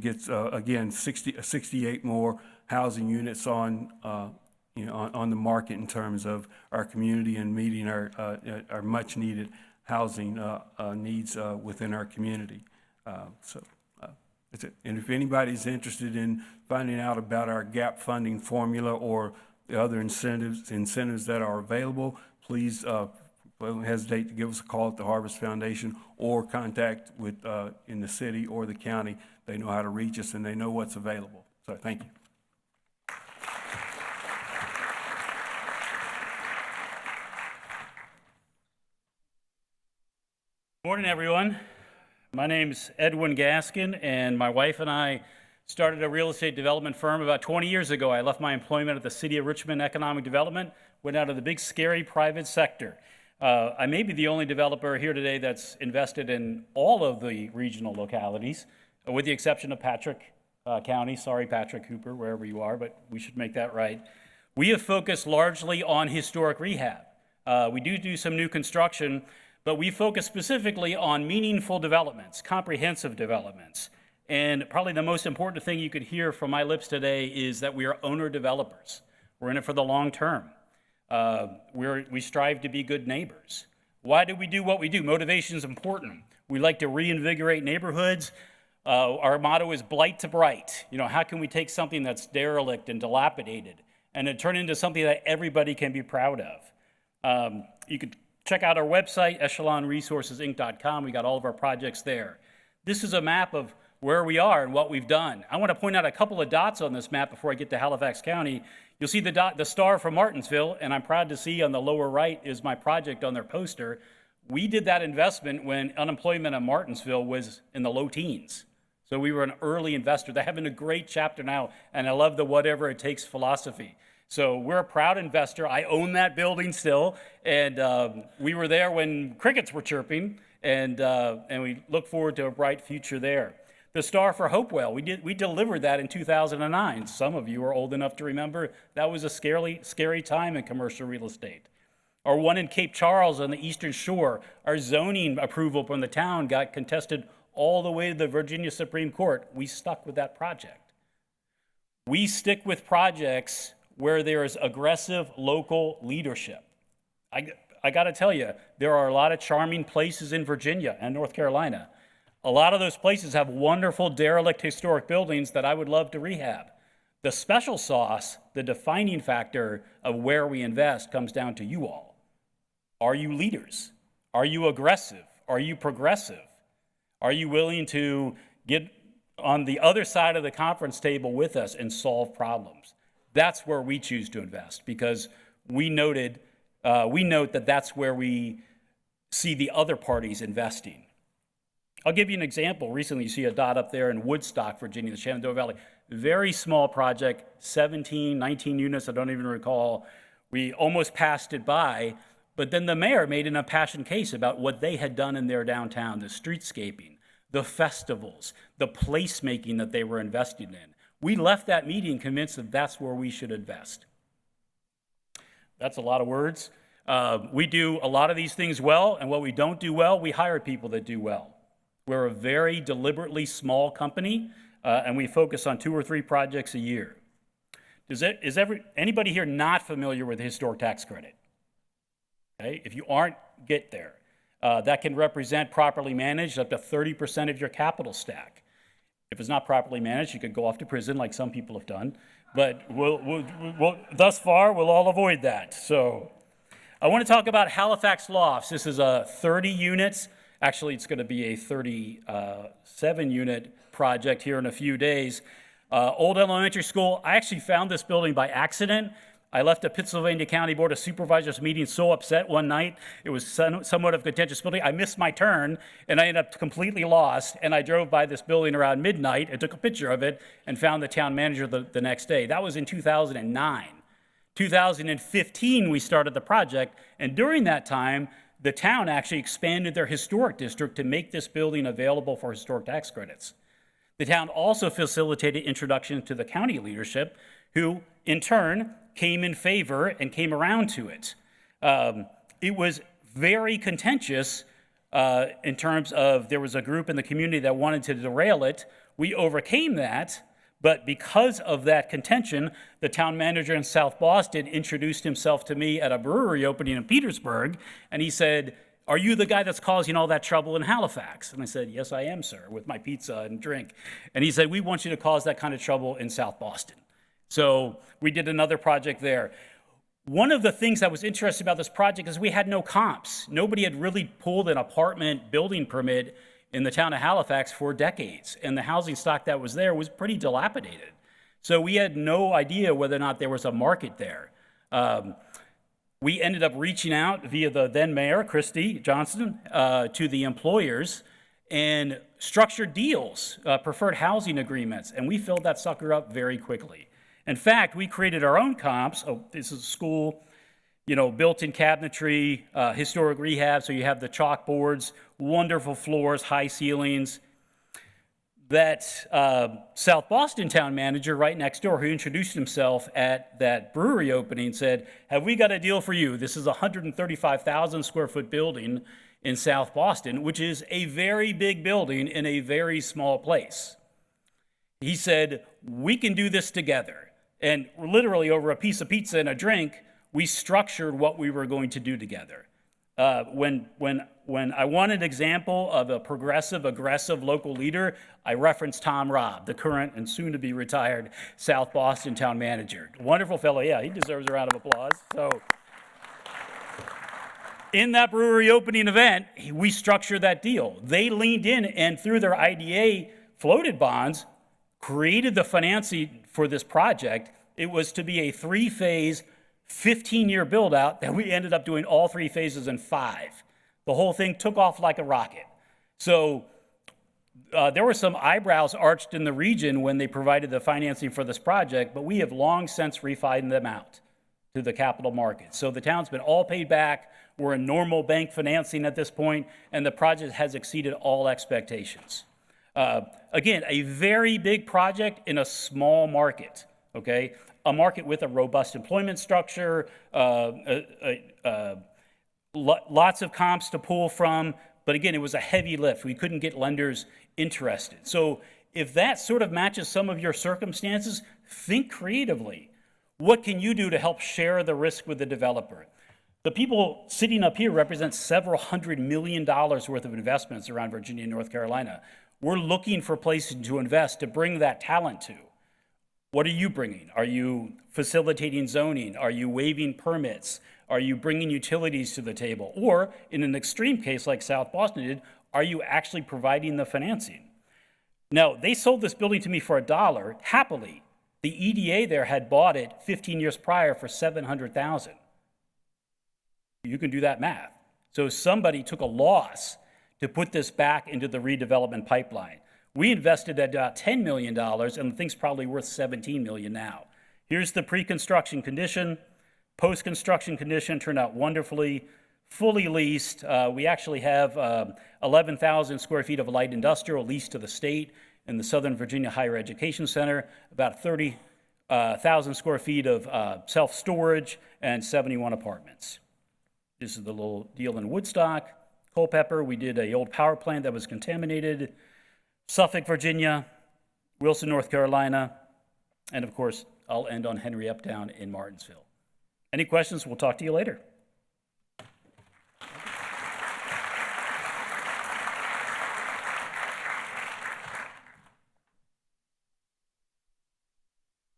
gets again 68 more housing units on the market in terms of our community and meeting our much needed housing needs within our community. That's it. And if anybody's interested in finding out about our gap funding formula or the other incentives that are available, please don't hesitate to give us a call at the Harvest Foundation, or contact in the city or the county. They know how to reach us and they know what's available. So thank you. Morning, everyone. My name's Edwin Gaskin, and my wife and I started a real estate development firm about 20 years ago. I left my employment at the City of Richmond Economic Development, went out of the big, scary private sector. I may be the only developer here today that's invested in all of the regional localities, with the exception of Patrick County. Sorry, Patrick Cooper, wherever you are, but we should make that right. We have focused largely on historic rehab. We do some new construction, but we focus specifically on meaningful developments, comprehensive developments. And probably the most important thing you could hear from my lips today is that we are owner developers. We're in it for the long term. We strive to be good neighbors. Why do we do what we do? Motivation is important. We like to reinvigorate neighborhoods. Our motto is blight to bright. You know, how can we take something that's derelict and dilapidated and then turn it into something that everybody can be proud of? You could check out our website, echelonresourcesinc.com. We got all of our projects there. This is a map of where we are and what we've done. I want to point out a couple of dots on this map before I get to Halifax County. You'll see the star from Martinsville, and I'm proud to see on the lower right is my project on their poster. We did that investment when unemployment in Martinsville was in the low teens. So we were an early investor. They're having a great chapter now, and I love the whatever it takes philosophy. So we're a proud investor. I own that building still, and we were there when crickets were chirping, and we look forward to a bright future there. The star for Hopewell, we delivered that in 2009. Some of you are old enough to remember that was a scary time in commercial real estate. Our one in Cape Charles on the Eastern Shore, our zoning approval from the town got contested all the way to the Virginia Supreme Court. We stuck with that project. We stick with projects where there is aggressive local leadership. I got to tell you, there are a lot of charming places in Virginia and North Carolina. A lot of those places have wonderful derelict historic buildings that I would love to rehab. The special sauce, the defining factor of where we invest, comes down to you all. Are you leaders? Are you aggressive? Are you progressive? Are you willing to get on the other side of the conference table with us and solve problems? That's where we choose to invest, because we note that that's where we see the other parties investing. I'll give you an example. Recently, you see a dot up there in Woodstock, Virginia, the Shenandoah Valley. Very small project, 17, 19 units, I don't even recall. We almost passed it by, but then the mayor made an impassioned case about what they had done in their downtown, the streetscaping, the festivals, the placemaking that they were investing in. We left that meeting convinced that that's where we should invest. That's a lot of words. We do a lot of these things well, and what we don't do well, we hire people that do well. We're a very deliberately small company, and we focus on 2 or 3 projects a year. Is anybody here not familiar with the historic tax credit? Okay, if you aren't, get there. That can represent, properly managed, up to 30% of your capital stack. If it's not properly managed, you could go off to prison like some people have done. But thus far, we'll all avoid that. So I want to talk about Halifax Lofts. This is a 30 units. Actually, it's going to be a 37-unit project here in a few days. Old elementary school. I actually found this building by accident. I left a Pittsylvania County Board of Supervisors meeting so upset one night. It was somewhat of a contentious building. I missed my turn, and I ended up completely lost. And I drove by this building around midnight and took a picture of it and found the town manager the next day. That was in 2009. 2015, we started the project, and during that time, the town actually expanded their historic district to make this building available for historic tax credits. The town also facilitated introduction to the county leadership, who, in turn, came in favor and came around to it. It was very contentious in terms of there was a group in the community that wanted to derail it. We overcame that, but because of that contention, the town manager in South Boston introduced himself to me at a brewery opening in Petersburg, and he said, "Are you the guy that's causing all that trouble in Halifax?" And I said, "Yes, I am, sir," with my pizza and drink. And he said, "We want you to cause that kind of trouble in South Boston." So we did another project there. One of the things that was interesting about this project is we had no comps. Nobody had really pulled an apartment building permit in the town of Halifax for decades, and the housing stock that was there was pretty dilapidated. So we had no idea whether or not there was a market there. We ended up reaching out via the then mayor, Christy Johnson, to the employers and structured deals, preferred housing agreements, and we filled that sucker up very quickly. In fact, we created our own comps. Oh, this is a school, built-in cabinetry, historic rehab, so you have the chalkboards, wonderful floors, high ceilings. That South Boston town manager right next door, who introduced himself at that brewery opening, said, "Have we got a deal for you? This is a 135,000 square foot building in South Boston, which is a very big building in a very small place." He said, "We can do this together." And literally over a piece of pizza and a drink, we structured what we were going to do together. When I want an example of a progressive, aggressive local leader, I reference Tom Robb, the current and soon-to-be retired South Boston town manager. Wonderful fellow, yeah, he deserves a round of applause. So, in that brewery opening event, we structured that deal. They leaned in and through their IDA floated bonds, created the financing for this project. It was to be a 3-phase, 15-year build-out that we ended up doing all 3 phases in 5. The whole thing took off like a rocket. So there were some eyebrows arched in the region when they provided the financing for this project, but we have long since refined them out to the capital markets. So the town's been all paid back. We're in normal bank financing at this point, and the project has exceeded all expectations. Again, a very big project in a small market, okay? A market with a robust employment structure, lots of comps to pull from, but again, it was a heavy lift. We couldn't get lenders interested. So if that sort of matches some of your circumstances, think creatively. What can you do to help share the risk with the developer? The people sitting up here represent several $100 million worth of investments around Virginia and North Carolina. We're looking for places to invest, to bring that talent to. What are you bringing? Are you facilitating zoning? Are you waiving permits? Are you bringing utilities to the table? Or, in an extreme case like South Boston did, are you actually providing the financing? Now, they sold this building to me for $1, happily. The EDA there had bought it 15 years prior for $700,000. You can do that math. So somebody took a loss to put this back into the redevelopment pipeline. We invested at about $10 million, and the thing's probably worth $17 million now. Here's the pre-construction condition. Post-construction condition turned out wonderfully, fully leased. We actually have 11,000 square feet of light industrial leased to the state in the Southern Virginia Higher Education Center, about 30,000 square feet of self-storage, and 71 apartments. This is the little deal in Woodstock. Culpeper, we did an old power plant that was contaminated. Suffolk, Virginia, Wilson, North Carolina, and of course, I'll end on Henry Uptown in Martinsville. Any questions? We'll talk to you later.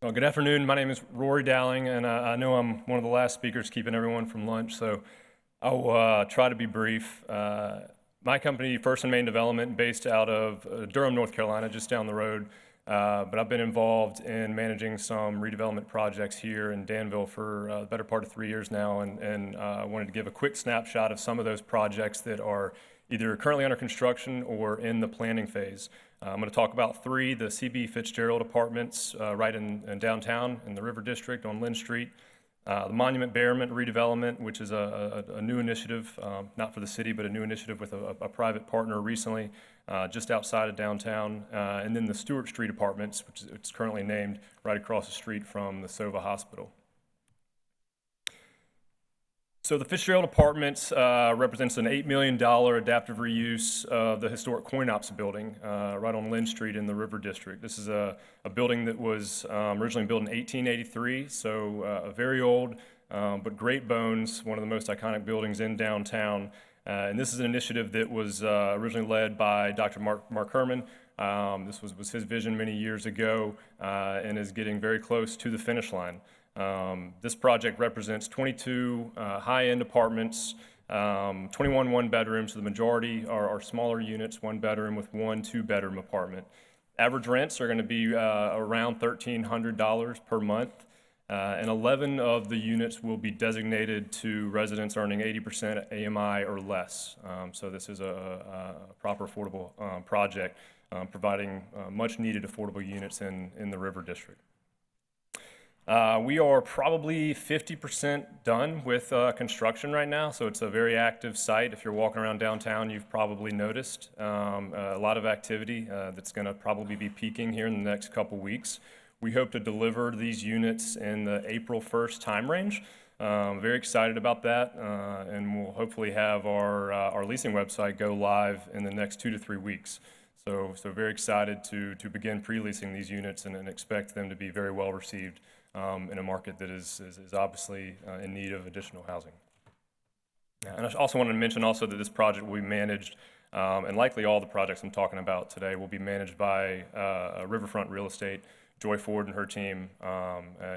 Well, good afternoon. My name is Rory Dowling, and I know I'm one of the last speakers keeping everyone from lunch, so I'll try to be brief. My company, First and Main Development, based out of Durham, North Carolina, just down the road. But I've been involved in managing some redevelopment projects here in Danville for the better part of 3 years now, and I wanted to give a quick snapshot of some of those projects that are either currently under construction or in the planning phase. I'm going to talk about 3, the C.B. Fitzgerald Apartments right in downtown in the River District on Lynn Street. The Monument Bearment redevelopment, which is a new initiative, not for the city, but a new initiative with a private partner recently, just outside of downtown. And then the Stewart Street Apartments, which it's currently named, right across the street from the Sova Hospital. So the Fitzgerald Apartments represents an $8 million adaptive reuse of the historic Coin-Ops building right on Lynn Street in the River District. This is a building that was originally built in 1883, so very old, but great bones, one of the most iconic buildings in downtown. And this is an initiative that was originally led by Dr. Mark Herman. This was his vision many years ago and is getting very close to the finish line. This project represents 22 high-end apartments, 21 one-bedrooms, so the majority are smaller units, 1 bedroom with 1 2-bedroom apartment. Average rents are going to be around $1,300 per month, and 11 of the units will be designated to residents earning 80% AMI or less. So this is a proper affordable project, providing much-needed affordable units in the River District. We are probably 50% done with construction right now, so it's a very active site. If you're walking around downtown, you've probably noticed a lot of activity that's going to probably be peaking here in the next couple weeks. We hope to deliver these units in the April 1st time range. Very excited about that, and we'll hopefully have our leasing website go live in the next 2 to 3 weeks. So very excited to begin pre-leasing these units and expect them to be very well received in a market that is obviously in need of additional housing. And I also wanted to mention also that this project will be managed, and likely all the projects I'm talking about today will be managed by Riverfront Real Estate. Joy Ford and her team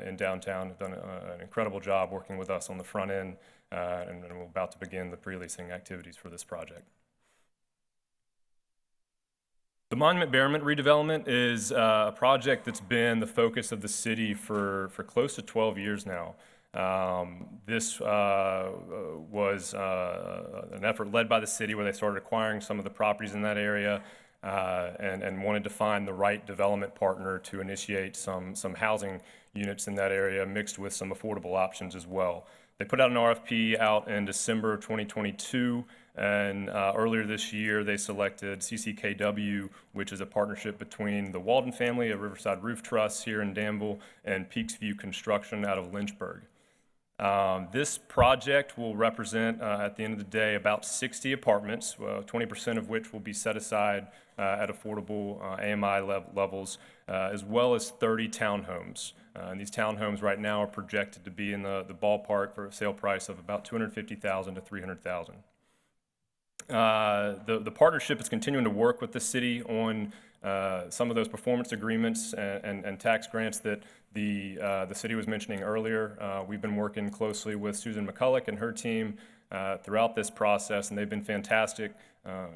in downtown have done an incredible job working with us on the front end, and we're about to begin the pre-leasing activities for this project. The Monument Bearment redevelopment is a project that's been the focus of the city for close to 12 years now. This was an effort led by the city where they started acquiring some of the properties in that area and wanted to find the right development partner to initiate some housing units in that area mixed with some affordable options as well. They put out an RFP out in December of 2022, and earlier this year they selected CCKW, which is a partnership between the Walden family of Riverside Roof Truss here in Danville and Peaks View Construction out of Lynchburg. This project will represent, at the end of the day, about 60 apartments, 20% of which will be set aside at affordable AMI levels, as well as 30 townhomes. And these townhomes right now are projected to be in the ballpark for a sale price of about $250,000 to $300,000. The partnership is continuing to work with the city on some of those performance agreements and tax grants that the city was mentioning earlier. We've been working closely with Susan McCulloch and her team throughout this process, and they've been fantastic,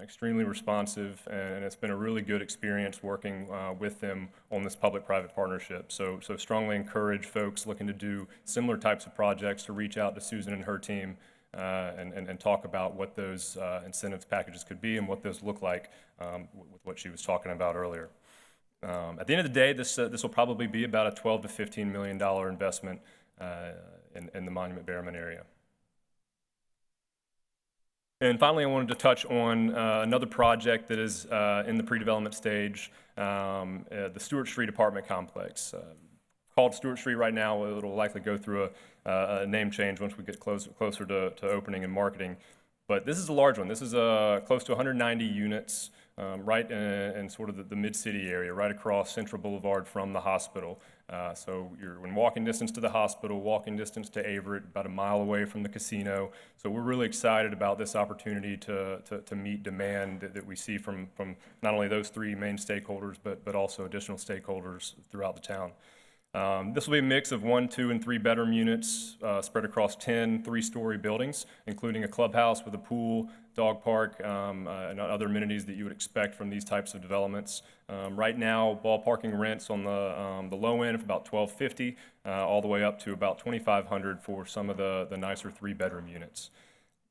extremely responsive, and it's been a really good experience working with them on this public-private partnership. So strongly encourage folks looking to do similar types of projects to reach out to Susan and her team and talk about what those incentives packages could be and what those look like with what she was talking about earlier. At the end of the day, this will probably be about a $12 to $15 million investment in the Monument Bearment area. And finally, I wanted to touch on another project that is in the pre-development stage, the Stewart Street apartment complex. Called Stewart Street right now. It'll likely go through a name change once we get closer to opening and marketing. But this is a large one. This is close to 190 units right in sort of the mid-city area, right across Central Boulevard from the hospital. So you're in walking distance to the hospital, walking distance to Averett, about a mile away from the casino. So we're really excited about this opportunity to meet demand that we see from not only those three main stakeholders, but also additional stakeholders throughout the town. This will be a mix of 1, 2, and 3 bedroom units spread across 10 three-story buildings, including a clubhouse with a pool, dog park, and other amenities that you would expect from these types of developments. Right now, ballparking rents on the low end of about $1,250, all the way up to about $2,500 for some of the nicer 3-bedroom units.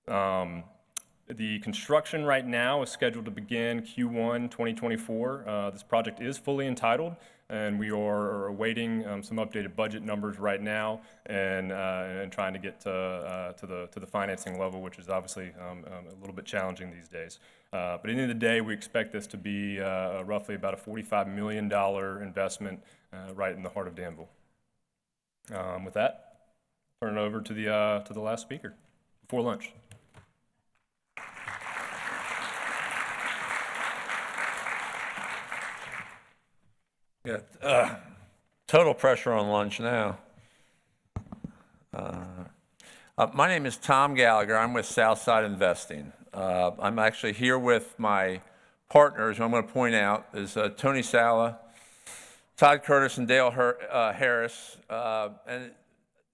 The construction right now is scheduled to begin Q1 2024. This project is fully entitled, and we are awaiting some updated budget numbers right now and trying to get to the financing level, which is obviously a little bit challenging these days. But at the end of the day, we expect this to be roughly about a $45 million investment right in the heart of Danville. With that, turn it over to the last speaker before lunch. Yeah, total pressure on lunch now. My name is Tom Gallagher. I'm with Southside Investing. I'm actually here with my partners, who I'm going to point out, is Tony Sala, Todd Curtis, and Dale Harris. And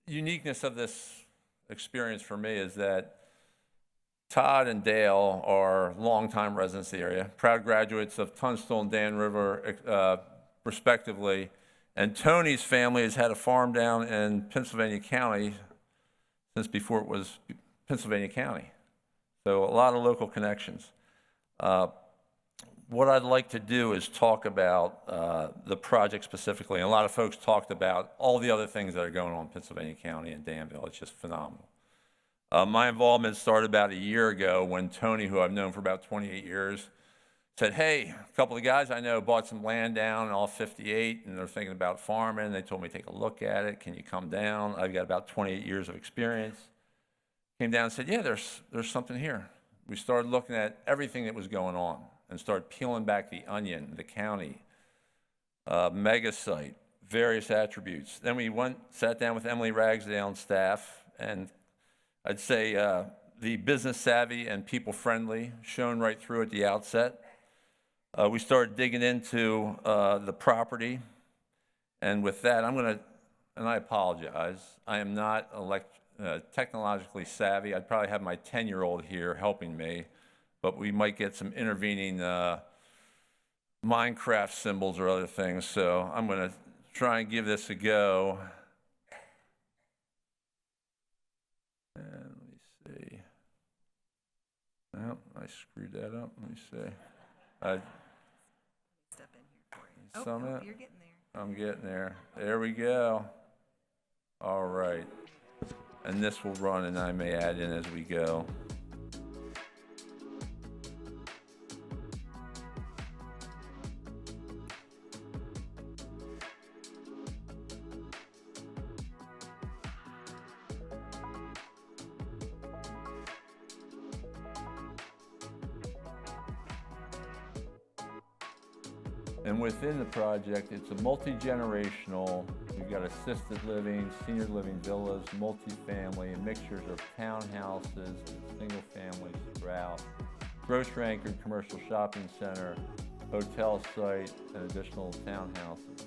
the uniqueness of this experience for me is that Todd and Dale are longtime residents of the area, proud graduates of Tunstall and Dan River, respectively, and Tony's family has had a farm down in Pennsylvania County since before it was Pennsylvania County. So a lot of local connections. What I'd like to do is talk about the project specifically. And a lot of folks talked about all the other things that are going on in Pennsylvania County and Danville. It's just phenomenal. My involvement started about a year ago when Tony, who I've known for about 28 years, said, hey, a couple of guys I know bought some land down in all 58, and they're thinking about farming. They told me to take a look at it. Can you come down? I've got about 28 years of experience. Came down and said, yeah, there's something here. We started looking at everything that was going on and started peeling back the onion, the county, mega site, various attributes. Then we sat down with Emily Ragsdale and staff, and I'd say the business savvy and people friendly shown right through at the outset. We started digging into the property, and with that, and I apologize, I am not technologically savvy. I'd probably have my 10-year-old here helping me, but we might get some intervening Minecraft symbols or other things, so I'm going to try and give this a go. And let me see. Oh, I screwed that up. Let me see. Step in here for you. Oh, you're getting there. I'm getting there. There we go. All right. And this will run, and I may add in as we go. And within the project, it's a multi-generational, we've got assisted living, senior living villas, multifamily, and mixtures of townhouses and single families throughout, grocery anchored commercial shopping center, hotel site, and additional townhouses.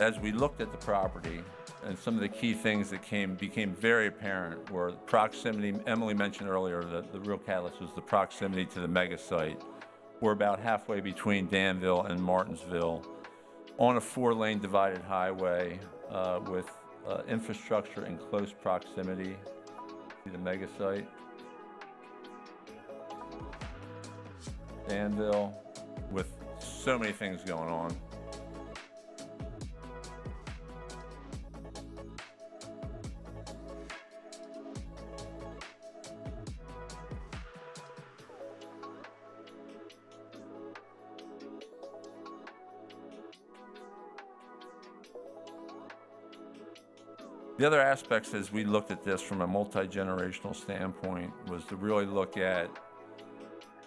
As we looked at the property, and some of the key things that became very apparent were proximity. Emily mentioned earlier that the real catalyst was the proximity to the mega site. We're about halfway between Danville and Martinsville on a 4-lane divided highway with infrastructure in close proximity to the mega site. Danville with so many things going on. The other aspects as we looked at this from a multi-generational standpoint was to really look at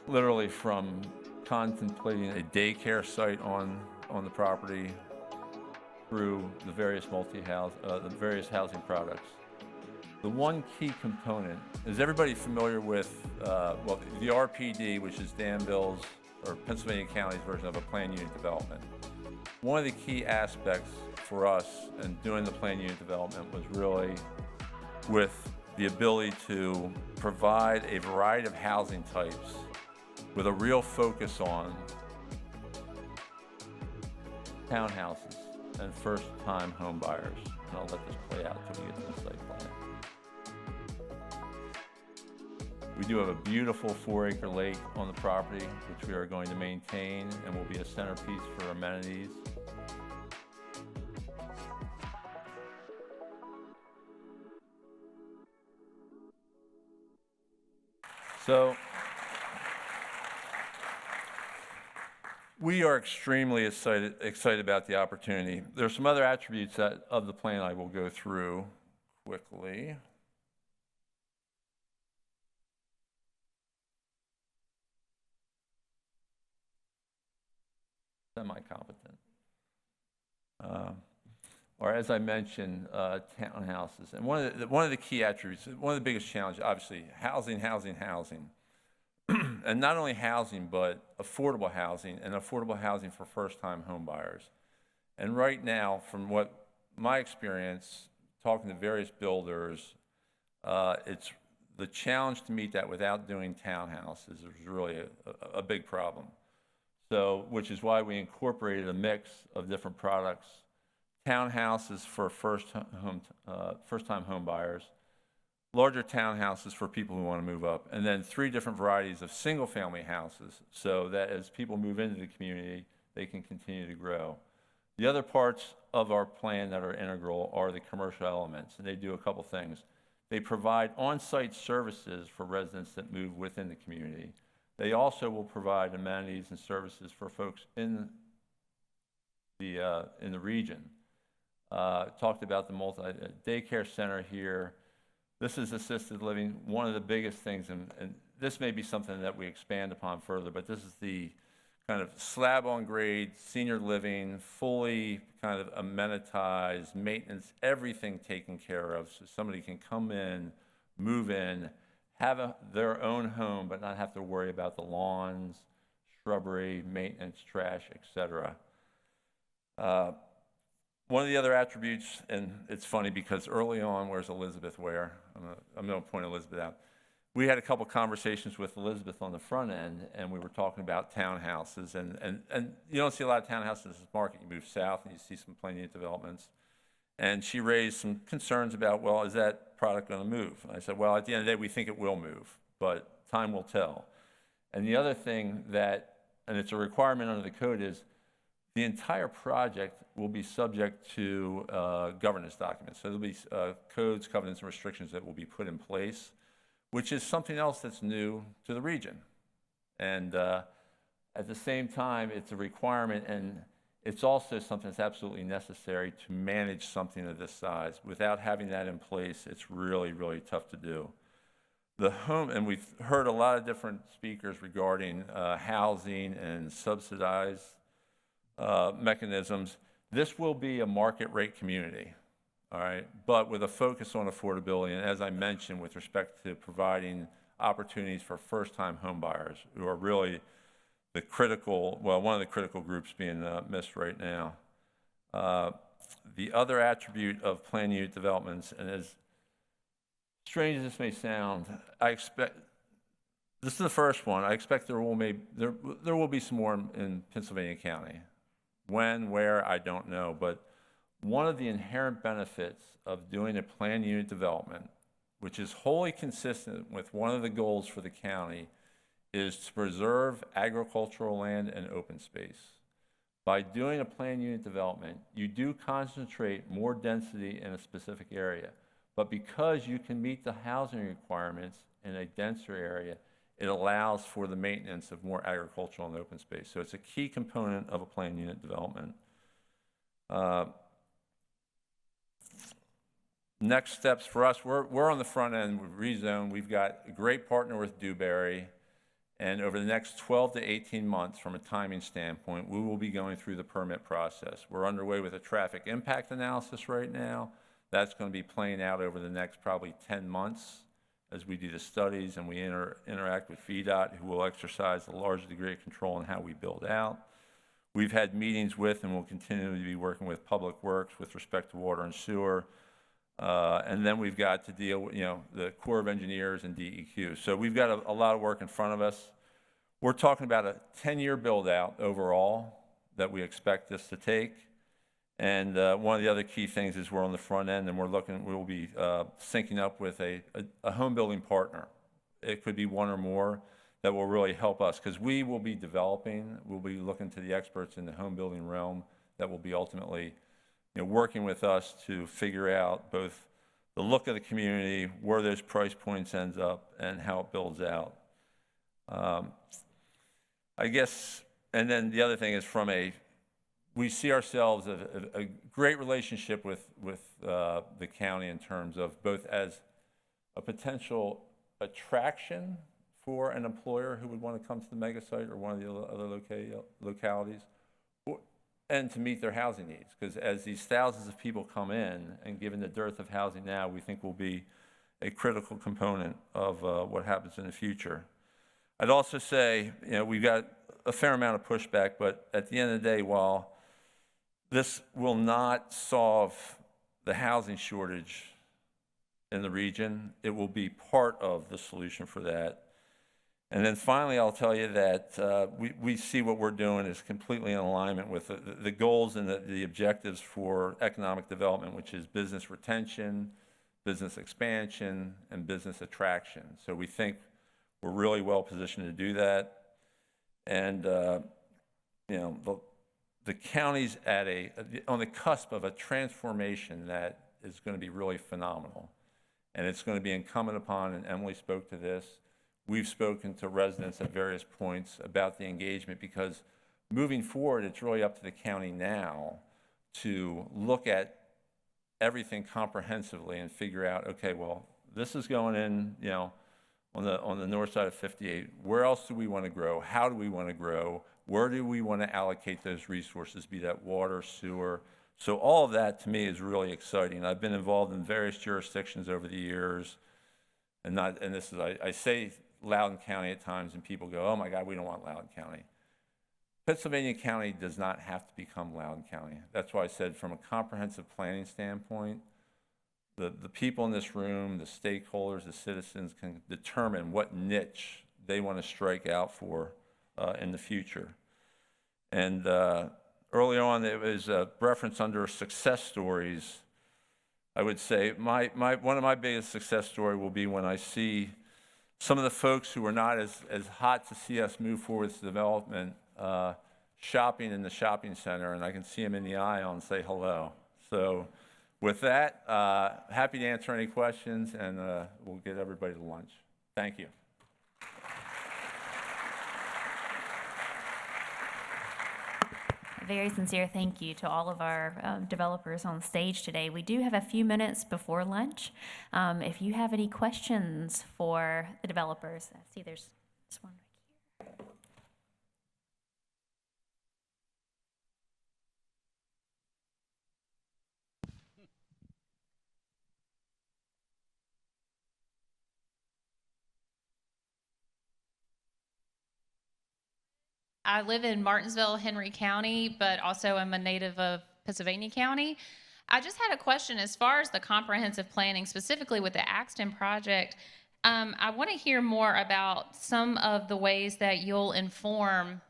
literally from contemplating a daycare site on the property through the various housing products. The one key component, is everybody familiar with the RPD, which is Danville's or Pennsylvania County's version of a planned unit development? One of the key aspects for us in doing the planned unit development was really with the ability to provide a variety of housing types with a real focus on townhouses and first-time home buyers. And I'll let this play out until we get to the site plan. We do have a beautiful 4-acre lake on the property, which we are going to maintain and will be a centerpiece for amenities. So we are extremely excited about the opportunity. There's some other attributes of the plan I will go through quickly. Semi-competent. Or as I mentioned, townhouses. And one of the key attributes, one of the biggest challenges, obviously, housing. And not only housing, but affordable housing, and affordable housing for first-time home buyers. And right now, from what my experience, talking to various builders, it's the challenge to meet that without doing townhouses is really a big problem. So, which is why we incorporated a mix of different products. Townhouses for first-time home buyers, larger townhouses for people who want to move up, and then 3 different varieties of single-family houses so that as people move into the community, they can continue to grow. The other parts of our plan that are integral are the commercial elements, and they do a couple things. They provide on-site services for residents that move within the community. They also will provide amenities and services for folks in the region. Talked about the daycare center here. This is assisted living. One of the biggest things, and this may be something that we expand upon further, but this is the kind of slab on grade, senior living, fully kind of amenitized, maintenance, everything taken care of. So somebody can come in, move in, have their own home, but not have to worry about the lawns, shrubbery, maintenance, trash, etc. One of the other attributes, and it's funny because early on, where's Elizabeth where? I'm going to point Elizabeth out. We had a couple conversations with Elizabeth on the front end, and we were talking about townhouses. And you don't see a lot of townhouses in this market. You move south and you see some plan unit developments. And she raised some concerns about, well, is that product going to move? And I said, well, at the end of the day, we think it will move, but time will tell. And the other thing that, and it's a requirement under the code, is the entire project will be subject to governance documents. So there'll be codes, covenants, and restrictions that will be put in place, which is something else that's new to the region. And at the same time, it's a requirement, and it's also something that's absolutely necessary to manage something of this size. Without having that in place, it's really, really tough to do. The home, and we've heard a lot of different speakers regarding housing and subsidized mechanisms. This will be a market rate community, all right, but with a focus on affordability, and as I mentioned, with respect to providing opportunities for first-time home buyers who are really the critical, well, one of the critical groups being missed right now. The other attribute of plan unit developments, and as strange as this may sound, I expect, this is the first one, I expect there will be some more in Pennsylvania County. When, where, I don't know, but one of the inherent benefits of doing a plan unit development, which is wholly consistent with one of the goals for the county, is to preserve agricultural land and open space. By doing a plan unit development, you do concentrate more density in a specific area, but because you can meet the housing requirements in a denser area, it allows for the maintenance of more agricultural and open space. So it's a key component of a plan unit development. Next steps for us, we're on the front end with rezone. We've got a great partner with Dewberry. And over the next 12 to 18 months, from a timing standpoint, we will be going through the permit process. We're underway with a traffic impact analysis right now. That's going to be playing out over the next probably 10 months as we do the studies and we interact with VDOT, who will exercise a large degree of control in how we build out. We've had meetings with and will continue to be working with Public Works with respect to water and sewer. And then we've got to deal with, the Corps of Engineers and DEQ. So we've got a lot of work in front of us. We're talking about a 10-year build-out overall that we expect this to take. And one of the other key things is we're on the front end, and we'll be syncing up with a home building partner. It could be one or more that will really help us, because we will be developing, we'll be looking to the experts in the home building realm that will be ultimately working with us to figure out both the look of the community, where those price points ends up, and how it builds out. I guess, and then the other thing is we see ourselves as a great relationship with the county in terms of both as a potential attraction for an employer who would want to come to the mega site or one of the other localities, and to meet their housing needs. Because as these thousands of people come in, and given the dearth of housing now, we think will be a critical component of what happens in the future. I'd also say, we've got a fair amount of pushback, but at the end of the day, while this will not solve the housing shortage in the region, it will be part of the solution for that. And then finally, I'll tell you that we see what we're doing is completely in alignment with the goals and the objectives for economic development, which is business retention, business expansion, and business attraction. So we think we're really well positioned to do that. And, the county's on the cusp of a transformation that is going to be really phenomenal. And it's going to be incumbent upon, and Emily spoke to this, we've spoken to residents at various points about the engagement, because moving forward, it's really up to the county now to look at everything comprehensively and figure out, okay, well, This is going in, you know, on the north side of 58. Where else do we want to grow? How do we want to grow? Where do we want to allocate those resources, be that water, sewer? So all of that to me is really exciting. I've been involved in various jurisdictions over the years, and this is, I say Loudoun County at times, and people go, oh my God, we don't want Loudoun County. Pennsylvania County does not have to become Loudoun County. That's why I said from a comprehensive planning standpoint, the people in this room, the stakeholders, the citizens can determine what niche they want to strike out for in the future. And early on, it was a reference under success stories. I would say one of my biggest success story will be when I see some of the folks who are not as hot to see us move forward with development shopping in the shopping center, and I can see them in the aisle and say hello. So with that, happy to answer any questions, and we'll get everybody to lunch. Thank you. A very sincere thank you to all of our developers on stage today. We do have a few minutes before lunch. If you have any questions for the developers, I see there's one right here. I live in Martinsville, Henry County, but also I'm a native of Pennsylvania County. I just had a question as far as the comprehensive planning, specifically with the Axton project. I want to hear more about some of the ways that you'll inform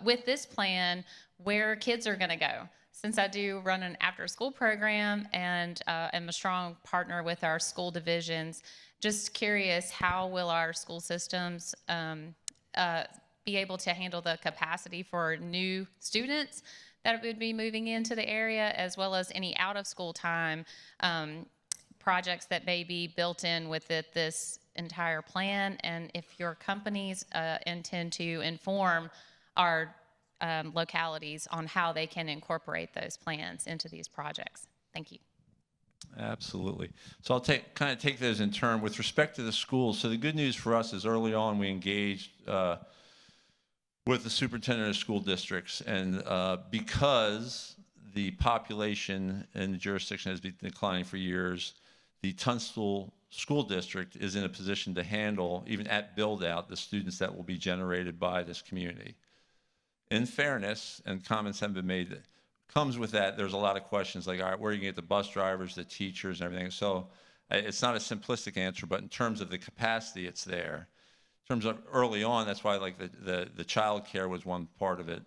with this plan where kids are going to go. Since I do run an after-school program and am a strong partner with our school divisions, just curious, how will our school systems be able to handle the capacity for new students that would be moving into the area, as well as any out-of-school time projects that may be built in with this entire plan, and if your companies intend to inform our localities on how they can incorporate those plans into these projects. Thank you. Absolutely. So I'll kind of take those in turn. With respect to the schools, so the good news for us is early on we engaged with the superintendent of school districts, and because the population in the jurisdiction has been declining for years, the Tunstall School District is in a position to handle, even at build-out, the students that will be generated by this community. In fairness, and comments have been made that comes with that, there's a lot of questions like, all right, where are you going to get the bus drivers, the teachers, and everything? So it's not a simplistic answer, but in terms of the capacity, it's there. In terms of early on, that's why like the child care was one part of it.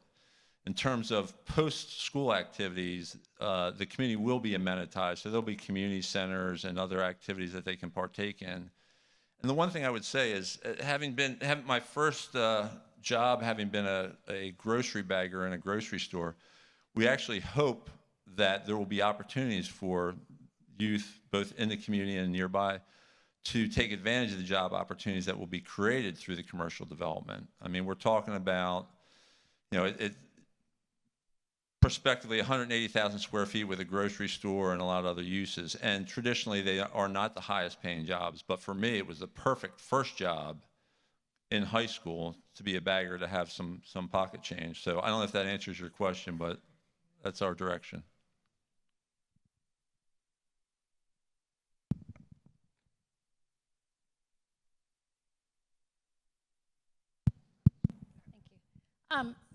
In terms of post-school activities, the community will be amenitized. So there'll be community centers and other activities that they can partake in. And the one thing I would say is, having my first job, having been a grocery bagger in a grocery store, we actually hope that there will be opportunities for youth, both in the community and nearby, to take advantage of the job opportunities that will be created through the commercial development. I mean, we're talking about, prospectively 180,000 square feet with a grocery store and a lot of other uses. And traditionally, they are not the highest paying jobs. But for me, it was the perfect first job in high school to be a bagger, to have some pocket change. So I don't know if that answers your question, but that's our direction.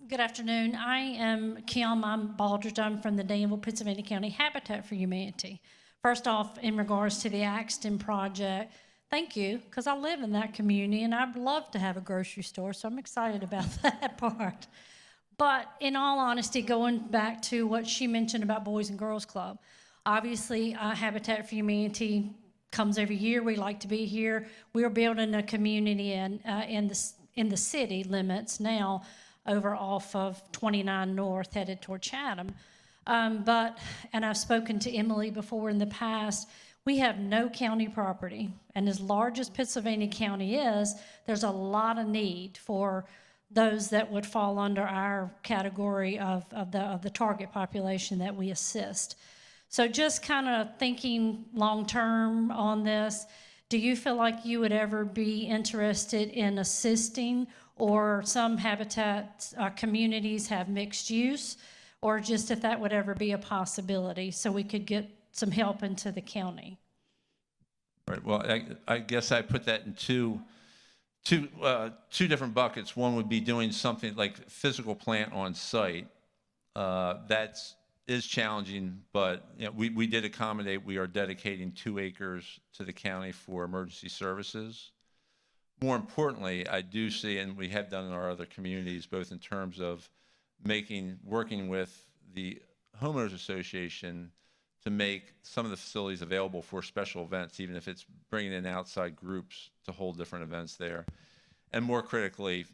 Good afternoon. I am Kim. I'm Baldridge. I'm from the Danville, Pennsylvania County Habitat for Humanity. First off, in regards to the Axton project, thank you, because I live in that community and I'd love to have a grocery store, so I'm excited about that part. But in all honesty, going back to what she mentioned about Boys and Girls Club, obviously Habitat for Humanity comes every year. We like to be here. We're building a community in the city limits now, over off of 29 North, headed toward Chatham. And I've spoken to Emily before in the past, we have no county property. And as large as Pennsylvania County is, there's a lot of need for those that would fall under our category of the target population that we assist. So just kind of thinking long-term on this, Do you feel like you would ever be interested in assisting, or some habitat communities have mixed use, or just if that would ever be a possibility so we could get some help into the county? Right, well, I guess I put that in two different buckets. One would be doing something like physical plant on site. That is challenging, but you know, we did accommodate. We are dedicating 2 acres to the county for emergency services. More importantly, I do see, and we have done in our other communities, both in terms of working with the homeowners association to make some of the facilities available for special events, even if it's bringing in outside groups to hold different events there. And more critically,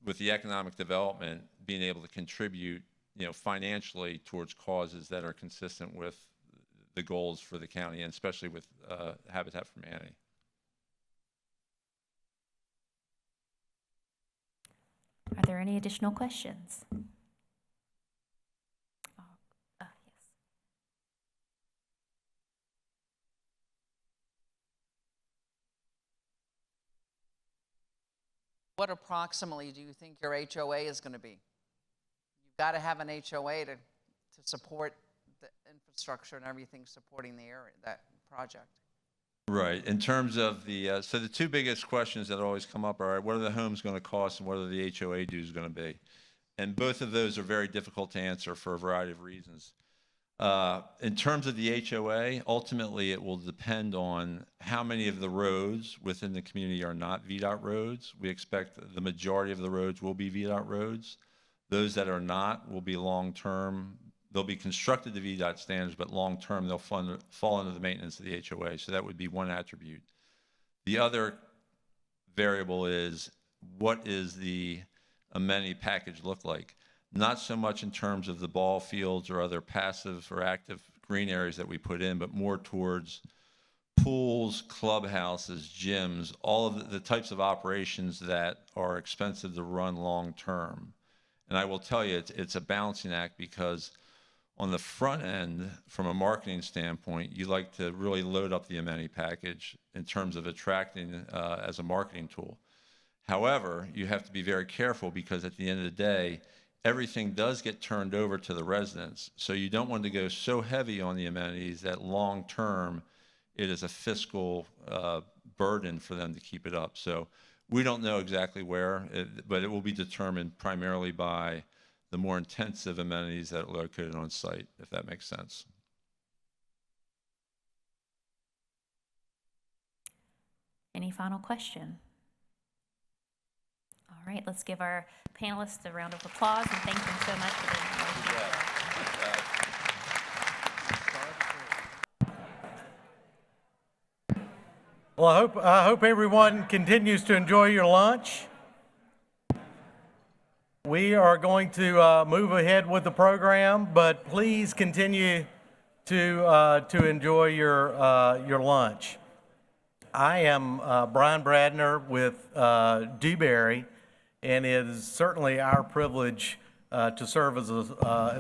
with the economic development, being able to contribute, you know, financially towards causes that are consistent with the goals for the county, and especially with Habitat for Humanity. Are there any additional questions? Yes. What approximately do you think your HOA is going to be? You've got to have an HOA to support the infrastructure and everything supporting the area, that project. Right. In terms of the, so the 2 biggest questions that always come up are, what are the homes going to cost and what are the HOA dues going to be? And both of those are very difficult to answer for a variety of reasons. In terms of the HOA, ultimately it will depend on how many of the roads within the community are not VDOT roads. We expect the majority of the roads will be VDOT roads. Those that are not will be long-term. They'll be constructed to VDOT standards, but long-term they'll fall under the maintenance of the HOA. So that would be one attribute. The other variable is, what is the amenity package look like? Not so much in terms of the ball fields or other passive or active green areas that we put in, but more towards pools, clubhouses, gyms, all of the types of operations that are expensive to run long-term. And I will tell you, it's a balancing act, because on the front end, from a marketing standpoint, you like to really load up the amenity package in terms of attracting as a marketing tool. However, you have to be very careful, because at the end of the day, everything does get turned over to the residents. So you don't want to go so heavy on the amenities that long-term it is a fiscal burden for them to keep it up. So we don't know exactly where, but it will be determined primarily by the more intensive amenities that are located on site, if that makes sense. Any final question? All right, let's give our panelists a round of applause and thank them so much for being here. Well, I hope everyone continues to enjoy your lunch. We are going to move ahead with the program, but please continue to enjoy your lunch. I am Brian Bradner with Dewberry, and it is certainly our privilege to serve as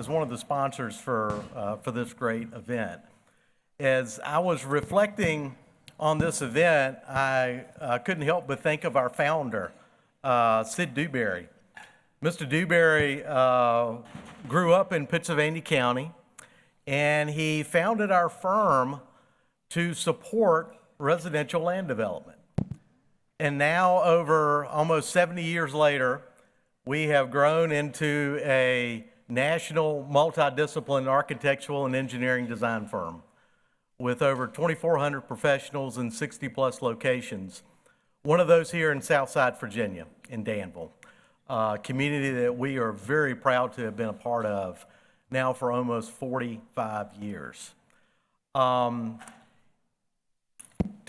one of the sponsors for this great event. As I was reflecting on this event, I couldn't help but think of our founder, Sid Dewberry. Mr. Dewberry grew up in Pittsylvania County, and he founded our firm to support residential land development. And now, over almost 70 years later, we have grown into a national multidisciplinary architectural and engineering design firm with over 2,400 professionals in 60-plus locations. One of those here in Southside, Virginia, in Danville, a community that we are very proud to have been a part of now for almost 45 years. To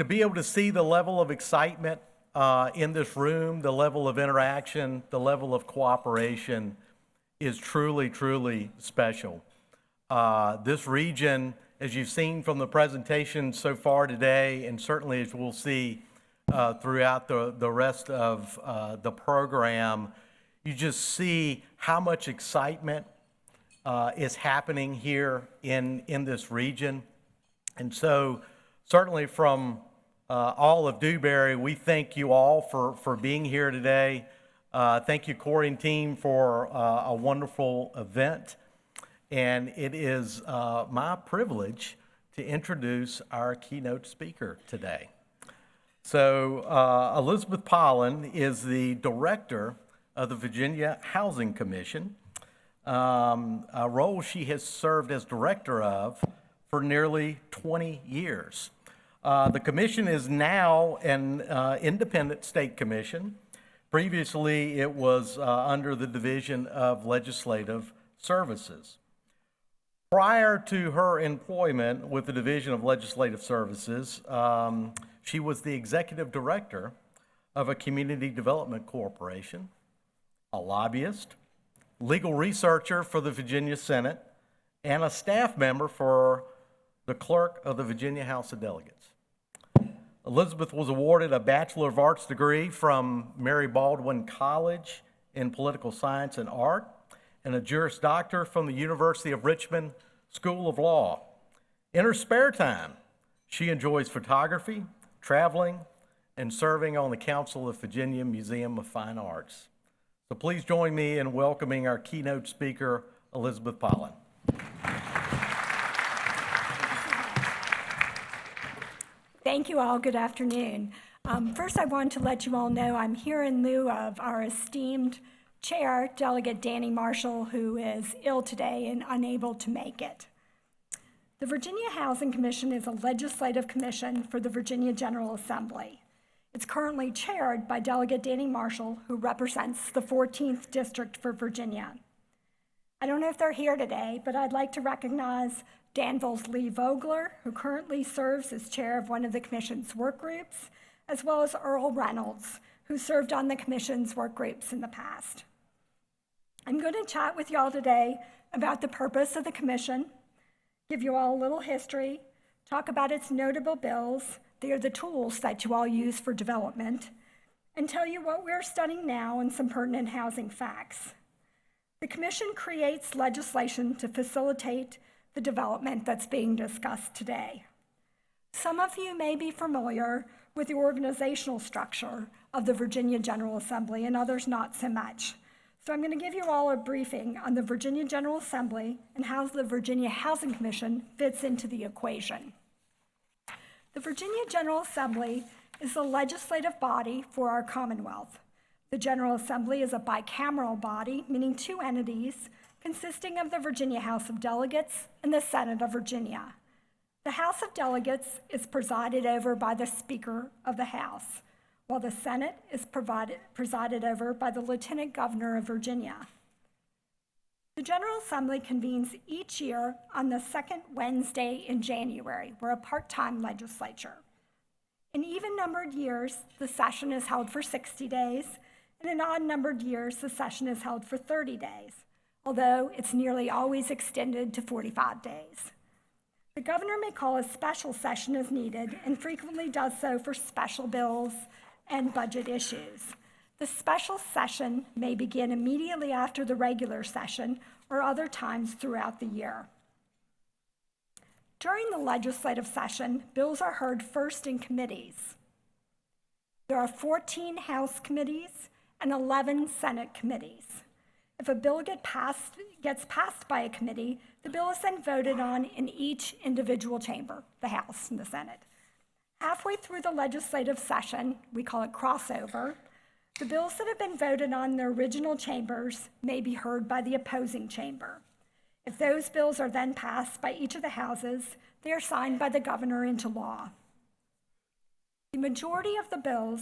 be able to see the level of excitement in this room, the level of interaction, the level of cooperation is truly, truly special. This region, as you've seen from the presentation so far today, and certainly as we'll see throughout the rest of the program, you just see how much excitement is happening here in this region. And so certainly from all of Dewberry, we thank you all for being here today. Thank you, Corey and team, for a wonderful event. And it is my privilege to introduce our keynote speaker today. So Elizabeth Pollen is the director of the Virginia Housing Commission, a role she has served as director of for nearly 20 years. The commission is now an independent state commission. Previously, it was under the Division of Legislative Services. Prior to her employment with the Division of Legislative Services, she was the executive director of a community development corporation, a lobbyist, legal researcher for the Virginia Senate, and a staff member for the clerk of the Virginia House of Delegates. Elizabeth was awarded a Bachelor of Arts degree from Mary Baldwin College in Political Science and Art, and a Juris Doctor from the University of Richmond School of Law. In her spare time, she enjoys photography, traveling, and serving on the Council of Virginia Museum of Fine Arts. So please join me in welcoming our keynote speaker, Elizabeth Pollen. Thank you all. Good afternoon. First, I want to let you all know I'm here in lieu of our esteemed chair, Delegate Danny Marshall, who is ill today and unable to make it. The Virginia Housing Commission is a legislative commission for the Virginia General Assembly. It's currently chaired by Delegate Danny Marshall, who represents the 14th District for Virginia. I don't know if they're here today, but I'd like to recognize Danville's Lee Vogler, who currently serves as chair of one of the commission's work groups, as well as Earl Reynolds, who served on the commission's work groups in the past. I'm going to chat with y'all today about the purpose of the commission, give you all a little history, talk about its notable bills, they are the tools that you all use for development, and tell you what we're studying now and some pertinent housing facts. The commission creates legislation to facilitate the development that's being discussed today. Some of you may be familiar with the organizational structure of the Virginia General Assembly, and others not so much. So I'm going to give you all a briefing on the Virginia General Assembly and how the Virginia Housing Commission fits into the equation. The Virginia General Assembly is the legislative body for our Commonwealth. The General Assembly is a bicameral body, meaning two entities, consisting of the Virginia House of Delegates and the Senate of Virginia. The House of Delegates is presided over by the Speaker of the House, while the Senate is presided over by the Lieutenant Governor of Virginia. The General Assembly convenes each year on the second Wednesday in January. We're a part-time legislature. In even-numbered years, the session is held for 60 days, and in odd-numbered years, the session is held for 30 days, although it's nearly always extended to 45 days. The governor may call a special session as needed and frequently does so for special bills and budget issues. The special session may begin immediately after the regular session or other times throughout the year. During the legislative session, bills are heard first in committees. There are 14 House committees and 11 Senate committees. If a bill gets passed by a committee, the bill is then voted on in each individual chamber, the House and the Senate. Halfway through the legislative session, we call it crossover, the bills that have been voted on in their original chambers may be heard by the opposing chamber. If those bills are then passed by each of the houses, they are signed by the governor into law. The majority of the bills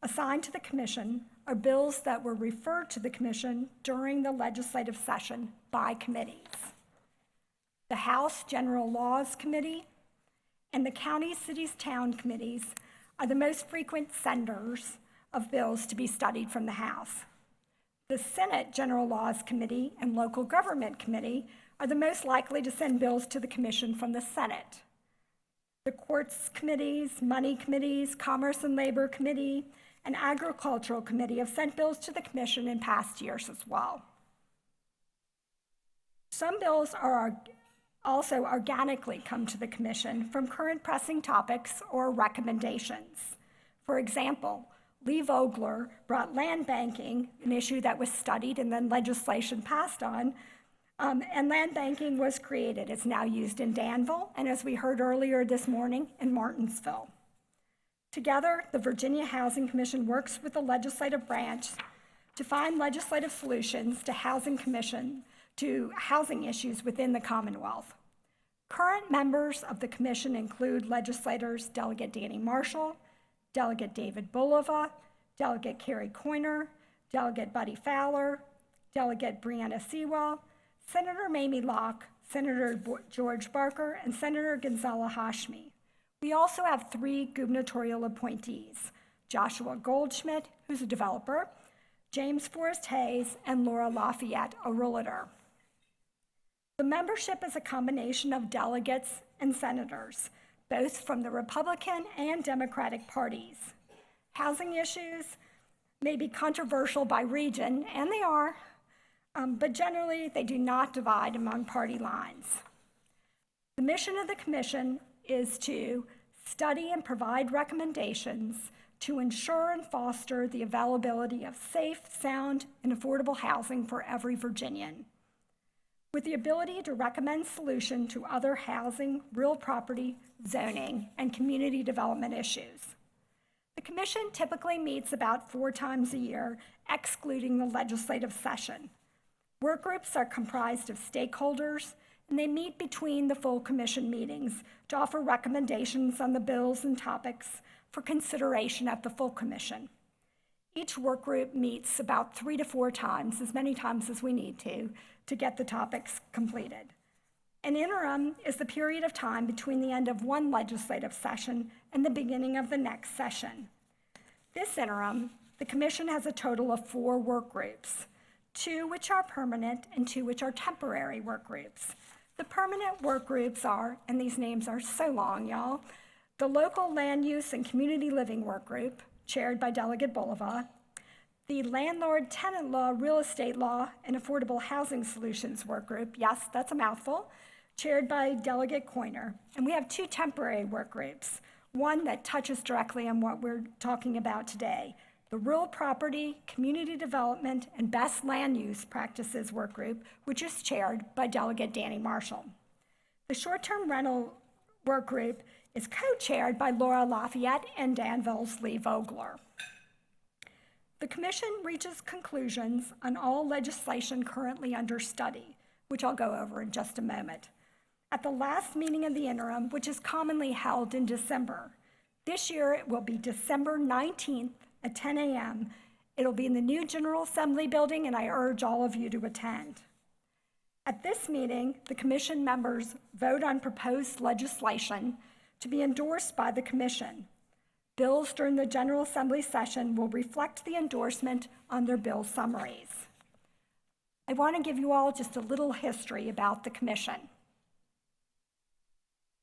assigned to the commission are bills that were referred to the commission during the legislative session by committees. The House General Laws Committee and the County, Cities, Town Committees are the most frequent senders of bills to be studied from the House. The Senate General Laws Committee and Local Government Committee are the most likely to send bills to the commission from the Senate. The Courts Committees, Money Committees, Commerce and Labor Committee, and Agricultural Committee have sent bills to the commission in past years as well. Some bills are also organically come to the Commission from current pressing topics or recommendations. For example, Lee Vogler brought land banking, an issue that was studied and then legislation passed on, and land banking was created. It's now used in Danville, and as we heard earlier this morning, in Martinsville. Together, the Virginia Housing Commission works with the legislative branch to find legislative solutions to housing issues within the Commonwealth. Current members of the commission include legislators Delegate Danny Marshall, Delegate David Bulova, Delegate Carrie Coiner, Delegate Buddy Fowler, Delegate Brianna Sewell, Senator Mamie Locke, Senator George Barker, and Senator Gonzalo Hashmi. We also have 3 gubernatorial appointees, Joshua Goldschmidt, who's a developer, James Forrest Hayes, and Laura Lafayette, a realtor. The membership is a combination of delegates and senators, both from the Republican and Democratic parties. Housing issues may be controversial by region, and they are, but generally they do not divide among party lines. The mission of the commission is to study and provide recommendations to ensure and foster the availability of safe, sound, and affordable housing for every Virginian, with the ability to recommend solutions to other housing, real property, zoning, and community development issues. The commission typically meets about 4 times a year, excluding the legislative session. Work groups are comprised of stakeholders, and they meet between the full commission meetings to offer recommendations on the bills and topics for consideration at the full commission. Each work group meets about 3 to 4 times, as many times as we need to get the topics completed. An interim is the period of time between the end of one legislative session and the beginning of the next session. This interim, the commission has a total of 4 work groups, 2 which are permanent and 2 which are temporary work groups. The permanent work groups are, and these names are so long, y'all, the Local Land Use and Community Living Work Group, chaired by Delegate Bulova, the Landlord Tenant Law, Real Estate Law, and Affordable Housing Solutions Work Group, yes, that's a mouthful, chaired by Delegate Coiner. And we have 2 temporary work groups, one that touches directly on what we're talking about today, the Real Property, Community Development, and Best Land Use Practices Work Group, which is chaired by Delegate Danny Marshall. The Short-Term Rental Work Group is co-chaired by Laura Lafayette and Danville's Lee Vogler. The commission reaches conclusions on all legislation currently under study, which I'll go over in just a moment. At the last meeting of the interim, which is commonly held in December, this year it will be December 19th at 10 a.m. It'll be in the new General Assembly building, and I urge all of you to attend. At this meeting, the commission members vote on proposed legislation to be endorsed by the commission. Bills during the General Assembly session will reflect the endorsement on their bill summaries. I want to give you all just a little history about the commission.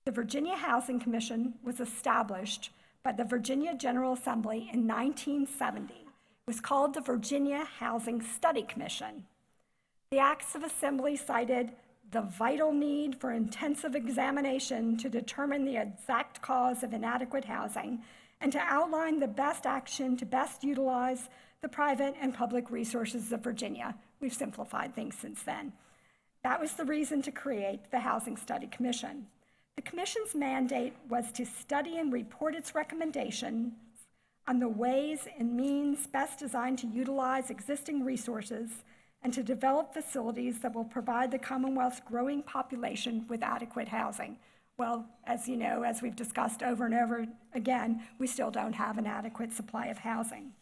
The Virginia Housing Commission was established by the Virginia General Assembly in 1970. It was called the Virginia Housing Study Commission. The Acts of Assembly cited the vital need for intensive examination to determine the exact cause of inadequate housing and to outline the best action to best utilize the private and public resources of Virginia. We've simplified things since then. That was the reason to create the Housing Study Commission. The commission's mandate was to study and report its recommendations on the ways and means best designed to utilize existing resources and to develop facilities that will provide the Commonwealth's growing population with adequate housing. Well, as you know, as we've discussed over and over again, we still don't have an adequate supply of housing.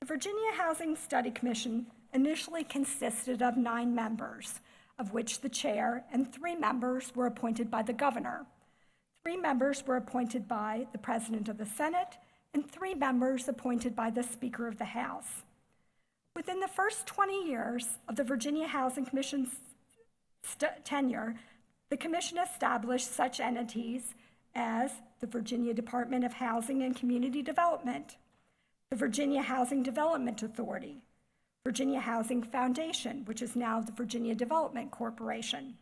The Virginia Housing Study Commission initially consisted of 9 members, of which the chair and 3 members were appointed by the governor. 3 members were appointed by the president of the Senate, and 3 members appointed by the Speaker of the House. Within the first 20 years of the Virginia Housing Commission's tenure, the commission established such entities as the Virginia Department of Housing and Community Development, the Virginia Housing Development Authority, Virginia Housing Foundation, which is now the Virginia Development Corporation,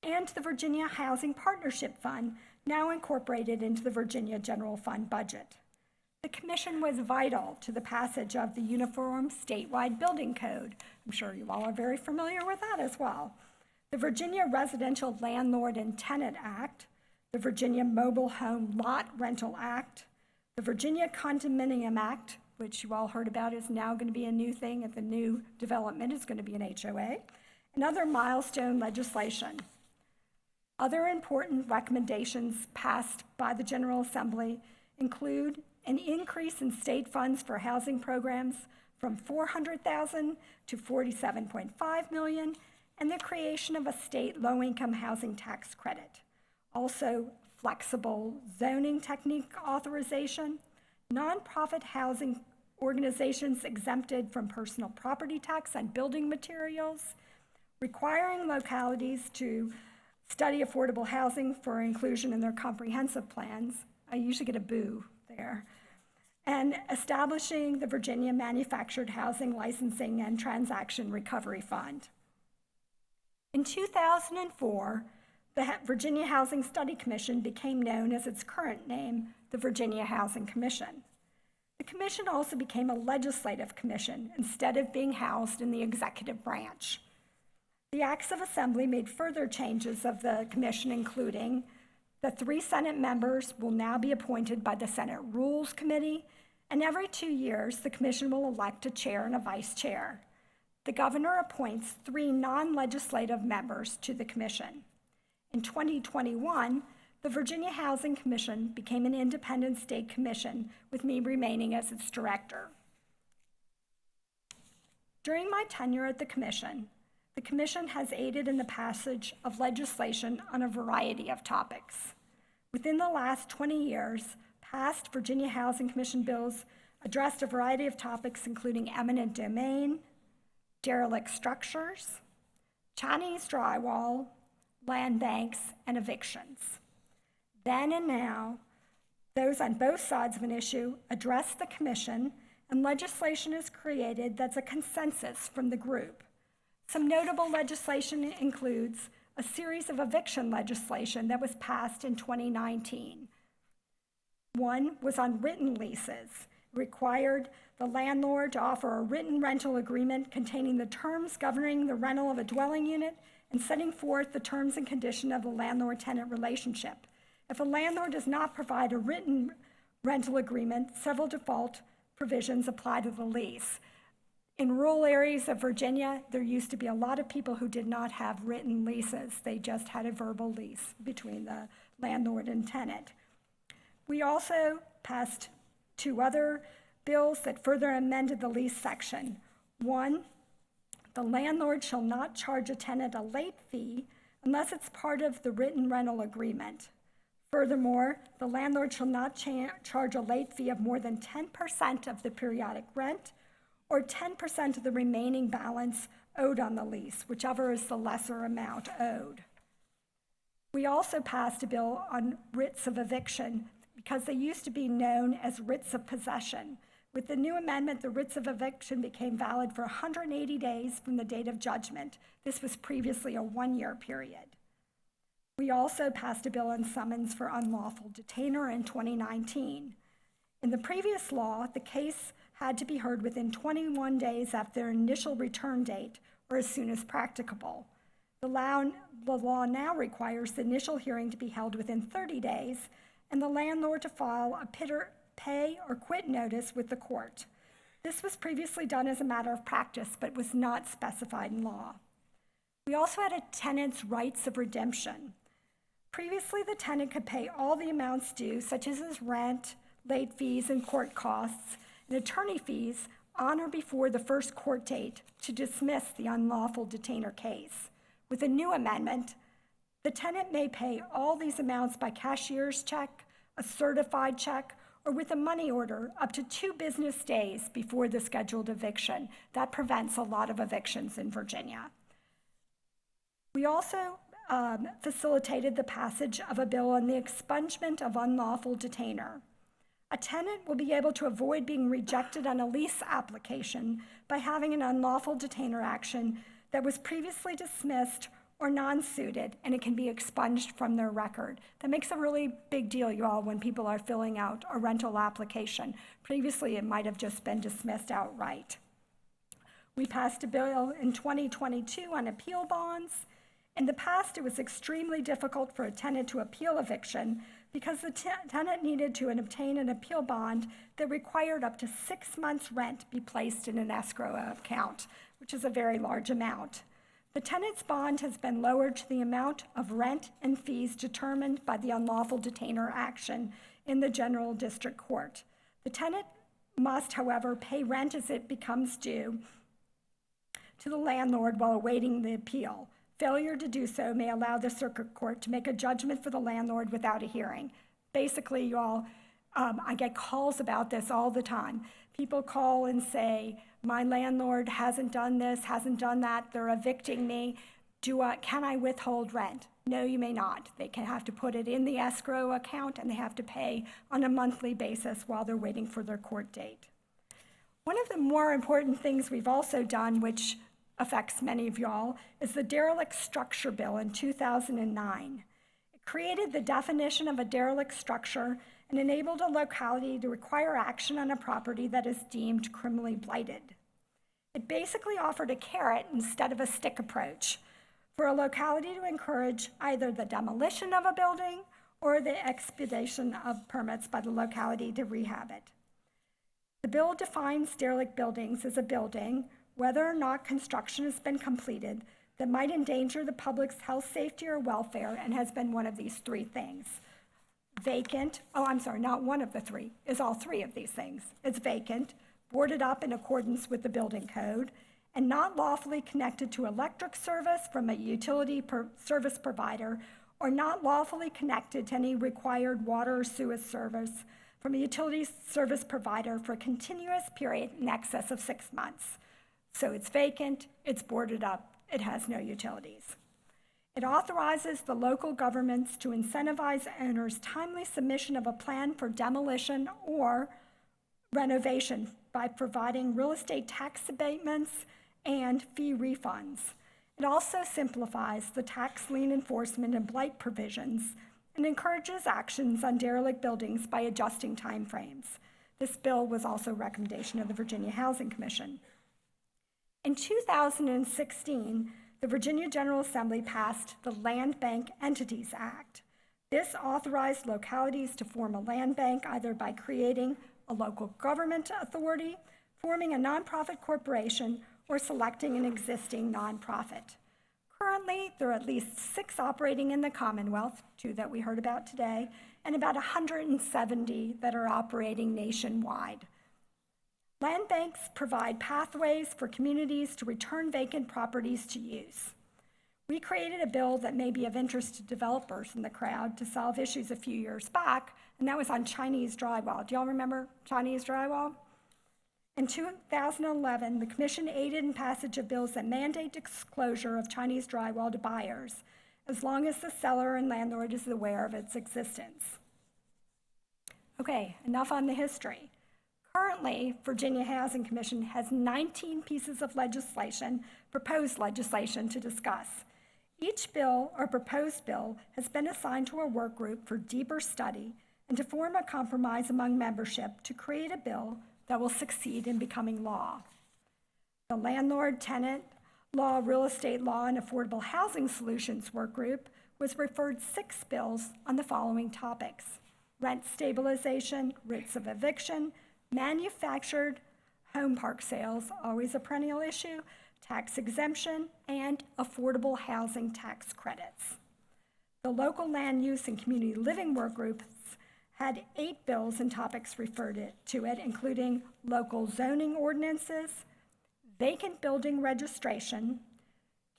and the Virginia Housing Partnership Fund, now incorporated into the Virginia General Fund budget. The commission was vital to the passage of the Uniform Statewide Building Code. I'm sure you all are very familiar with that as well. The Virginia Residential Landlord and Tenant Act, the Virginia Mobile Home Lot Rental Act, the Virginia Condominium Act, which you all heard about is now going to be a new thing at the new development, is going to be an HOA, and other milestone legislation. Other important recommendations passed by the General Assembly include an increase in state funds for housing programs from $400,000 to $47.5 million, and the creation of a state low-income housing tax credit. Also, flexible zoning technique authorization, nonprofit housing organizations exempted from personal property tax on building materials, requiring localities to study affordable housing for inclusion in their comprehensive plans. I usually get a boo there. And establishing the Virginia Manufactured Housing Licensing and Transaction Recovery Fund. In 2004, the Virginia Housing Study Commission became known as its current name, the Virginia Housing Commission. The commission also became a legislative commission instead of being housed in the executive branch. The Acts of Assembly made further changes of the commission, including the 3 Senate members will now be appointed by the Senate Rules Committee, and every 2 years, the commission will elect a chair and a vice chair. The governor appoints 3 non-legislative members to the commission. In 2021, the Virginia Housing Commission became an independent state commission, with me remaining as its director. During my tenure at the commission has aided in the passage of legislation on a variety of topics. Within the last 20 years, past Virginia Housing Commission bills addressed a variety of topics, including eminent domain, derelict structures, Chinese drywall, land banks, and evictions. Then and now, those on both sides of an issue address the commission, and legislation is created that's a consensus from the group. Some notable legislation includes a series of eviction legislation that was passed in 2019. One was on written leases. It required the landlord to offer a written rental agreement containing the terms governing the rental of a dwelling unit and setting forth the terms and conditions of the landlord-tenant relationship. If a landlord does not provide a written rental agreement, several default provisions apply to the lease. In rural areas of Virginia, there used to be a lot of people who did not have written leases. They just had a verbal lease between the landlord and tenant. We also passed 2 other bills that further amended the lease section. One, the landlord shall not charge a tenant a late fee unless it's part of the written rental agreement. Furthermore, the landlord shall not charge a late fee of more than 10% of the periodic rent or 10% of the remaining balance owed on the lease, whichever is the lesser amount owed. We also passed a bill on writs of eviction because they used to be known as writs of possession. With the new amendment, the writs of eviction became valid for 180 days from the date of judgment. This was previously a 1-year period. We also passed a bill on summons for unlawful detainer in 2019. In the previous law, the case had to be heard within 21 days after their initial return date or as soon as practicable. The law now requires the initial hearing to be held within 30 days and the landlord to file a pay or quit notice with the court. This was previously done as a matter of practice, but was not specified in law. We also had a tenant's rights of redemption. Previously, the tenant could pay all the amounts due, such as his rent, late fees, and court costs, and attorney fees on or before the first court date to dismiss the unlawful detainer case. With a new amendment, the tenant may pay all these amounts by cashier's check, a certified check, or with a money order up to 2 business days before the scheduled eviction. That prevents a lot of evictions in Virginia. We also facilitated the passage of a bill on the expungement of unlawful detainer. A tenant will be able to avoid being rejected on a lease application by having an unlawful detainer action that was previously dismissed or non-suited, and it can be expunged from their record. That makes a really big deal, you all, when people are filling out a rental application. Previously, it might have just been dismissed outright. We passed a bill in 2022 on appeal bonds. In the past, it was extremely difficult for a tenant to appeal eviction because the tenant needed to obtain an appeal bond that required up to 6 months' rent be placed in an escrow account, which is a very large amount. The tenant's bond has been lowered to the amount of rent and fees determined by the unlawful detainer action in the General District Court. The tenant must, however, pay rent as it becomes due to the landlord while awaiting the appeal. Failure to do so may allow the circuit court to make a judgment for the landlord without a hearing. Basically, you all, I get calls about this all the time. People call and say, my landlord hasn't done this, hasn't done that, they're evicting me. Can I withhold rent? No, you may not. They can have to put it in the escrow account and they have to pay on a monthly basis while they're waiting for their court date. One of the more important things we've also done, which affects many of y'all, is the derelict structure bill in 2009. It created the definition of a derelict structure and enabled a locality to require action on a property that is deemed criminally blighted. It basically offered a carrot instead of a stick approach for a locality to encourage either the demolition of a building or the expedition of permits by the locality to rehab it. The bill defines derelict buildings as a building, whether or not construction has been completed, that might endanger the public's health, safety, or welfare, and has been one of these three things. Vacant, not one of the three, is all three of these things. It's vacant, boarded up in accordance with the building code, and not lawfully connected to electric service from a utility service provider, or not lawfully connected to any required water or sewer service from a utility service provider for a continuous period in excess of 6 months. So it's vacant, it's boarded up, it has no utilities. It authorizes the local governments to incentivize owners' timely submission of a plan for demolition or renovation by providing real estate tax abatements and fee refunds. It also simplifies the tax lien enforcement and blight provisions and encourages actions on derelict buildings by adjusting timeframes. This bill was also a recommendation of the Virginia Housing Commission. In 2016, the Virginia General Assembly passed the Land Bank Entities Act. This authorized localities to form a land bank either by creating a local government authority, forming a nonprofit corporation, or selecting an existing nonprofit. Currently, there are at least 6 operating in the Commonwealth, 2 that we heard about today, and about 170 that are operating nationwide. Land banks provide pathways for communities to return vacant properties to use. We created a bill that may be of interest to developers in the crowd to solve issues a few years back, and that was on Chinese drywall. Do y'all remember Chinese drywall? In 2011, the Commission aided in passage of bills that mandate disclosure of Chinese drywall to buyers, as long as the seller and landlord is aware of its existence. Okay, enough on the history. Currently, Virginia Housing Commission has 19 pieces of legislation, proposed legislation, to discuss. Each bill or proposed bill has been assigned to a work group for deeper study and to form a compromise among membership to create a bill that will succeed in becoming law. The Landlord, Tenant Law, Real Estate Law, and Affordable Housing Solutions work group was referred 6 bills on the following topics: rent stabilization, writs of eviction, manufactured home park sales, always a perennial issue, tax exemption, and affordable housing tax credits. The local land use and community living work groups had 8 bills and topics referred to it, including local zoning ordinances, vacant building registration,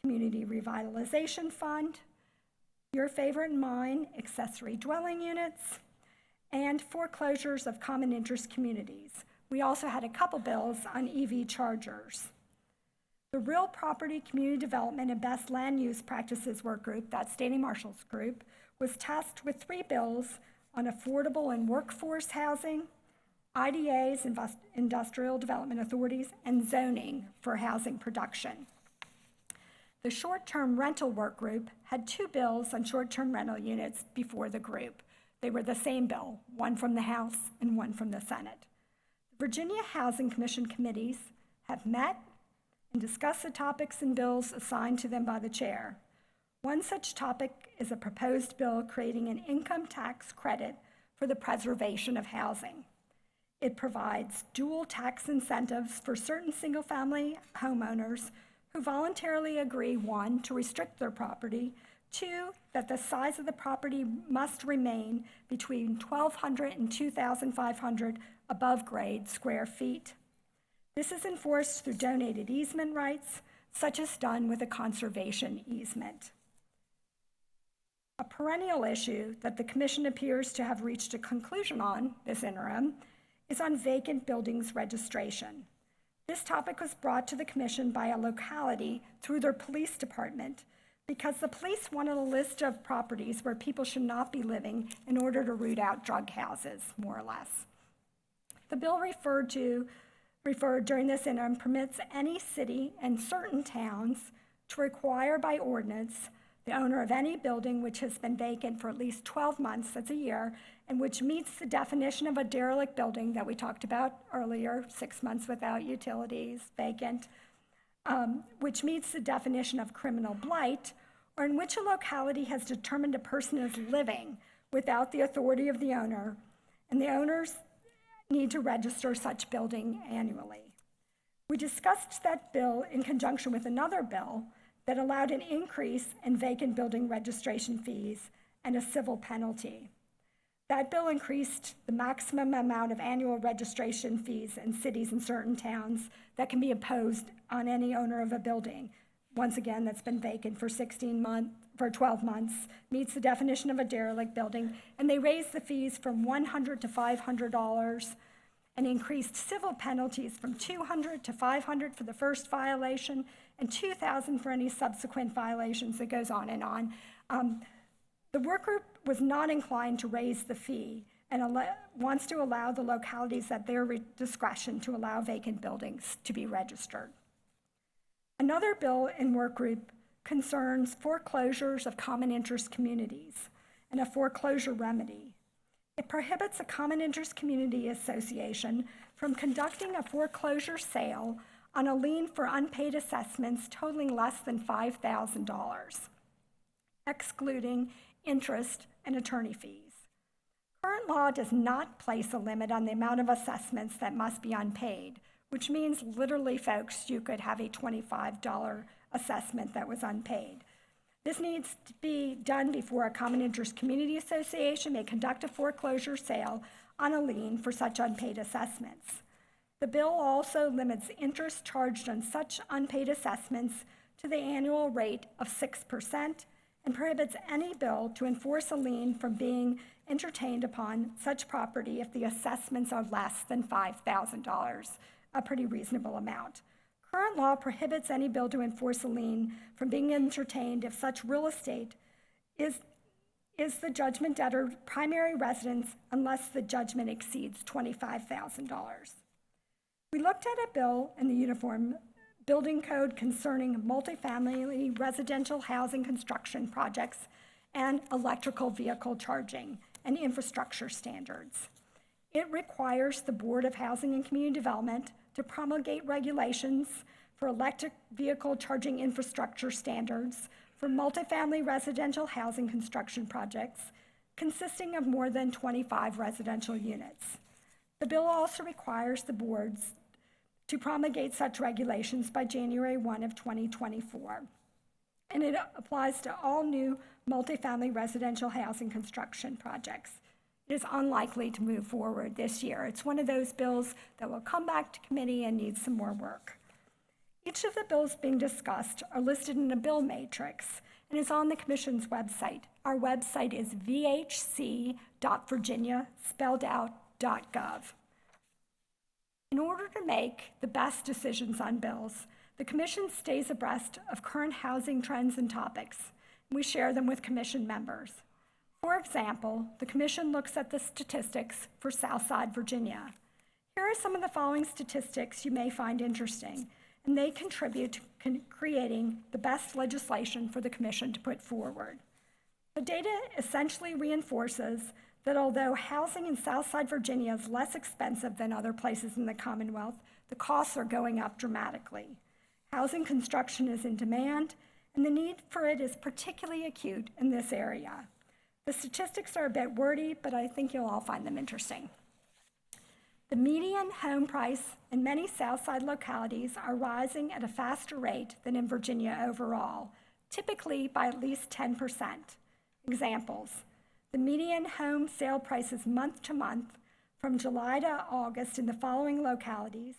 community revitalization fund, your favorite and mine, accessory dwelling units, and foreclosures of common interest communities. We also had a couple bills on EV chargers. The Real Property Community Development and Best Land Use Practices work group, that's Danny Marshall's group, was tasked with 3 bills on affordable and workforce housing, IDAs, industrial development authorities, and zoning for housing production. The short-term rental work group had 2 bills on short-term rental units before the group. They were the same bill, one from the House and one from the Senate. The Virginia Housing Commission committees have met and discussed the topics and bills assigned to them by the chair. One such topic is a proposed bill creating an income tax credit for the preservation of housing. It provides dual tax incentives for certain single-family homeowners who voluntarily agree, 1, to restrict their property, 2, that the size of the property must remain between 1,200 and 2,500 above grade square feet. This is enforced through donated easement rights, such as done with a conservation easement. A perennial issue that the Commission appears to have reached a conclusion on this interim is on vacant buildings registration. This topic was brought to the Commission by a locality through their police department because the police wanted a list of properties where people should not be living in order to root out drug houses, more or less. The bill referred during this interim permits any city and certain towns to require by ordinance the owner of any building which has been vacant for at least 12 months, that's a year, and which meets the definition of a derelict building that we talked about earlier, 6 months without utilities, vacant, which meets the definition of criminal blight, or in which a locality has determined a person is living without the authority of the owner, and the owners need to register such building annually. We discussed that bill in conjunction with another bill that allowed an increase in vacant building registration fees and a civil penalty. That bill increased the maximum amount of annual registration fees in cities and certain towns that can be imposed on any owner of a building. Once again, that's been vacant for 12 months, meets the definition of a derelict building, and they raised the fees from $100 to $500 and increased civil penalties from $200 to $500 for the first violation and $2,000 for any subsequent violations. It goes on and on. The work group was not inclined to raise the fee and wants to allow the localities at their discretion to allow vacant buildings to be registered. Another bill in work group concerns foreclosures of common interest communities and a foreclosure remedy. It prohibits a common interest community association from conducting a foreclosure sale on a lien for unpaid assessments totaling less than $5,000, excluding interest and attorney fees. Current law does not place a limit on the amount of assessments that must be unpaid, which means literally, folks, you could have a $25 assessment that was unpaid. This needs to be done before a common interest community association may conduct a foreclosure sale on a lien for such unpaid assessments. The bill also limits interest charged on such unpaid assessments to the annual rate of 6% and prohibits any bill to enforce a lien from being entertained upon such property if the assessments are less than $5,000, a pretty reasonable amount. Current law prohibits any bill to enforce a lien from being entertained if such real estate is the judgment debtor's primary residence unless the judgment exceeds $25,000. We looked at a bill in the Uniform Building Code concerning multifamily residential housing construction projects and electrical vehicle charging and infrastructure standards. It requires the Board of Housing and Community Development to promulgate regulations for electric vehicle charging infrastructure standards for multifamily residential housing construction projects consisting of more than 25 residential units. The bill also requires the boards to promulgate such regulations by January 1 of 2024. And it applies to all new multifamily residential housing construction projects. It is unlikely to move forward this year. It's one of those bills that will come back to committee and need some more work. Each of the bills being discussed are listed in a bill matrix and is on the Commission's website. Our website is vhc.virginia.gov. In order to make the best decisions on bills, the Commission stays abreast of current housing trends and topics. We share them with Commission members. For example, the Commission looks at the statistics for Southside Virginia. Here are some of the following statistics you may find interesting. and they contribute to creating the best legislation for the Commission to put forward. The data essentially reinforces that although housing in Southside Virginia is less expensive than other places in the Commonwealth, the costs are going up dramatically. Housing construction is in demand, and the need for it is particularly acute in this area. The statistics are a bit wordy, but I think you'll all find them interesting. The median home price in many Southside localities are rising at a faster rate than in Virginia overall, typically by at least 10%. Examples: the median home sale prices month to month from July to August in the following localities.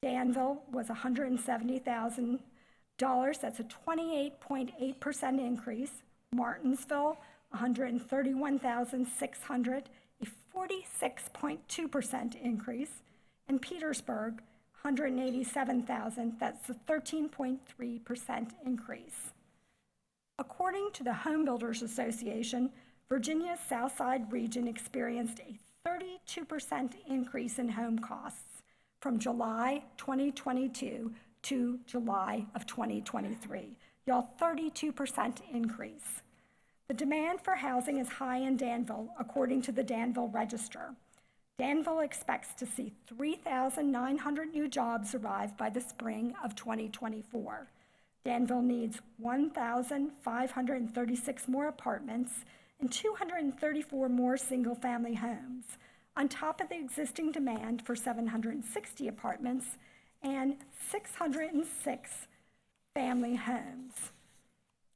Danville was $170,000. That's a 28.8% increase. Martinsville, $131,600, a 46.2% increase. And Petersburg, $187,000. That's a 13.3% increase. According to the Home Builders Association, Virginia's Southside region experienced a 32% increase in home costs from July 2022 to July of 2023. Y'all, 32% increase. The demand for housing is high in Danville, according to the Danville Register. Danville expects to see 3,900 new jobs arrive by the spring of 2024. Danville needs 1,536 more apartments and 234 more single-family homes, on top of the existing demand for 760 apartments and 606 family homes.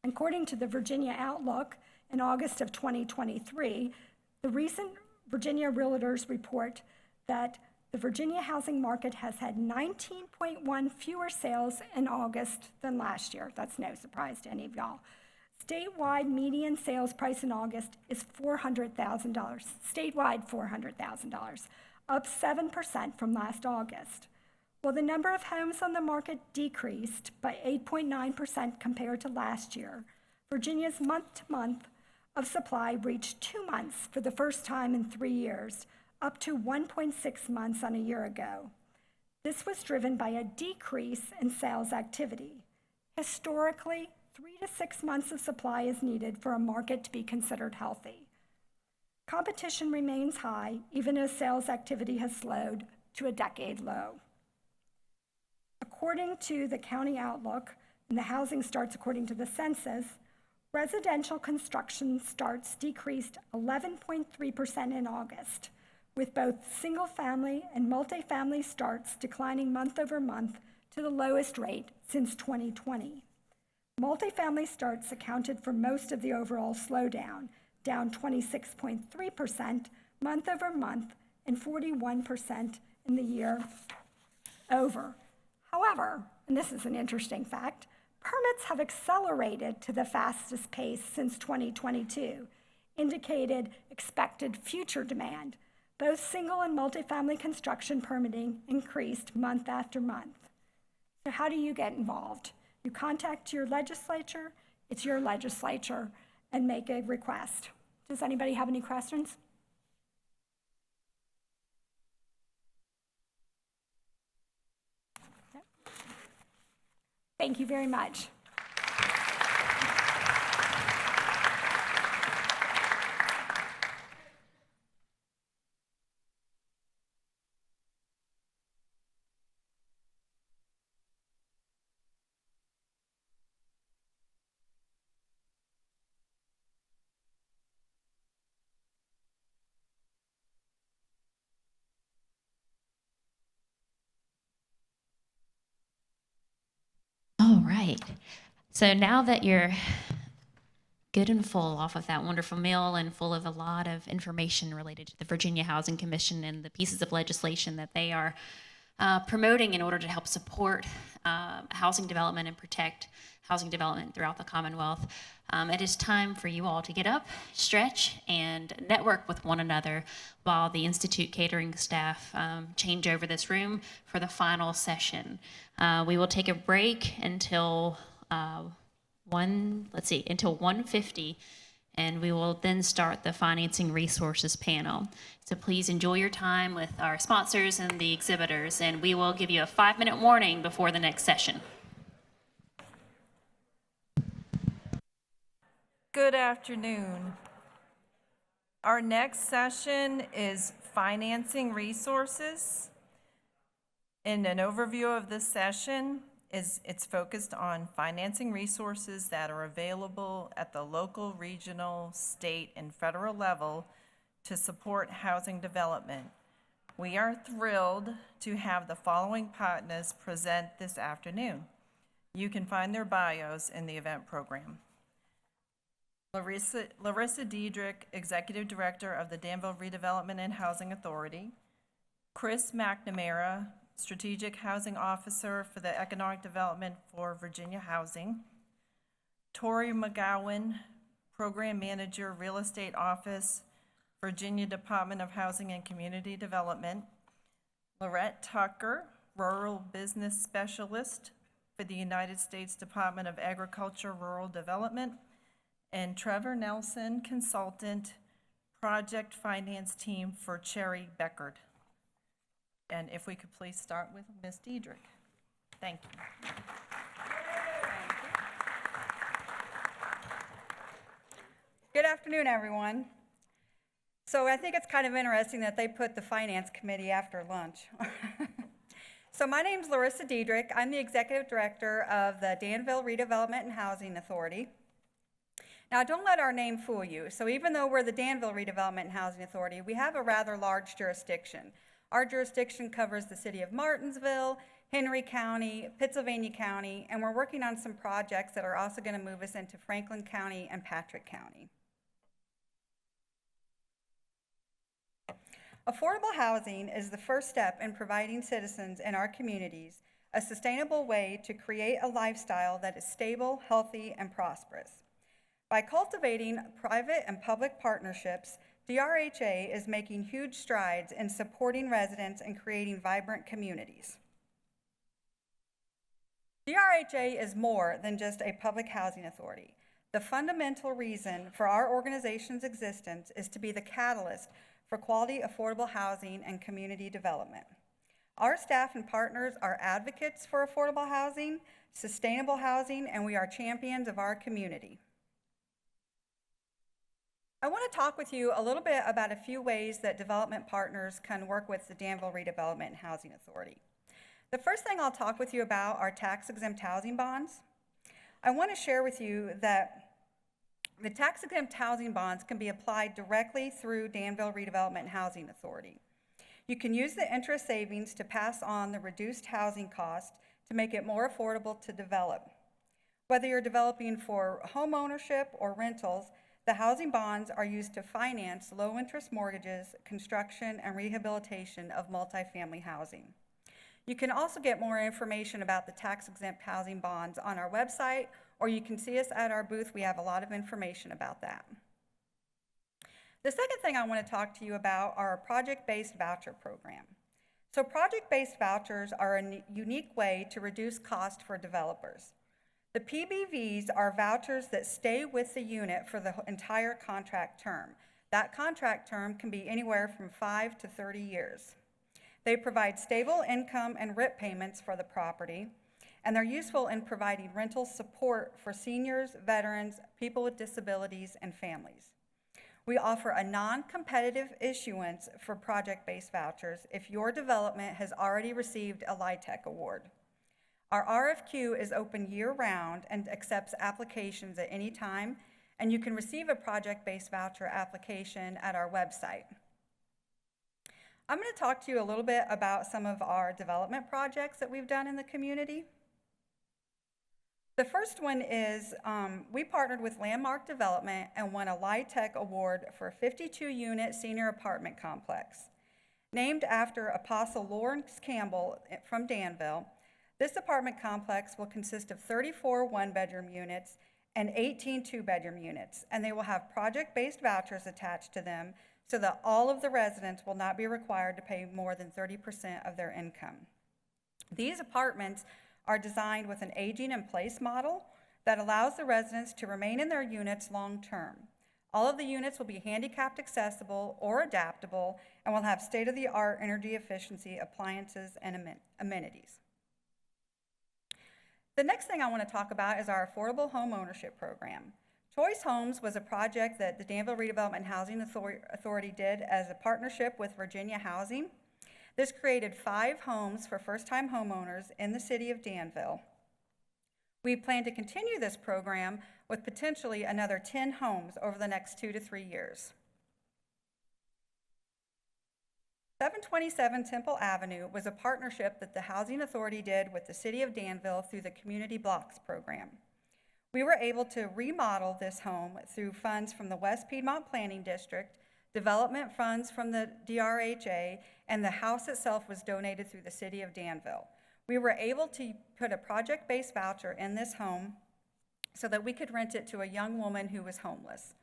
According to the Virginia Outlook, in August of 2023, the recent Virginia Realtors report that the Virginia housing market has had 19.1 fewer sales in August than last year. That's no surprise to any of y'all. Statewide median sales price in August is $400,000, statewide $400,000, up 7% from last August. While the number of homes on the market decreased by 8.9% compared to last year, Virginia's month-to-month of supply reached 2 months for the first time in 3 years, up to 1.6 months on a year ago. This was driven by a decrease in sales activity. Historically, 3 to 6 months of supply is needed for a market to be considered healthy. Competition remains high, even as sales activity has slowed to a decade low. According to the County Outlook, and the housing starts according to the census, residential construction starts decreased 11.3% in August, with both single-family and multifamily starts declining month over month to the lowest rate since 2020. Multifamily starts accounted for most of the overall slowdown, down 26.3% month over month and 41% in the year over. However, and this is an interesting fact, permits have accelerated to the fastest pace since 2022, indicated expected future demand. Both single and multifamily construction permitting increased month after month. So how do you get involved? You contact your legislature, it's your legislature, and make a request. Does anybody have any questions? Yep. Thank you very much. All right. So now that you're good and full off of that wonderful meal and full of a lot of information related to the Virginia Housing Commission and the pieces of legislation that they are promoting in order to help support housing development and protect housing development throughout the Commonwealth, it is time for you all to get up, stretch, and network with one another while the Institute catering staff change over this room for the final session. We will take a break until until 1:50, and we will then start the financing resources panel. So please enjoy your time with our sponsors and the exhibitors, and we will give you a 5-minute warning before the next session. Good afternoon. Our next session is financing resources. And an overview of this session is it's focused on financing resources that are available at the local, regional, state, and federal level to support housing development. We are thrilled to have the following partners present this afternoon. You can find their bios in the event program. Larissa Diedrich, Executive Director of the Danville Redevelopment and Housing Authority. Chris McNamara, Strategic Housing Officer for the Economic Development for Virginia Housing. Tori McGowan, Program Manager, Real Estate Office, Virginia Department of Housing and Community Development. Lorette Tucker, Rural Business Specialist for the United States Department of Agriculture, Rural Development. And Trevor Nelson, Consultant, Project Finance Team for Cherry Beckard. And if we could please start with Ms. Diedrich. Thank you. Good afternoon, everyone. So I think it's kind of interesting that they put the Finance Committee after lunch. So my name's Larissa Diedrich. I'm the Executive Director of the Danville Redevelopment and Housing Authority. Now, don't let our name fool you. So even though we're the Danville Redevelopment and Housing Authority, we have a rather large jurisdiction. Our jurisdiction covers the city of Martinsville, Henry County, Pittsylvania County, and we're working on some projects that are also going to move us into Franklin County and Patrick County. Affordable housing is the first step in providing citizens in our communities a sustainable way to create a lifestyle that is stable, healthy, and prosperous. By cultivating private and public partnerships, DRHA is making huge strides in supporting residents and creating vibrant communities. DRHA is more than just a public housing authority. The fundamental reason for our organization's existence is to be the catalyst for quality, affordable housing and community development. Our staff and partners are advocates for affordable housing, sustainable housing, and we are champions of our community. I want to talk with you a little bit about a few ways that development partners can work with the Danville Redevelopment and Housing Authority. The first thing I'll talk with you about are tax-exempt housing bonds. I want to share with you that the tax-exempt housing bonds can be applied directly through Danville Redevelopment and Housing Authority. You can use the interest savings to pass on the reduced housing cost to make it more affordable to develop. Whether you're developing for home ownership or rentals, the housing bonds are used to finance low-interest mortgages, construction, and rehabilitation of multifamily housing. You can also get more information about the tax-exempt housing bonds on our website, or you can see us at our booth. We have a lot of information about that. The second thing I want to talk to you about are a project-based voucher program. So project-based vouchers are a unique way to reduce cost for developers. The PBVs are vouchers that stay with the unit for the entire contract term. That contract term can be anywhere from 5 to 30 years. They provide stable income and RIP payments for the property, and they're useful in providing rental support for seniors, veterans, people with disabilities, and families. We offer a non-competitive issuance for project-based vouchers if your development has already received a LIHTC award. Our RFQ is open year-round and accepts applications at any time, and you can receive a project-based voucher application at our website. I'm going to talk to you a little bit about some of our development projects that we've done in the community. The first one is we partnered with Landmark Development and won a LIHTC award for a 52-unit senior apartment complex. Named after Apostle Lawrence Campbell from Danville, this apartment complex will consist of 34 one-bedroom units and 18 two-bedroom units, and they will have project-based vouchers attached to them so that all of the residents will not be required to pay more than 30% of their income. These apartments are designed with an aging-in-place model that allows the residents to remain in their units long-term. All of the units will be handicapped accessible or adaptable and will have state-of-the-art energy efficiency appliances and amenities. The next thing I want to talk about is our affordable home ownership program. Choice Homes was a project that the Danville Redevelopment and Housing Authority did as a partnership with Virginia Housing. This created 5 homes for first-time homeowners in the city of Danville. We plan to continue this program with potentially another 10 homes over the next 2 to 3 years. 727 Temple Avenue was a partnership that the Housing Authority did with the City of Danville through the Community Blocks program. We were able to remodel this home through funds from the West Piedmont Planning District, development funds from the DRHA, and the house itself was donated through the City of Danville. We were able to put a project-based voucher in this home so that we could rent it to a young woman who was homeless.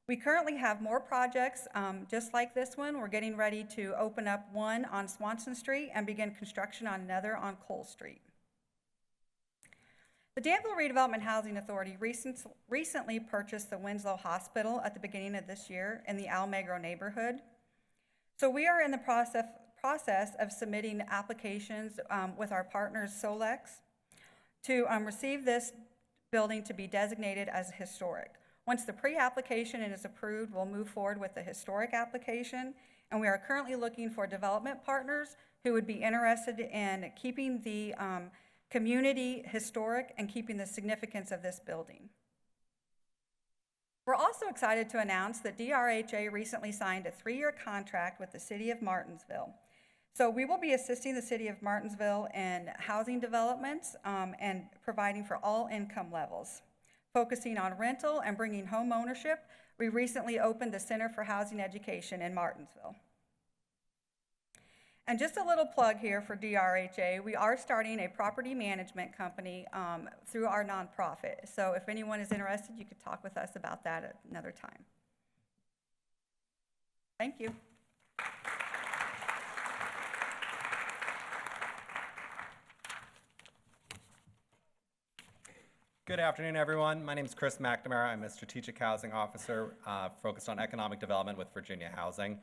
We currently have more projects just like this one. We're getting ready to open up one on Swanson Street and begin construction on another on Cole Street. The Danville Redevelopment Housing Authority recently purchased the Winslow Hospital at the beginning of this year in the Almagro neighborhood. So we are in the process of submitting applications with our partners Solex to receive this building to be designated as historic. Once the pre-application is approved, we'll move forward with the historic application, and we are currently looking for development partners who would be interested in keeping the community historic and keeping the significance of this building. We're also excited to announce that DRHA recently signed a 3-year contract with the City of Martinsville. So we will be assisting the City of Martinsville in housing developments and providing for all income levels. Focusing on rental and bringing home ownership, we recently opened the Center for Housing Education in Martinsville. And just a little plug here for DRHA, we are starting a property management company through our nonprofit. So if anyone is interested, you could talk with us about that at another time. Thank you. Good afternoon, everyone. My name is Chris McNamara. I'm a Strategic Housing Officer focused on economic development with Virginia Housing.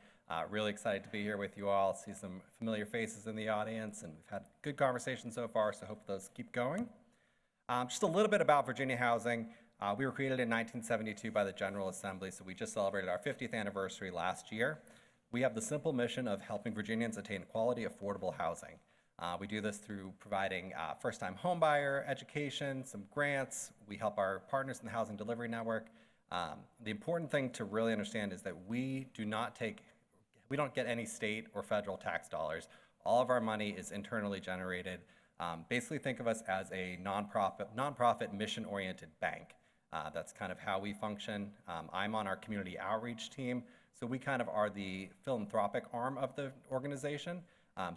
Really excited to be here with you all, see some familiar faces in the audience, and we've had good conversations so far, so hope those keep going. Just a little bit about Virginia Housing. We were created in 1972 by the General Assembly, so we just celebrated our 50th anniversary last year. We have the simple mission of helping Virginians attain quality, affordable housing. We do this through providing first-time homebuyer education, some grants. We help our partners in the Housing Delivery Network. The important thing to really understand is that we don't get any state or federal tax dollars. All of our money is internally generated. Basically think of us as a nonprofit mission-oriented bank. That's kind of how we function. I'm on our community outreach team, so we kind of are the philanthropic arm of the organization.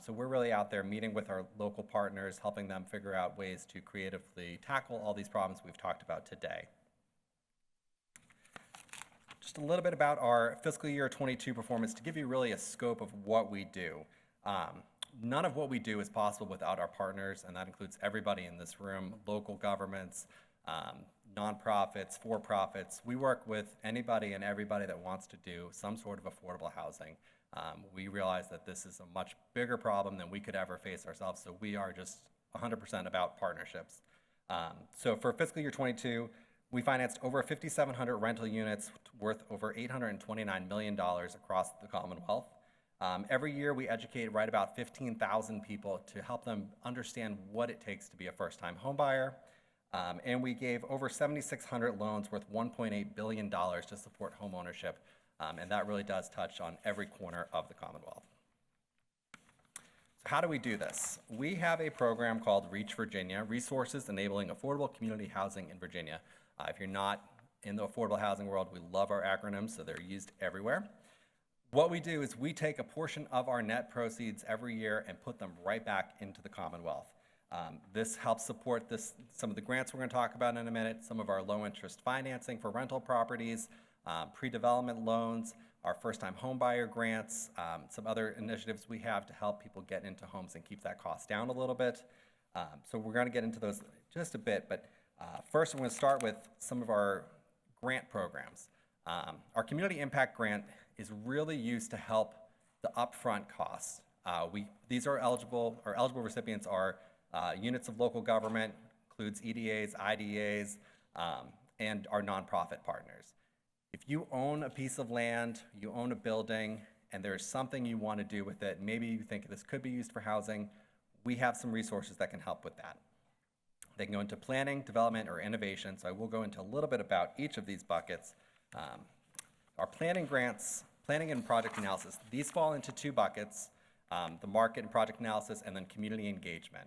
So we're really out there meeting with our local partners, helping them figure out ways to creatively tackle all these problems we've talked about today. Just a little bit about our fiscal year 22 performance to give you really a scope of what we do. None of what we do is possible without our partners, and that includes everybody in this room, local governments, nonprofits, for-profits. We work with anybody and everybody that wants to do some sort of affordable housing. We realize that this is a much bigger problem than we could ever face ourselves, so we are just 100% about partnerships. So for fiscal year 22, we financed over 5,700 rental units worth over $829 million across the Commonwealth. Every year we educate right about 15,000 people to help them understand what it takes to be a first-time homebuyer. And we gave over 7,600 loans worth $1.8 billion to support homeownership. And that really does touch on every corner of the Commonwealth. So how do we do this? We have a program called Reach Virginia, Resources Enabling Affordable Community Housing in Virginia. If you're not in the affordable housing world, we love our acronyms, so they're used everywhere. What we do is we take a portion of our net proceeds every year and put them right back into the Commonwealth. This helps support some of the grants we're going to talk about in a minute, some of our low-interest financing for rental properties, pre-development loans, our first-time homebuyer grants, some other initiatives we have to help people get into homes and keep that cost down a little bit. So we're going to get into those just a bit, but first I'm going to start with some of our grant programs. Our community impact grant is really used to help the upfront costs. These are eligible recipients are units of local government, includes EDAs, IDAs, and our nonprofit partners. If you own a piece of land, you own a building, and there's something you want to do with it, maybe you think this could be used for housing, we have some resources that can help with that. They can go into planning, development, or innovation, so I will go into a little bit about each of these buckets. Our planning grants, planning and project analysis, these fall into two buckets, the market and project analysis, and then community engagement.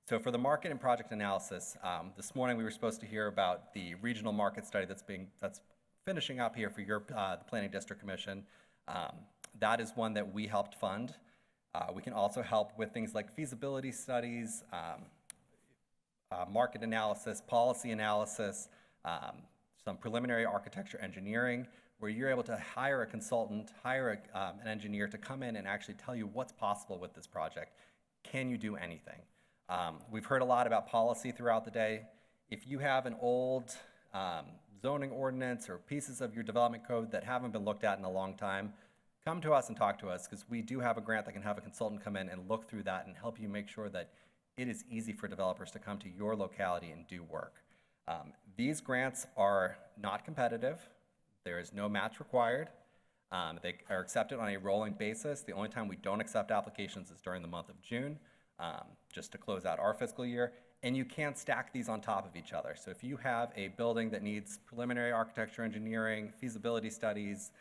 So for the market and project analysis, this morning we were supposed to hear about the regional market study that's finishing up here for your the Planning District Commission. That is one that we helped fund. We can also help with things like feasibility studies, market analysis, policy analysis, some preliminary architecture engineering, where you're able to hire a consultant, hire an engineer to come in and actually tell you what's possible with this project. Can you do anything? We've heard a lot about policy throughout the day. If you have an old zoning ordinance or pieces of your development code that haven't been looked at in a long time, come to us and talk to us, because we do have a grant that can have a consultant come in and look through that and help you make sure that it is easy for developers to come to your locality and do work. These grants are not competitive. There is no match required. They are accepted on a rolling basis. The only time we don't accept applications is during the month of June, just to close out our fiscal year. And you can't stack these on top of each other. So if you have a building that needs preliminary architecture engineering, feasibility studies,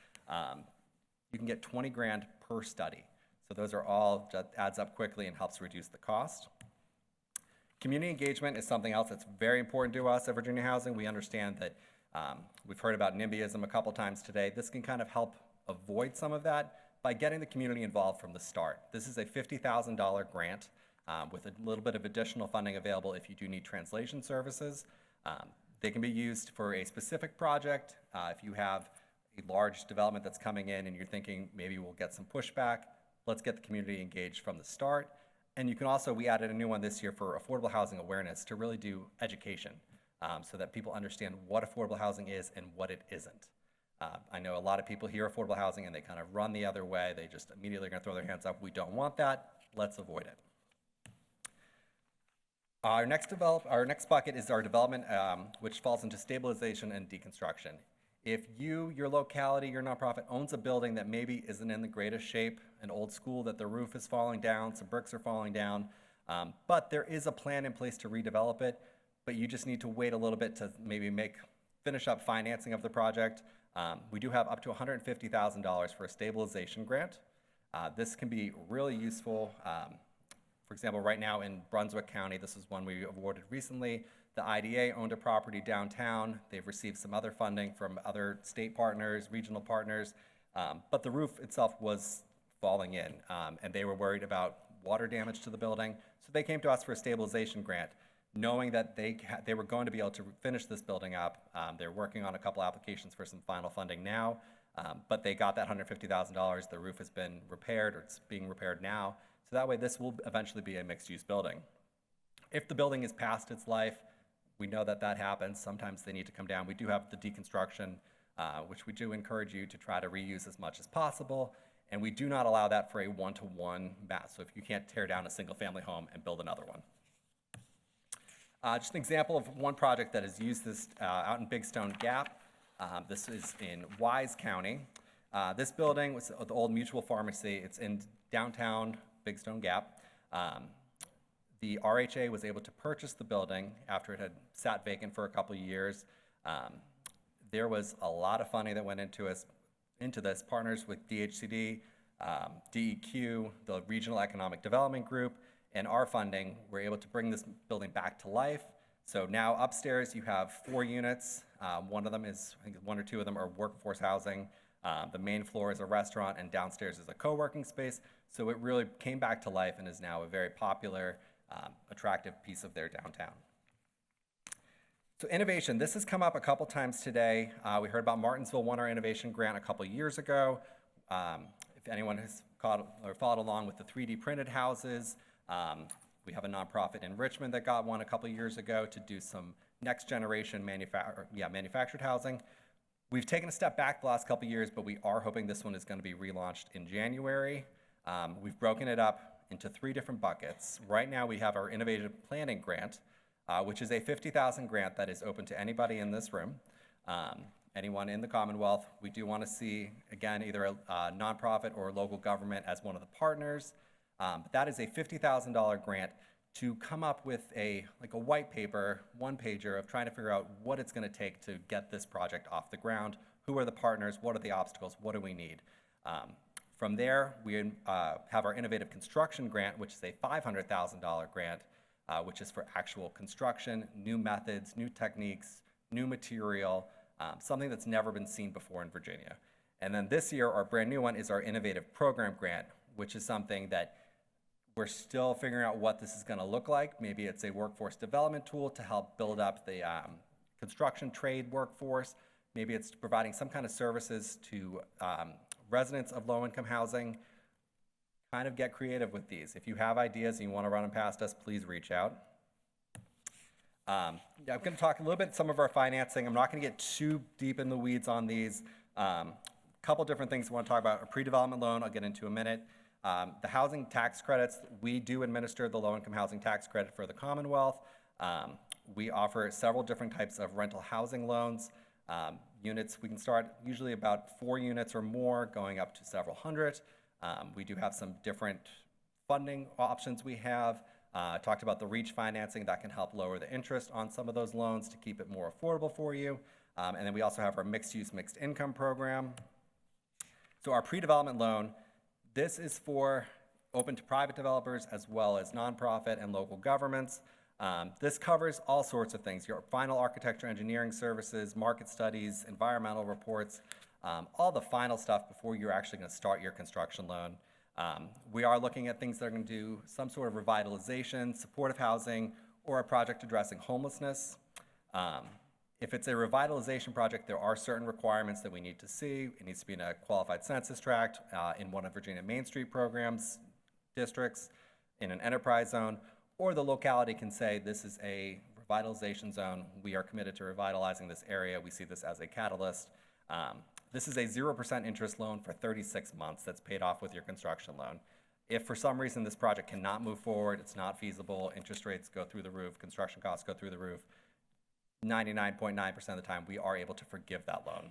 you can get 20 grand per study. So those are all, that adds up quickly and helps reduce the cost. Community engagement is something else that's very important to us at Virginia Housing. We understand that we've heard about NIMBYism a couple times today. This can kind of help avoid some of that by getting the community involved from the start. This is a $50,000 grant with a little bit of additional funding available if you do need translation services. They can be used for a specific project. If you have a large development that's coming in and you're thinking maybe we'll get some pushback, let's get the community engaged from the start. And you can also, we added a new one this year for affordable housing awareness to really do education so that people understand what affordable housing is and what it isn't. I know a lot of people hear affordable housing and they kind of run the other way. They just immediately are going to throw their hands up. We don't want that. Let's avoid it. Our next bucket is our development, which falls into stabilization and deconstruction. If you, your locality, your nonprofit owns a building that maybe isn't in the greatest shape, an old school that the roof is falling down, some bricks are falling down, but there is a plan in place to redevelop it, but you just need to wait a little bit to maybe finish up financing of the project. We do have up to $150,000 for a stabilization grant. This can be really useful. For example, right now in Brunswick County, this is one we awarded recently. The IDA owned a property downtown. They've received some other funding from other state partners, regional partners, but the roof itself was falling in, and they were worried about water damage to the building. So they came to us for a stabilization grant, knowing that they were going to be able to finish this building up. They're working on a couple applications for some final funding now, but they got that $150,000. The roof has been repaired, or it's being repaired now. So that way this will eventually be a mixed-use building. If the building is past its life, we know that that happens. Sometimes they need to come down. We do have the deconstruction, which we do encourage you to try to reuse as much as possible. And we do not allow that for a one-to-one match. So if you can't tear down a single-family home and build another one. Just an example of one project that has used this out in Big Stone Gap. This is in Wise County. This building was the old Mutual Pharmacy. It's in downtown Big Stone Gap. The RHA was able to purchase the building after it had sat vacant for a couple of years. There was a lot of funding that went into this, partners with DHCD, DEQ, the Regional Economic Development Group, and our funding. We're able to bring this building back to life. So now upstairs you have 4 units. One of them is, I think 1 or 2 of them are workforce housing. The main floor is a restaurant, and downstairs is a co-working space. So it really came back to life and is now a very popular, attractive piece of their downtown. So innovation, this has come up a couple times today. We heard about Martinsville won our innovation grant a couple years ago. If anyone has followed along with the 3D printed houses, we have a nonprofit in Richmond that got one a couple years ago to do some next generation manufactured housing. We've taken a step back the last couple of years, but we are hoping this one is going to be relaunched in January. We've broken it up into 3 different buckets. Right now, we have our Innovative Planning Grant, which is a $50,000 grant that is open to anybody in this room, anyone in the Commonwealth. We do want to see, again, either a nonprofit or local government as one of the partners. But that is a $50,000 grant to come up with a white paper, one-pager of trying to figure out what it's going to take to get this project off the ground. Who are the partners? What are the obstacles? What do we need? From there, we have our Innovative Construction Grant, which is a $500,000 grant, which is for actual construction, new methods, new techniques, new material, something that's never been seen before in Virginia. And then this year, our brand new one is our Innovative Program Grant, which is something that we're still figuring out what this is going to look like. Maybe it's a workforce development tool to help build up the construction trade workforce. Maybe it's providing some kind of services to residents of low-income housing. Kind of get creative with these. If you have ideas and you want to run them past us, please reach out. I'm going to talk a little bit some of our financing. I'm not going to get too deep in the weeds on these. A couple different things we want to talk about. A pre-development loan, I'll get into in a minute. The housing tax credits, we do administer the low-income housing tax credit for the Commonwealth. We offer several different types of rental housing loans. Units, we can start usually about 4 units or more, going up to several hundred. We do have some different funding options we have. I talked about the REACH financing that can help lower the interest on some of those loans to keep it more affordable for you. And then we also have our mixed-use, mixed-income program. So our pre-development loan, this is for open to private developers as well as nonprofit and local governments. This covers all sorts of things, your final architecture engineering services, market studies, environmental reports, all the final stuff before you're actually going to start your construction loan. We are looking at things that are going to do some sort of revitalization, supportive housing, or a project addressing homelessness. If it's a revitalization project, there are certain requirements that we need to see. It needs to be in a qualified census tract, in one of Virginia Main Street programs, districts, in an enterprise zone, or the locality can say this is a revitalization zone. We are committed to revitalizing this area. We see this as a catalyst. This is a 0% interest loan for 36 months that's paid off with your construction loan. If for some reason this project cannot move forward, it's not feasible, interest rates go through the roof, construction costs go through the roof, 99.9% of the time, we are able to forgive that loan.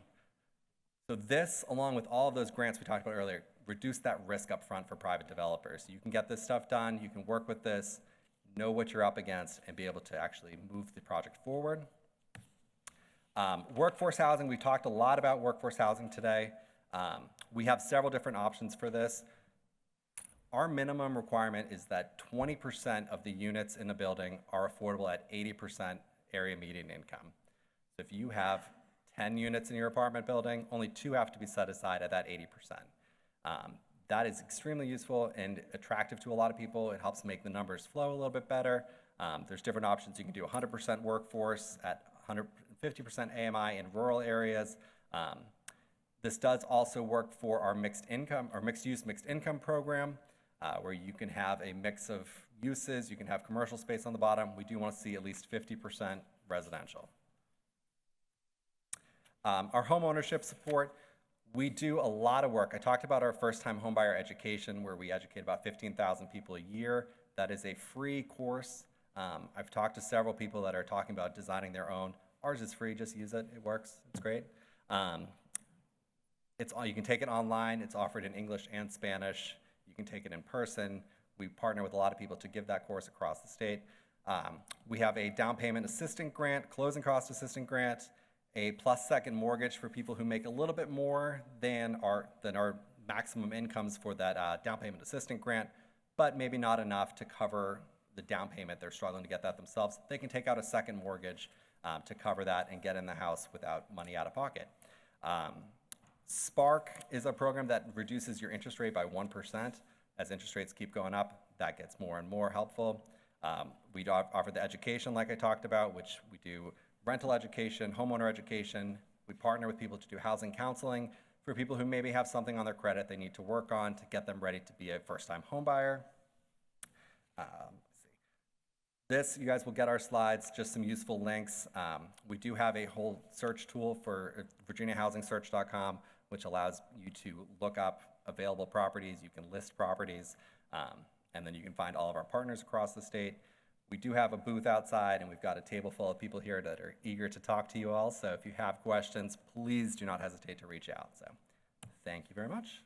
So this, along with all of those grants we talked about earlier, reduce that risk up front for private developers. You can get this stuff done, you can work with this, know what you're up against, and be able to actually move the project forward. Workforce housing, we talked a lot about workforce housing today. We have several different options for this. Our minimum requirement is that 20% of the units in the building are affordable at 80% area median income. So if you have 10 units in your apartment building, only 2 have to be set aside at that 80%. That is extremely useful and attractive to a lot of people. It helps make the numbers flow a little bit better. There's different options. You can do 100% workforce at 150% AMI in rural areas. This does also work for our mixed income or mixed use, mixed income program, where you can have a mix of uses. You can have commercial space on the bottom. We do want to see at least 50% residential. Our home ownership support, we do a lot of work. I talked about our first-time homebuyer education, where we educate about 15,000 people a year. That is a free course. I've talked to several people that are talking about designing their own. Ours is free, just use it, it works, it's great. You can take it online, it's offered in English and Spanish. You can take it in person. We partner with a lot of people to give that course across the state. We have a down payment assistance grant, closing cost assistance grant, a plus second mortgage for people who make a little bit more than our maximum incomes for that down payment assistance grant, but maybe not enough to cover the down payment. They're struggling to get that themselves. They can take out a second mortgage to cover that and get in the house without money out of pocket. Spark is a program that reduces your interest rate by 1%. As interest rates keep going up, that gets more and more helpful. We offer the education like I talked about, which we do rental education, homeowner education. We partner with people to do housing counseling for people who maybe have something on their credit they need to work on to get them ready to be a first-time home buyer. This, you guys will get our slides, just some useful links. We do have a whole search tool for virginiahousingsearch.com, which allows you to look up available properties. You can list properties, and then you can find all of our partners across the state. We do have a booth outside, and we've got a table full of people here that are eager to talk to you all. So if you have questions, please do not hesitate to reach out. So thank you very much.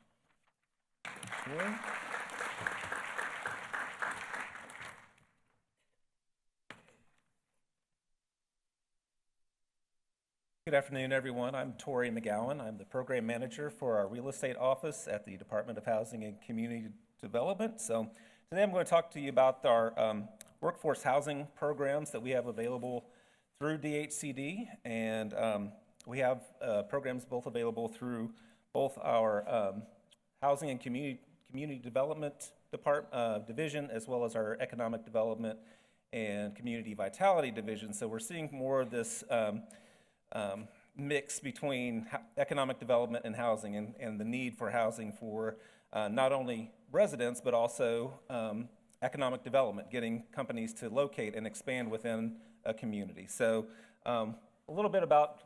Good afternoon, everyone. I'm Tori McGowan. I'm the program manager for our real estate office at the Department of Housing and Community Development. So today I'm going to talk to you about our workforce housing programs that we have available through DHCD. And we have programs both available through both our Housing and Community Development Division, as well as our Economic Development and Community Vitality Division. So we're seeing more of this mix between economic development and housing, and the need for housing for not only residents, but also economic development, getting companies to locate and expand within a community. So a little bit about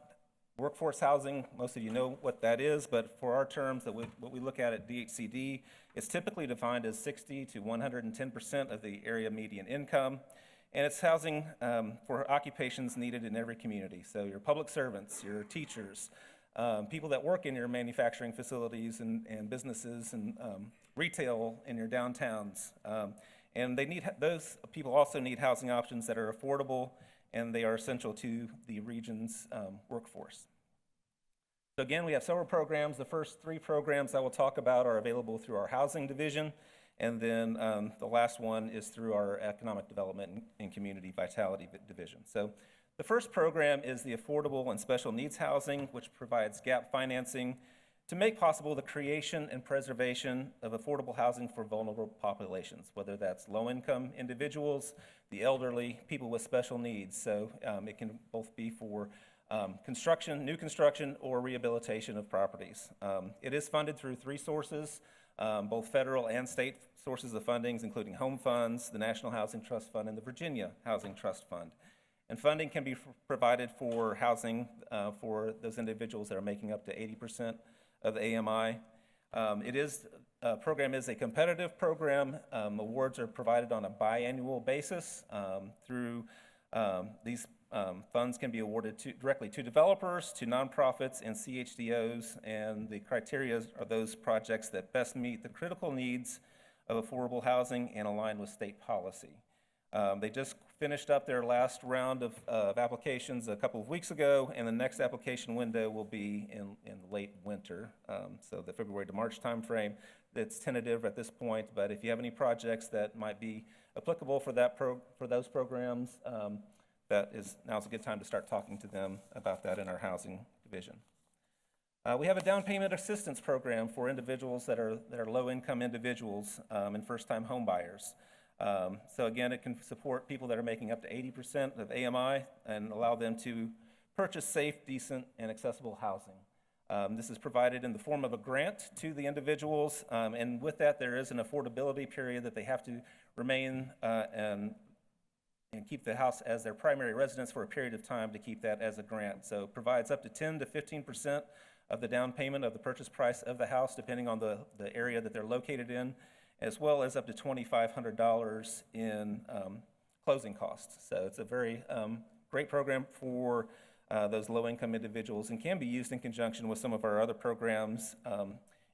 workforce housing. Most of you know what that is, but for our terms, what we look at DHCD, it's typically defined as 60 to 110% of the area median income. And it's housing for occupations needed in every community. So your public servants, your teachers, people that work in your manufacturing facilities and businesses and retail in your downtowns. And those people also need housing options that are affordable, and they are essential to the region's workforce. So again, we have several programs. The first 3 programs I will talk about are available through our housing division. And then the last one is through our Economic Development and Community Vitality Division. So the first program is the Affordable and Special Needs Housing, which provides gap financing to make possible the creation and preservation of affordable housing for vulnerable populations, whether that's low-income individuals, the elderly, people with special needs. So it can both be for construction, new construction, or rehabilitation of properties. It is funded through 3 sources. Both federal and state sources of fundings, including home funds, the National Housing Trust Fund, and the Virginia Housing Trust Fund. And funding can be provided for housing for those individuals that are making up to 80% of the AMI. Program is a competitive program. Awards are provided on a biannual basis. These funds can be awarded directly to developers, to nonprofits, and CHDOs, and the criteria are those projects that best meet the critical needs of affordable housing and align with state policy. They just finished up their last round of applications a couple of weeks ago, and the next application window will be in late winter, so the February to March timeframe. It's tentative at this point, but if you have any projects that might be applicable for those programs, now's a good time to start talking to them about that in our housing division. We have a down payment assistance program for individuals that are low-income individuals and first-time home buyers. So again, it can support people that are making up to 80% of AMI and allow them to purchase safe, decent, and accessible housing. This is provided in the form of a grant to the individuals, and with that, there is an affordability period that they have to remain and keep the house as their primary residence for a period of time to keep that as a grant. So it provides up to 10 to 15% of the down payment of the purchase price of the house, depending on the area that they're located in, as well as up to $2,500 in closing costs. So it's a very great program for those low-income individuals and can be used in conjunction with some of our other programs,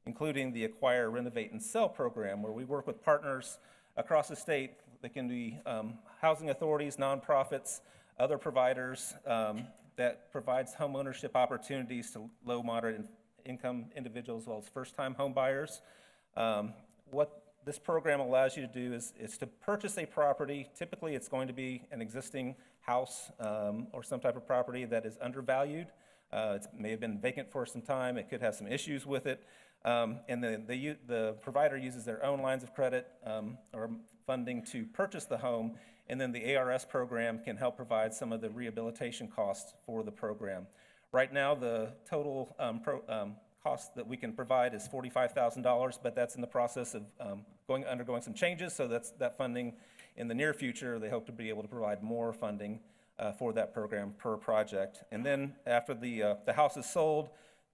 including the Acquire, Renovate, and Sell program, where we work with partners across the state. They can be housing authorities, nonprofits, other providers that provides home ownership opportunities to low, moderate income individuals as well as first-time home buyers. What this program allows you to do is to purchase a property. Typically, it's going to be an existing house or some type of property that is undervalued. It may have been vacant for some time. It could have some issues with it. And the provider uses their own lines of credit or funding to purchase the home, and then the ARS program can help provide some of the rehabilitation costs for the program. Right now, the total cost that we can provide is $45,000, but that's in the process of undergoing some changes, so that funding in the near future, they hope to be able to provide more funding for that program per project. And then after the house is sold,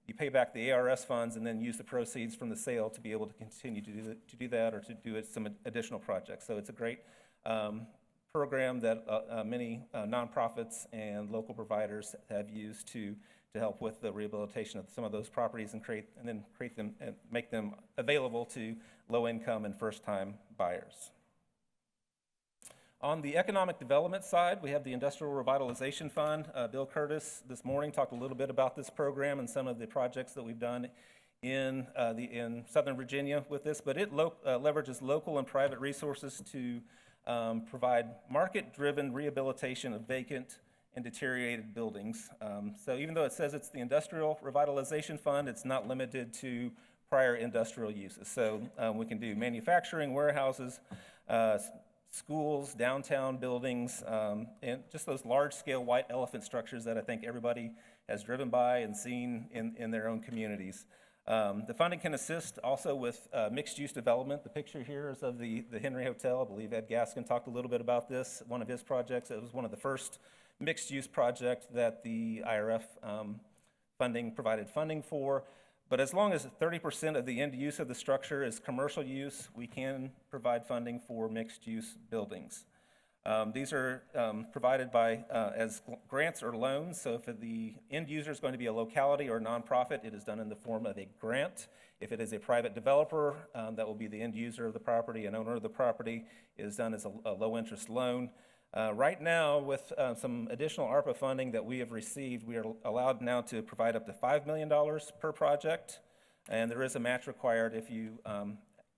you pay back the ARS funds and then use the proceeds from the sale to be able to continue to do that or to do some additional projects. So it's a great program that many nonprofits and local providers have used to help with the rehabilitation of some of those properties and then create them and make them available to low-income and first-time buyers. On the economic development side, we have the Industrial Revitalization Fund. Bill Curtis this morning talked a little bit about this program and some of the projects that we've done in Southern Virginia with this, but it leverages local and private resources to provide market-driven rehabilitation of vacant and deteriorated buildings. So even though it says it's the Industrial Revitalization Fund, it's not limited to prior industrial uses. So we can do manufacturing, warehouses, schools, downtown buildings, and just those large-scale white elephant structures that I think everybody has driven by and seen in their own communities. The funding can assist also with mixed-use development. The picture here is of the Henry Hotel. I believe Ed Gaskin talked a little bit about this, one of his projects. It was one of the first mixed-use projects that the IRF funding provided funding for. But as long as 30% of the end use of the structure is commercial use, we can provide funding for mixed-use buildings. These are provided by as grants or loans. So if the end user is going to be a locality or a nonprofit, it is done in the form of a grant. If it is a private developer, that will be the end user of the property and owner of the property, it is done as a low-interest loan. Right now, with some additional ARPA funding that we have received, we are allowed now to provide up to $5 million per project, and there is a match required if you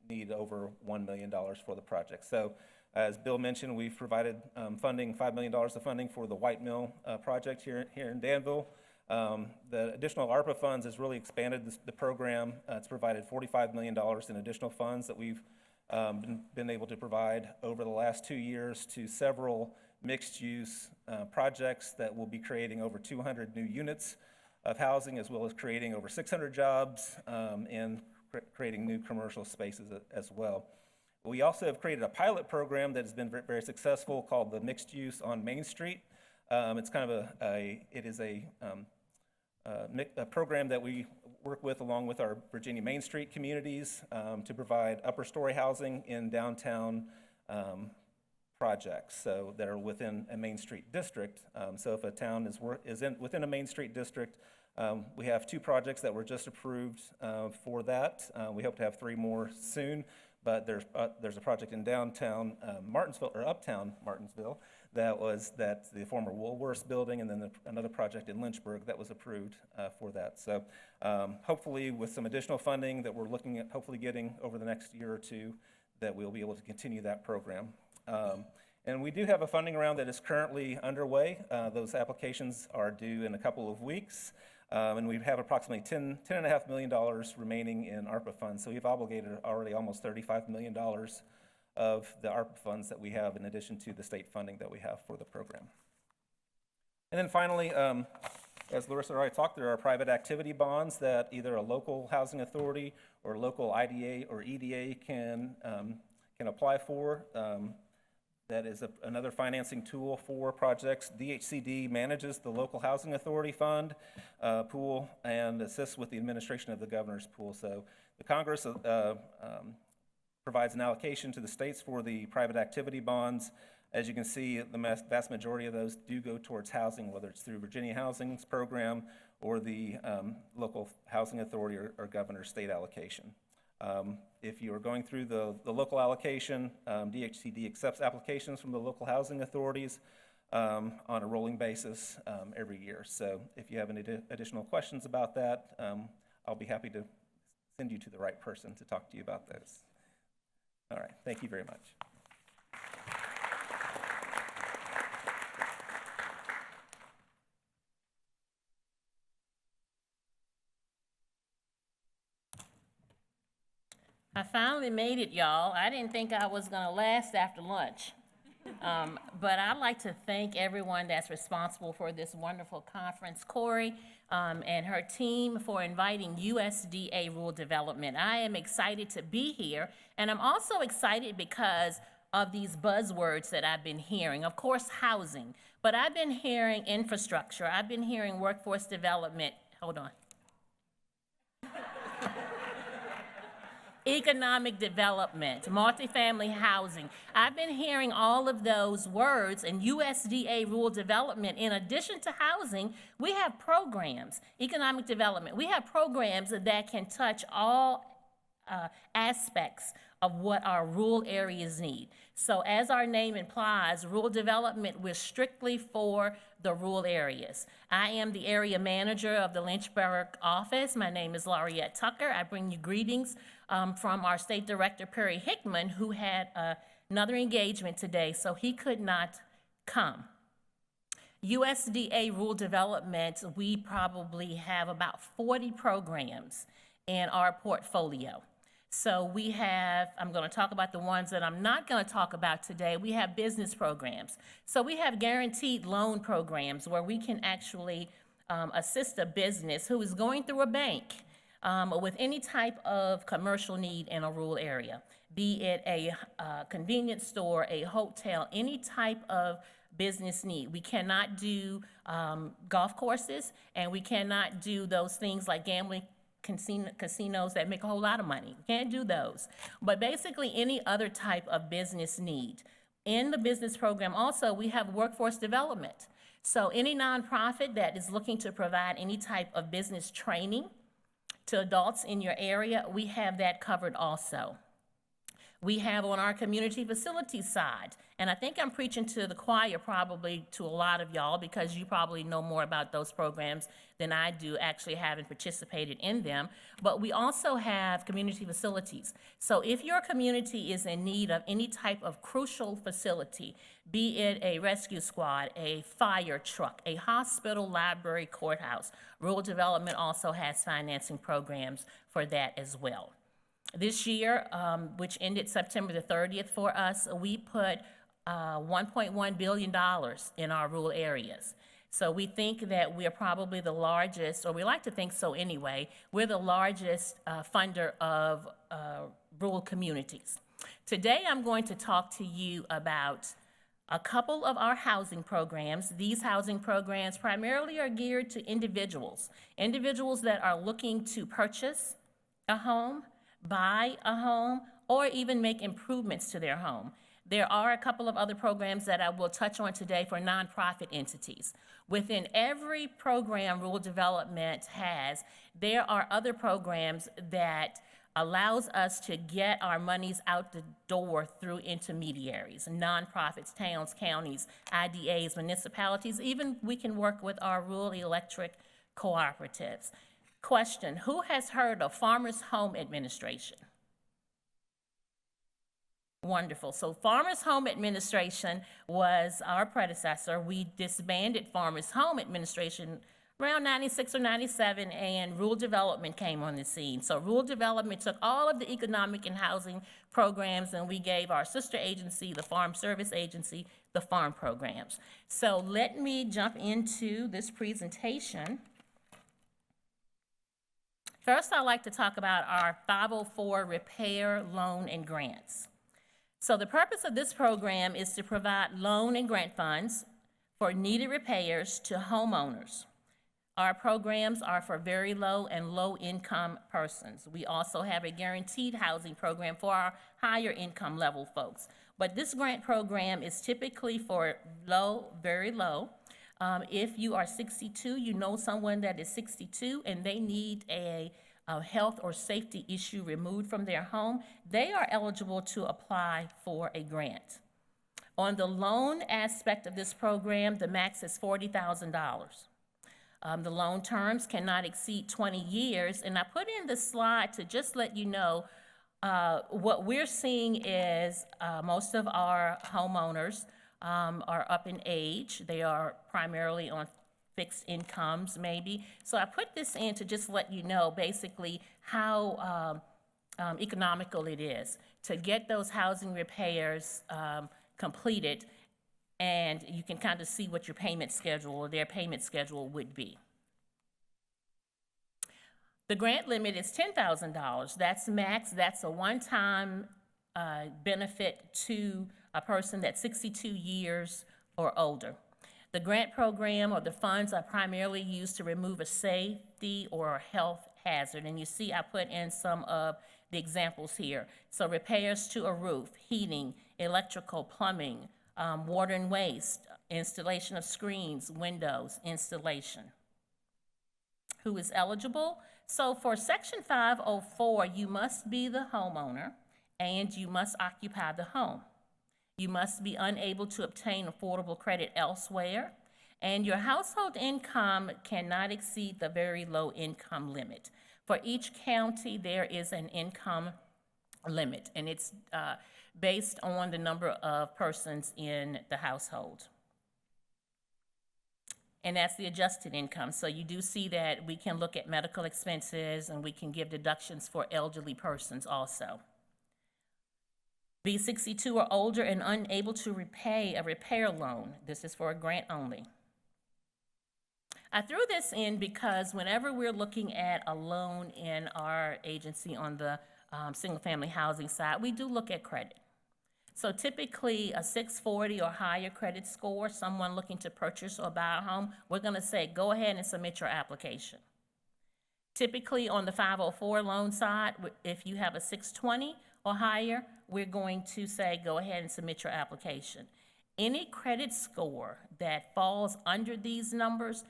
need over $1 million for the project. So, as Bill mentioned, we've provided funding, $5 million of funding for the White Mill project here in Danville. The additional ARPA funds has really expanded the program. It's provided $45 million in additional funds that we've been able to provide over the last 2 years to several mixed-use projects that will be creating over 200 new units of housing, as well as creating over 600 jobs and creating new commercial spaces as well. We also have created a pilot program that has been very successful called the Mixed Use on Main Street. It's kind of a program that we work with along with our Virginia Main Street communities to provide upper story housing in downtown projects so that are within a Main Street district. So if a town is within a Main Street district, we have 2 projects that were just approved for that. We hope to have 3 more soon. But there's a project in downtown Martinsville, or uptown Martinsville, that's the former Woolworths building, and then another project in Lynchburg that was approved for that. So hopefully with some additional funding that we're looking at hopefully getting over the next year or 2, that we'll be able to continue that program. And we do have a funding round that is currently underway. Those applications are due in a couple of weeks. And we have approximately $10.5 million remaining in ARPA funds. So we've obligated already almost $35 million of the ARPA funds that we have in addition to the state funding that we have for the program. And then finally, as Larissa already talked, there are private activity bonds that either a local housing authority or local IDA or EDA can apply for. That is another financing tool for projects. DHCD manages the local housing authority fund pool and assists with the administration of the governor's pool. So the Congress provides an allocation to the states for the private activity bonds. As you can see, the vast majority of those do go towards housing, whether it's through Virginia Housing's program or the local housing authority or governor's state allocation. If you are going through the local allocation, DHCD accepts applications from the local housing authorities on a rolling basis every year. So if you have any additional questions about that, I'll be happy to send you to the right person to talk to you about those. All right, thank you very much. I finally made it, y'all. I didn't think I was going to last after lunch. But I'd like to thank everyone that's responsible for this wonderful conference, Corey and her team, for inviting USDA Rural Development. I am excited to be here, and I'm also excited because of these buzzwords that I've been hearing. Of course, housing, but I've been hearing infrastructure. I've been hearing workforce development. Hold on. Economic development, multifamily housing. I've been hearing all of those words, and USDA rural development, in addition to housing, we have programs, economic development. We have programs that can touch all aspects of what our rural areas need. So as our name implies, rural development, we're strictly for the rural areas. I am the area manager of the Lynchburg office. My name is Lauriette Tucker. I bring you greetings from our state director, Perry Hickman, who had another engagement today, so he could not come. USDA rural development, we probably have about 40 programs in our portfolio. So we have, I'm going to talk about the ones that I'm not going to talk about today. We have business programs. So we have guaranteed loan programs where we can actually assist a business who is going through a bank with any type of commercial need in a rural area, be it a convenience store, a hotel, any type of business need. We cannot do golf courses, and we cannot do those things like gambling casinos that make a whole lot of money. We can't do those. But basically any other type of business need. In the business program also, we have workforce development. So any nonprofit that is looking to provide any type of business training to adults in your area, we have that covered also. We have on our community facilities side, and I think I'm preaching to the choir probably to a lot of y'all because you probably know more about those programs than I do, actually having participated in them, but we also have community facilities. So if your community is in need of any type of crucial facility, be it a rescue squad, a fire truck, a hospital, library, courthouse, rural development also has financing programs for that as well. This year, which ended September the 30th for us, we put $1.1 billion in our rural areas. So we think that we're probably the largest, or we like to think so anyway, we're the largest funder of rural communities. Today, I'm going to talk to you about a couple of our housing programs. These housing programs primarily are geared to individuals that are looking to purchase a home, buy a home, or even make improvements to their home. There are a couple of other programs that I will touch on today for nonprofit entities. Within every program rural development has, there are other programs that allows us to get our monies out the door through intermediaries, nonprofits, towns, counties, IDAs, municipalities, even we can work with our rural electric cooperatives. Question, who has heard of Farmers Home Administration? Wonderful. So Farmers Home Administration was our predecessor. We disbanded Farmers Home Administration around 96 or 97, and rural development came on the scene. So rural development took all of the economic and housing programs, and we gave our sister agency, the Farm Service Agency, the farm programs. So let me jump into this presentation. First, I'd like to talk about our 504 repair, loan, and grants. So the purpose of this program is to provide loan and grant funds for needed repairs to homeowners. Our programs are for very low and low income persons. We also have a guaranteed housing program for our higher income level folks. But this grant program is typically for low, very low. If you are 62, you know someone that is 62 and they need a health or safety issue removed from their home, they are eligible to apply for a grant. On the loan aspect of this program, the max is $40,000. The loan terms cannot exceed 20 years, and I put in this slide to just let you know what we're seeing is most of our homeowners are up in age. They are primarily on fixed incomes maybe. So I put this in to just let you know basically how economical it is to get those housing repairs completed, and you can kind of see what your payment schedule or their payment schedule would be. The grant limit is $10,000. That's max. That's a one-time benefit to a person that's 62 years or older. The grant program or the funds are primarily used to remove a safety or a health hazard. And you see I put in some of the examples here. So repairs to a roof, heating, electrical, plumbing, water and waste, installation of screens, windows, installation. Who is eligible? So for Section 504, you must be the homeowner and you must occupy the home. You must be unable to obtain affordable credit elsewhere, and your household income cannot exceed the very low income limit. For each county, there is an income limit, and it's based on the number of persons in the household. And that's the adjusted income. So you do see that we can look at medical expenses and we can give deductions for elderly persons also. Be 62 or older and unable to repay a repair loan. This is for a grant only. I threw this in because whenever we're looking at a loan in our agency on the single-family housing side, we do look at credit. So typically a 640 or higher credit score, someone looking to purchase or buy a home, we're going to say, go ahead and submit your application. Typically on the 504 loan side, if you have a 620 or higher, we're going to say, go ahead and submit your application. Any credit score that falls under these numbers,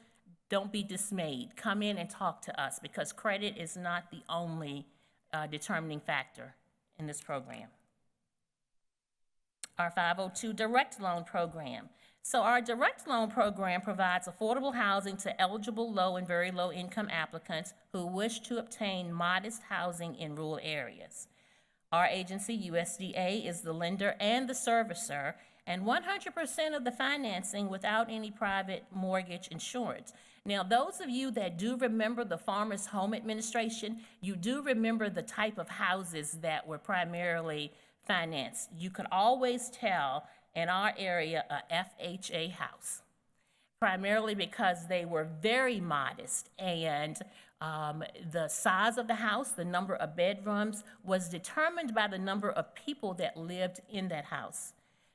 don't be dismayed. Come in and talk to us because credit is not the only determining factor in this program. Our 502 direct loan program. So our direct loan program provides affordable housing to eligible low and very low income applicants who wish to obtain modest housing in rural areas. Our agency, USDA, is the lender and the servicer, and 100% of the financing without any private mortgage insurance. Now, those of you that do remember the Farmers Home Administration, you do remember the type of houses that were primarily financed. You could always tell in our area a FHA house, primarily because they were very modest and the size of the house, the number of bedrooms, was determined by the number of people that lived in that house.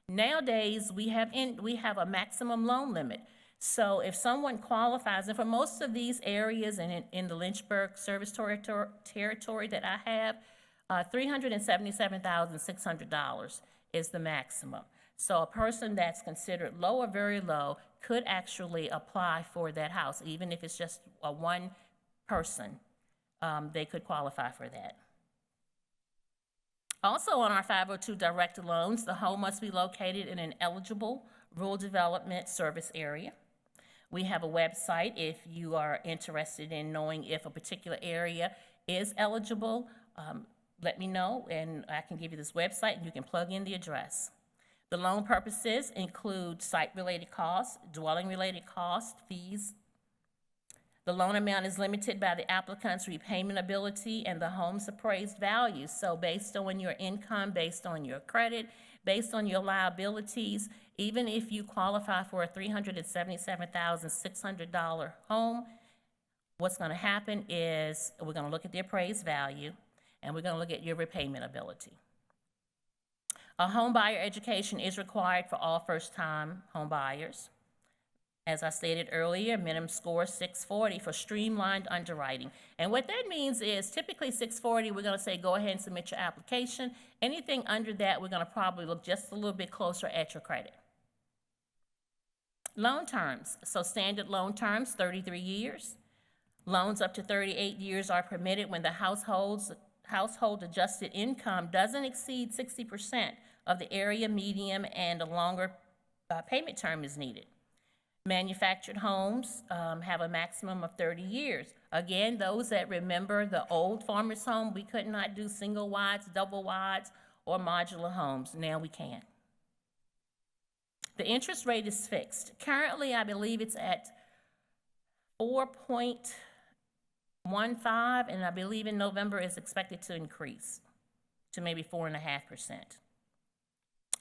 Nowadays, we have a maximum loan limit. So if someone qualifies, and for most of these areas and in the Lynchburg service territory that I have, $377,600 is the maximum. So a person that's considered low or very low could actually apply for that house, even if it's just a one person, they could qualify for that. Also on our 502 direct loans, the home must be located in an eligible rural development service area. We have a website if you are interested in knowing if a particular area is eligible. Let me know and I can give you this website and you can plug in the address. The loan purposes include site-related costs, dwelling-related costs, fees. The loan amount is limited by the applicant's repayment ability and the home's appraised value. So based on your income, based on your credit, based on your liabilities, even if you qualify for a $377,600 home, what's going to happen is we're going to look at the appraised value and we're going to look at your repayment ability. A home buyer education is required for all first-time home buyers. As I stated earlier, minimum score 640 for streamlined underwriting. And what that means is typically 640, we're going to say go ahead and submit your application. Anything under that, we're going to probably look just a little bit closer at your credit. Loan terms. So standard loan terms, 33 years. Loans up to 38 years are permitted when the household adjusted income doesn't exceed 60% of the area median and a longer payment term is needed. Manufactured homes have a maximum of 30 years. Again, those that remember the old farmer's home, we could not do single wides, double wides, or modular homes. Now we can. The interest rate is fixed. Currently, I believe it's at 4.15, and I believe in November is expected to increase to maybe 4.5%.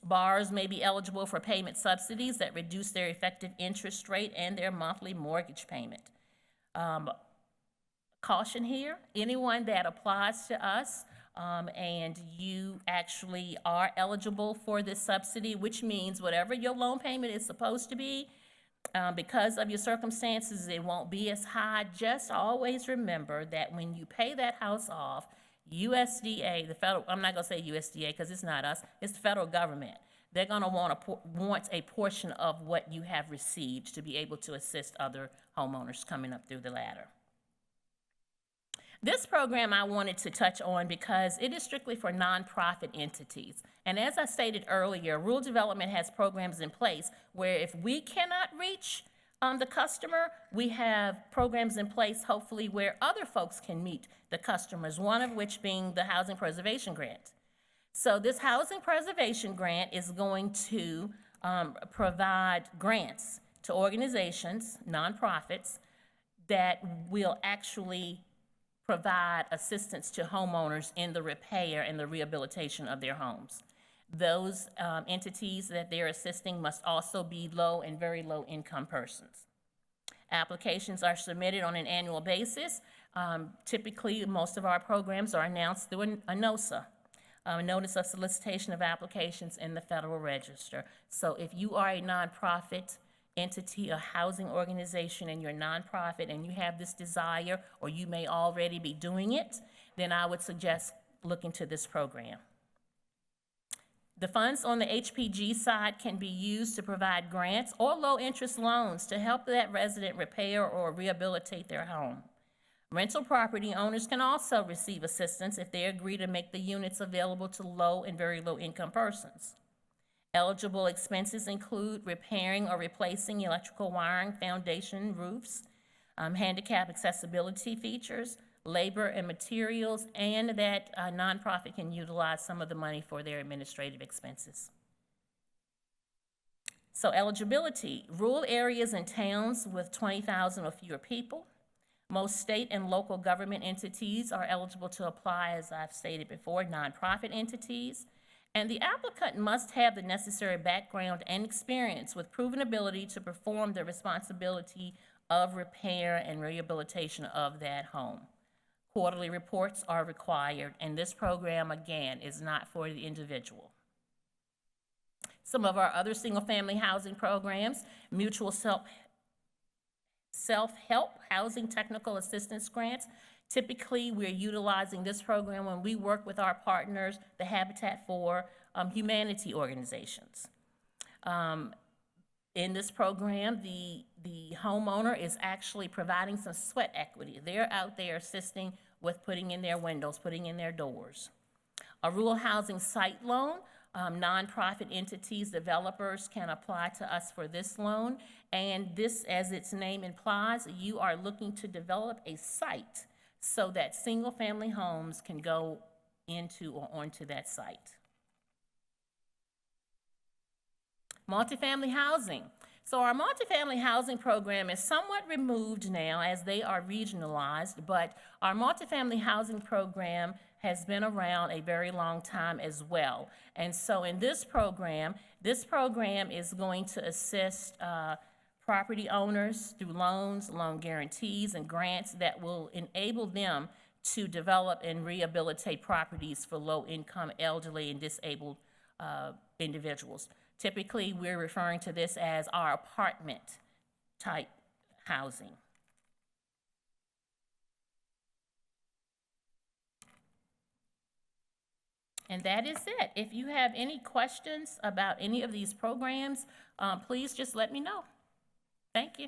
Borrowers may be eligible for payment subsidies that reduce their effective interest rate and their monthly mortgage payment. Caution here, anyone that applies to us and you actually are eligible for this subsidy, which means whatever your loan payment is supposed to be, because of your circumstances, it won't be as high. Just always remember that when you pay that house off, USDA, the federal, I'm not gonna say USDA because it's not us, it's the federal government. They're gonna want a portion of what you have received to be able to assist other homeowners coming up through the ladder. This program I wanted to touch on because it is strictly for nonprofit entities. And as I stated earlier, rural development has programs in place where if we cannot reach the customer, we have programs in place hopefully where other folks can meet the customers, one of which being the Housing Preservation Grant. So this Housing Preservation Grant is going to provide grants to organizations, nonprofits, that will actually provide assistance to homeowners in the repair and the rehabilitation of their homes. Those entities that they're assisting must also be low and very low income persons. Applications are submitted on an annual basis. Typically, most of our programs are announced through a NOSA, a Notice of Solicitation of Applications in the Federal Register. So if you are a nonprofit entity, a housing organization, and you're nonprofit and you have this desire, or you may already be doing it, then I would suggest looking to this program. The funds on the HPG side can be used to provide grants or low-interest loans to help that resident repair or rehabilitate their home. Rental property owners can also receive assistance if they agree to make the units available to low and very low-income persons. Eligible expenses include repairing or replacing electrical wiring, foundation, roofs, handicap accessibility features, labor and materials, and that a nonprofit can utilize some of the money for their administrative expenses. So eligibility, rural areas and towns with 20,000 or fewer people. Most state and local government entities are eligible to apply, as I've stated before, nonprofit entities. And the applicant must have the necessary background and experience with proven ability to perform the responsibility of repair and rehabilitation of that home. Quarterly reports are required, and this program, again, is not for the individual. Some of our other single-family housing programs, mutual self-help housing technical assistance grants. Typically, we're utilizing this program when we work with our partners, the Habitat for Humanity organizations. In this program, the homeowner is actually providing some sweat equity. They're out there assisting with putting in their windows, putting in their doors. A rural housing site loan, nonprofit entities, developers can apply to us for this loan. And this, as its name implies, you are looking to develop a site so that single-family homes can go into or onto that site. Multifamily housing. So our multifamily housing program is somewhat removed now as they are regionalized, but our multifamily housing program has been around a very long time as well. And so in this program is going to assist property owners through loans, loan guarantees, and grants that will enable them to develop and rehabilitate properties for low-income, elderly, and disabled individuals. Typically, we're referring to this as our apartment-type housing. And that is it. If you have any questions about any of these programs, please just let me know. Thank you.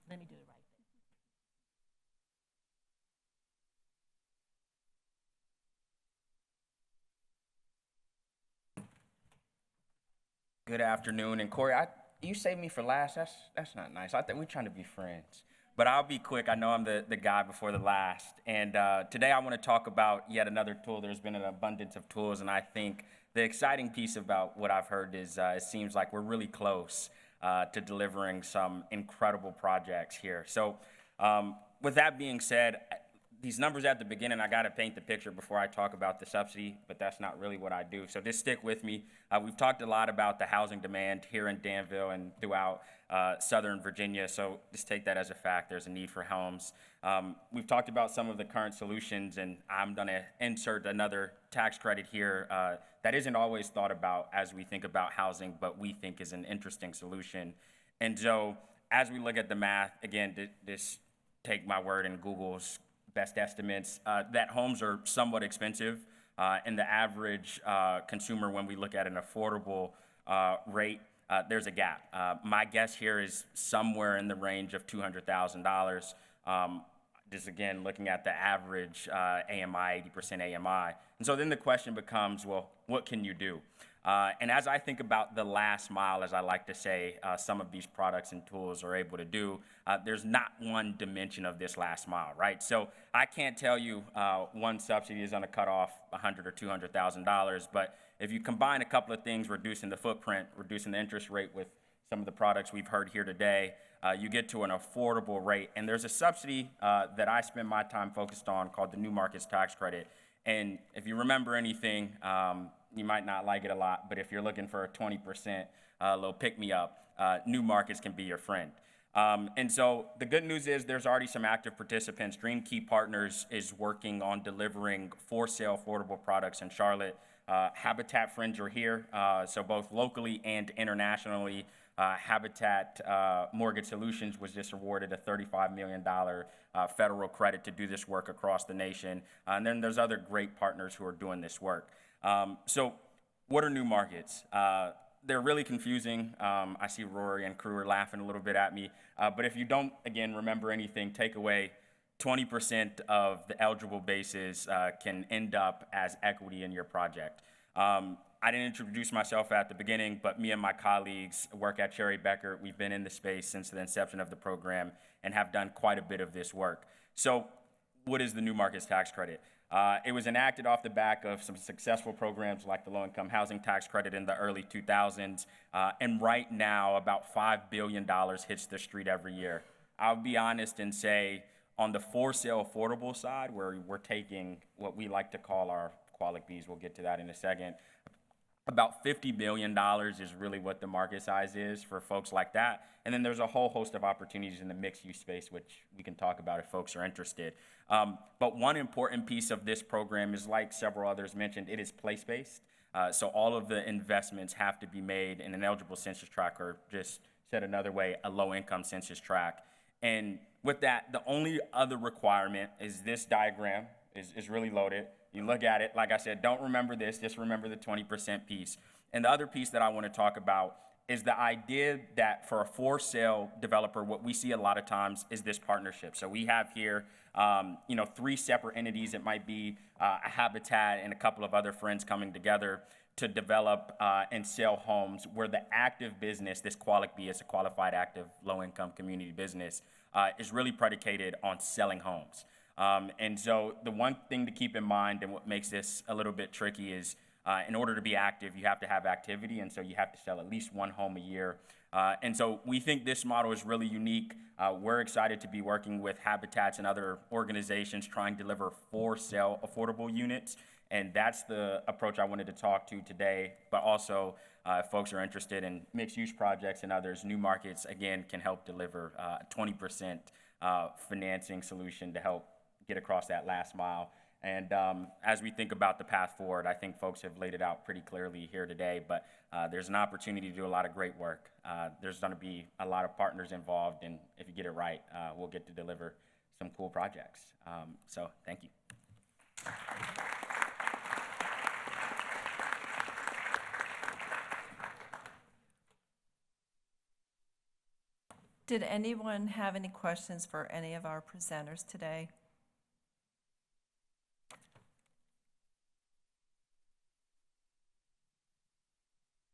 Let me do it right there. Good afternoon, and Corey, you saved me for last. That's not nice. I think we're trying to be friends, but I'll be quick. I know I'm the guy before the last, and today I want to talk about yet another tool. There's been an abundance of tools, and I think the exciting piece about what I've heard is it seems like we're really close to delivering some incredible projects here. So with that being said, these numbers at the beginning, I got to paint the picture before I talk about the subsidy, but that's not really what I do. So just stick with me. We've talked a lot about the housing demand here in Danville and throughout Southern Virginia, so just take that as a fact. There's a need for homes. We've talked about some of the current solutions, and I'm going to insert another tax credit here that isn't always thought about as we think about housing, but we think is an interesting solution. And so as we look at the math, again, this take my word in Google's best estimates, that homes are somewhat expensive, and the average consumer, when we look at an affordable rate, there's a gap. My guess here is somewhere in the range of $200,000. Just again, looking at the average AMI, 80% AMI. And so then the question becomes, well, what can you do? And as I think about the last mile, as I like to say, some of these products and tools are able to do, there's not one dimension of this last mile, right? So I can't tell you one subsidy is going to cut off $100,000 or $200,000, but if you combine a couple of things, reducing the footprint, reducing the interest rate with some of the products we've heard here today, you get to an affordable rate. And there's a subsidy that I spend my time focused on called the New Markets Tax Credit. And if you remember anything, you might not like it a lot, but if you're looking for a 20% little pick-me-up, New Markets can be your friend. And so the good news is there's already some active participants. Dream Key Partners is working on delivering for-sale affordable products in Charlotte. Habitat Friends are here, so both locally and internationally. Habitat Mortgage Solutions was just awarded a $35 million federal credit to do this work across the nation. And then there's other great partners who are doing this work. So what are New Markets? They're really confusing. I see Rory and crew are laughing a little bit at me. But if you don't, again, remember anything, take away 20% of the eligible bases can end up as equity in your project. I didn't introduce myself at the beginning, but me and my colleagues work at Cherry Bekaert. We've been in the space since the inception of the program and have done quite a bit of this work. So what is the New Markets Tax Credit? It was enacted off the back of some successful programs like the Low-Income Housing Tax Credit in the early 2000s. And right now, about $5 billion hits the street every year. I'll be honest and say, on the for-sale affordable side, where we're taking what we like to call our Qualic Bs, we'll get to that in a second, about $50 billion is really what the market size is for folks like that. And then there's a whole host of opportunities in the mixed-use space, which we can talk about if folks are interested. But one important piece of this program is, like several others mentioned, it is place-based. So all of the investments have to be made in an eligible census tract, or just said another way, a low-income census tract. And with that, the only other requirement is this diagram is really loaded. You look at it, like I said, don't remember this, just remember the 20% piece. And the other piece that I want to talk about is the idea that for a for-sale developer, what we see a lot of times is this partnership. So we have here, 3 separate entities. It might be a Habitat and a couple of other friends coming together to develop and sell homes, where the active business, this Qualic B is a qualified active low-income community business, is really predicated on selling homes. And so the one thing to keep in mind, and what makes this a little bit tricky, is in order to be active, you have to have activity, and so you have to sell at least 1 home a year. And so we think this model is really unique. We're excited to be working with Habitats and other organizations trying to deliver for-sale affordable units, and that's the approach I wanted to talk to today. But also, if folks are interested in mixed-use projects and others, New Markets, again, can help deliver a 20% financing solution to help get across that last mile. And as we think about the path forward, I think folks have laid it out pretty clearly here today, but there's an opportunity to do a lot of great work. There's going to be a lot of partners involved, and if you get it right, we'll get to deliver some cool projects. So thank you. Did anyone have any questions for any of our presenters today?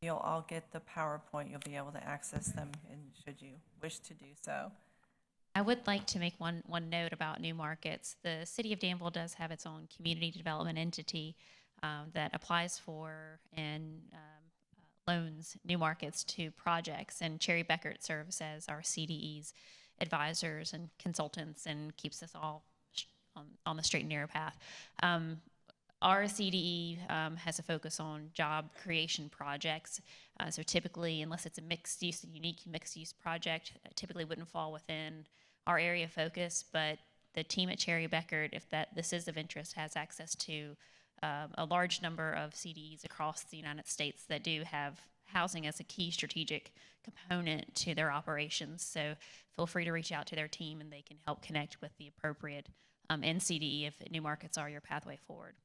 You'll all get the PowerPoint. You'll be able to access them, and should you wish to do so. I would like to make one note about New Markets. The City of Danville does have its own community development entity that applies for and loans New Markets to projects, and Cherry Bekaert serves as our CDE's advisors and consultants and keeps us all on the straight and narrow path. Our CDE has a focus on job creation projects. So typically, unless it's a mixed use, a unique mixed use project, typically wouldn't fall within our area of focus. But the team at Cherry Beckert, if this is of interest, has access to a large number of CDEs across the United States that do have housing as a key strategic component to their operations. So feel free to reach out to their team and they can help connect with the appropriate NCDE if new markets are your pathway forward.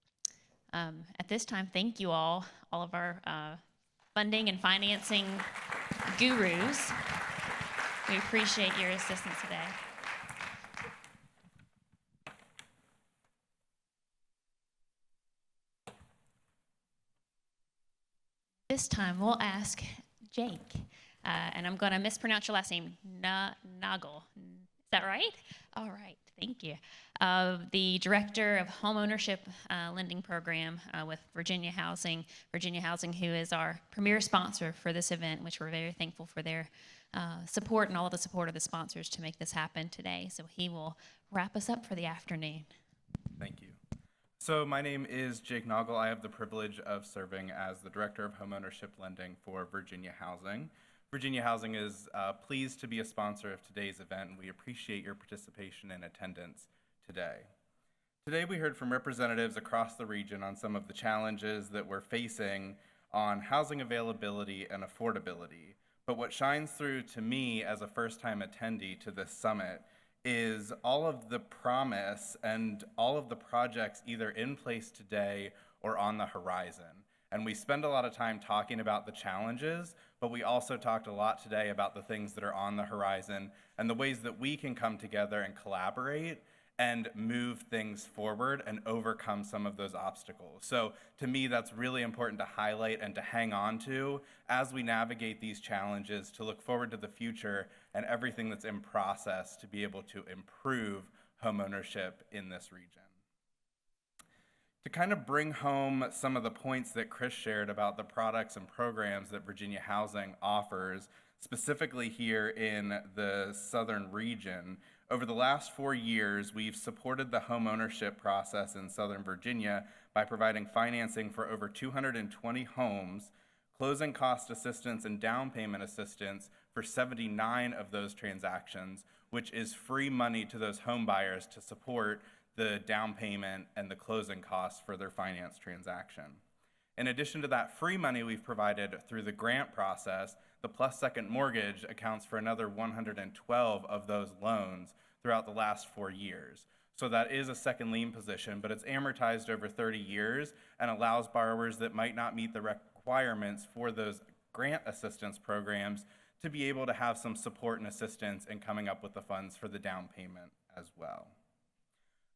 At this time, thank you all of our funding and financing gurus. We appreciate your assistance today. This time, we'll ask Jake, and I'm going to mispronounce your last name, Nagel. Is that right? All right, thank you. The Director of Homeownership Lending Program with Virginia Housing, who is our premier sponsor for this event, which we're very thankful for their support and all of the support of the sponsors to make this happen today. So he will wrap us up for the afternoon. Thank you. So my name is Jake Nagel. I have the privilege of serving as the Director of Homeownership Lending for Virginia Housing. Virginia Housing is pleased to be a sponsor of today's event, and we appreciate your participation and attendance today. Today we heard from representatives across the region on some of the challenges that we're facing on housing availability and affordability. But what shines through to me as a first-time attendee to this summit is all of the promise and all of the projects either in place today or on the horizon. And we spend a lot of time talking about the challenges, but we also talked a lot today about the things that are on the horizon and the ways that we can come together and collaborate and move things forward and overcome some of those obstacles. So to me, that's really important to highlight and to hang on to as we navigate these challenges, to look forward to the future and everything that's in process to be able to improve homeownership in this region. To kind of bring home some of the points that Chris shared about the products and programs that Virginia Housing offers, specifically here in the southern region, over the last 4 years, we've supported the homeownership process in Southern Virginia by providing financing for over 220 homes, closing cost assistance and down payment assistance for 79 of those transactions, which is free money to those home buyers to support the down payment and the closing costs for their finance transaction. In addition to that free money we've provided through the grant process, the Plus Second Mortgage accounts for another 112 of those loans throughout the last 4 years. So that is a second lien position, but it's amortized over 30 years and allows borrowers that might not meet the requirements for those grant assistance programs to be able to have some support and assistance in coming up with the funds for the down payment as well.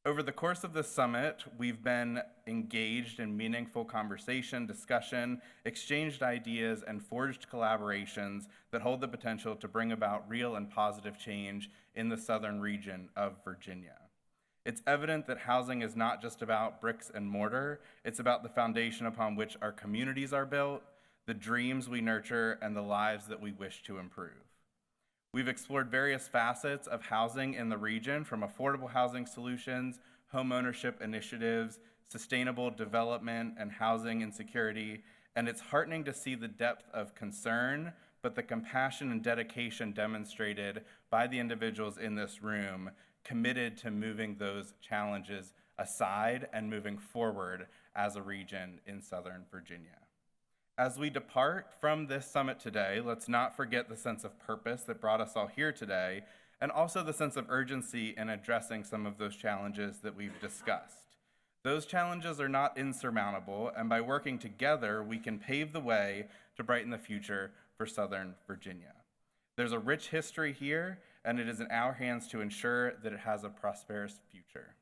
Over the course of this summit, we've been engaged in meaningful conversation, discussion, exchanged ideas, and forged collaborations that hold the potential to bring about real and positive change in the southern region of Virginia. It's evident that housing is not just about bricks and mortar, it's about the foundation upon which our communities are built, the dreams we nurture, and the lives that we wish to improve. We've explored various facets of housing in the region, from affordable housing solutions, homeownership initiatives, sustainable development, and housing insecurity, and it's heartening to see the depth of concern, but the compassion and dedication demonstrated by the individuals in this room committed to moving those challenges aside and moving forward as a region in Southern Virginia. As we depart from this summit today, let's not forget the sense of purpose that brought us all here today, and also the sense of urgency in addressing some of those challenges that we've discussed. Those challenges are not insurmountable, and by working together, we can pave the way to brighten the future for Southern Virginia. There's a rich history here, and it is in our hands to ensure that it has a prosperous future.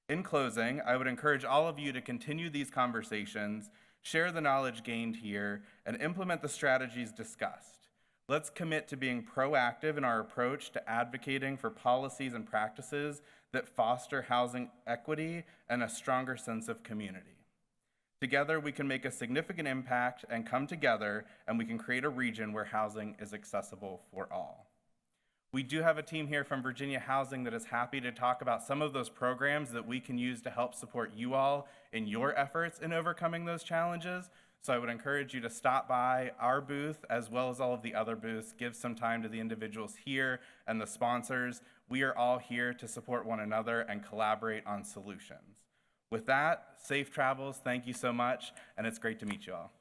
In closing, I would encourage all of you to continue these conversations, share the knowledge gained here, and implement the strategies discussed. Let's commit to being proactive in our approach to advocating for policies and practices that foster housing equity and a stronger sense of community. Together, we can make a significant impact and come together, and we can create a region where housing is accessible for all. We do have a team here from Virginia Housing that is happy to talk about some of those programs that we can use to help support you all in your efforts in overcoming those challenges. So I would encourage you to stop by our booth as well as all of the other booths, give some time to the individuals here and the sponsors. We are all here to support one another and collaborate on solutions. With that, safe travels, thank you so much, and it's great to meet you all.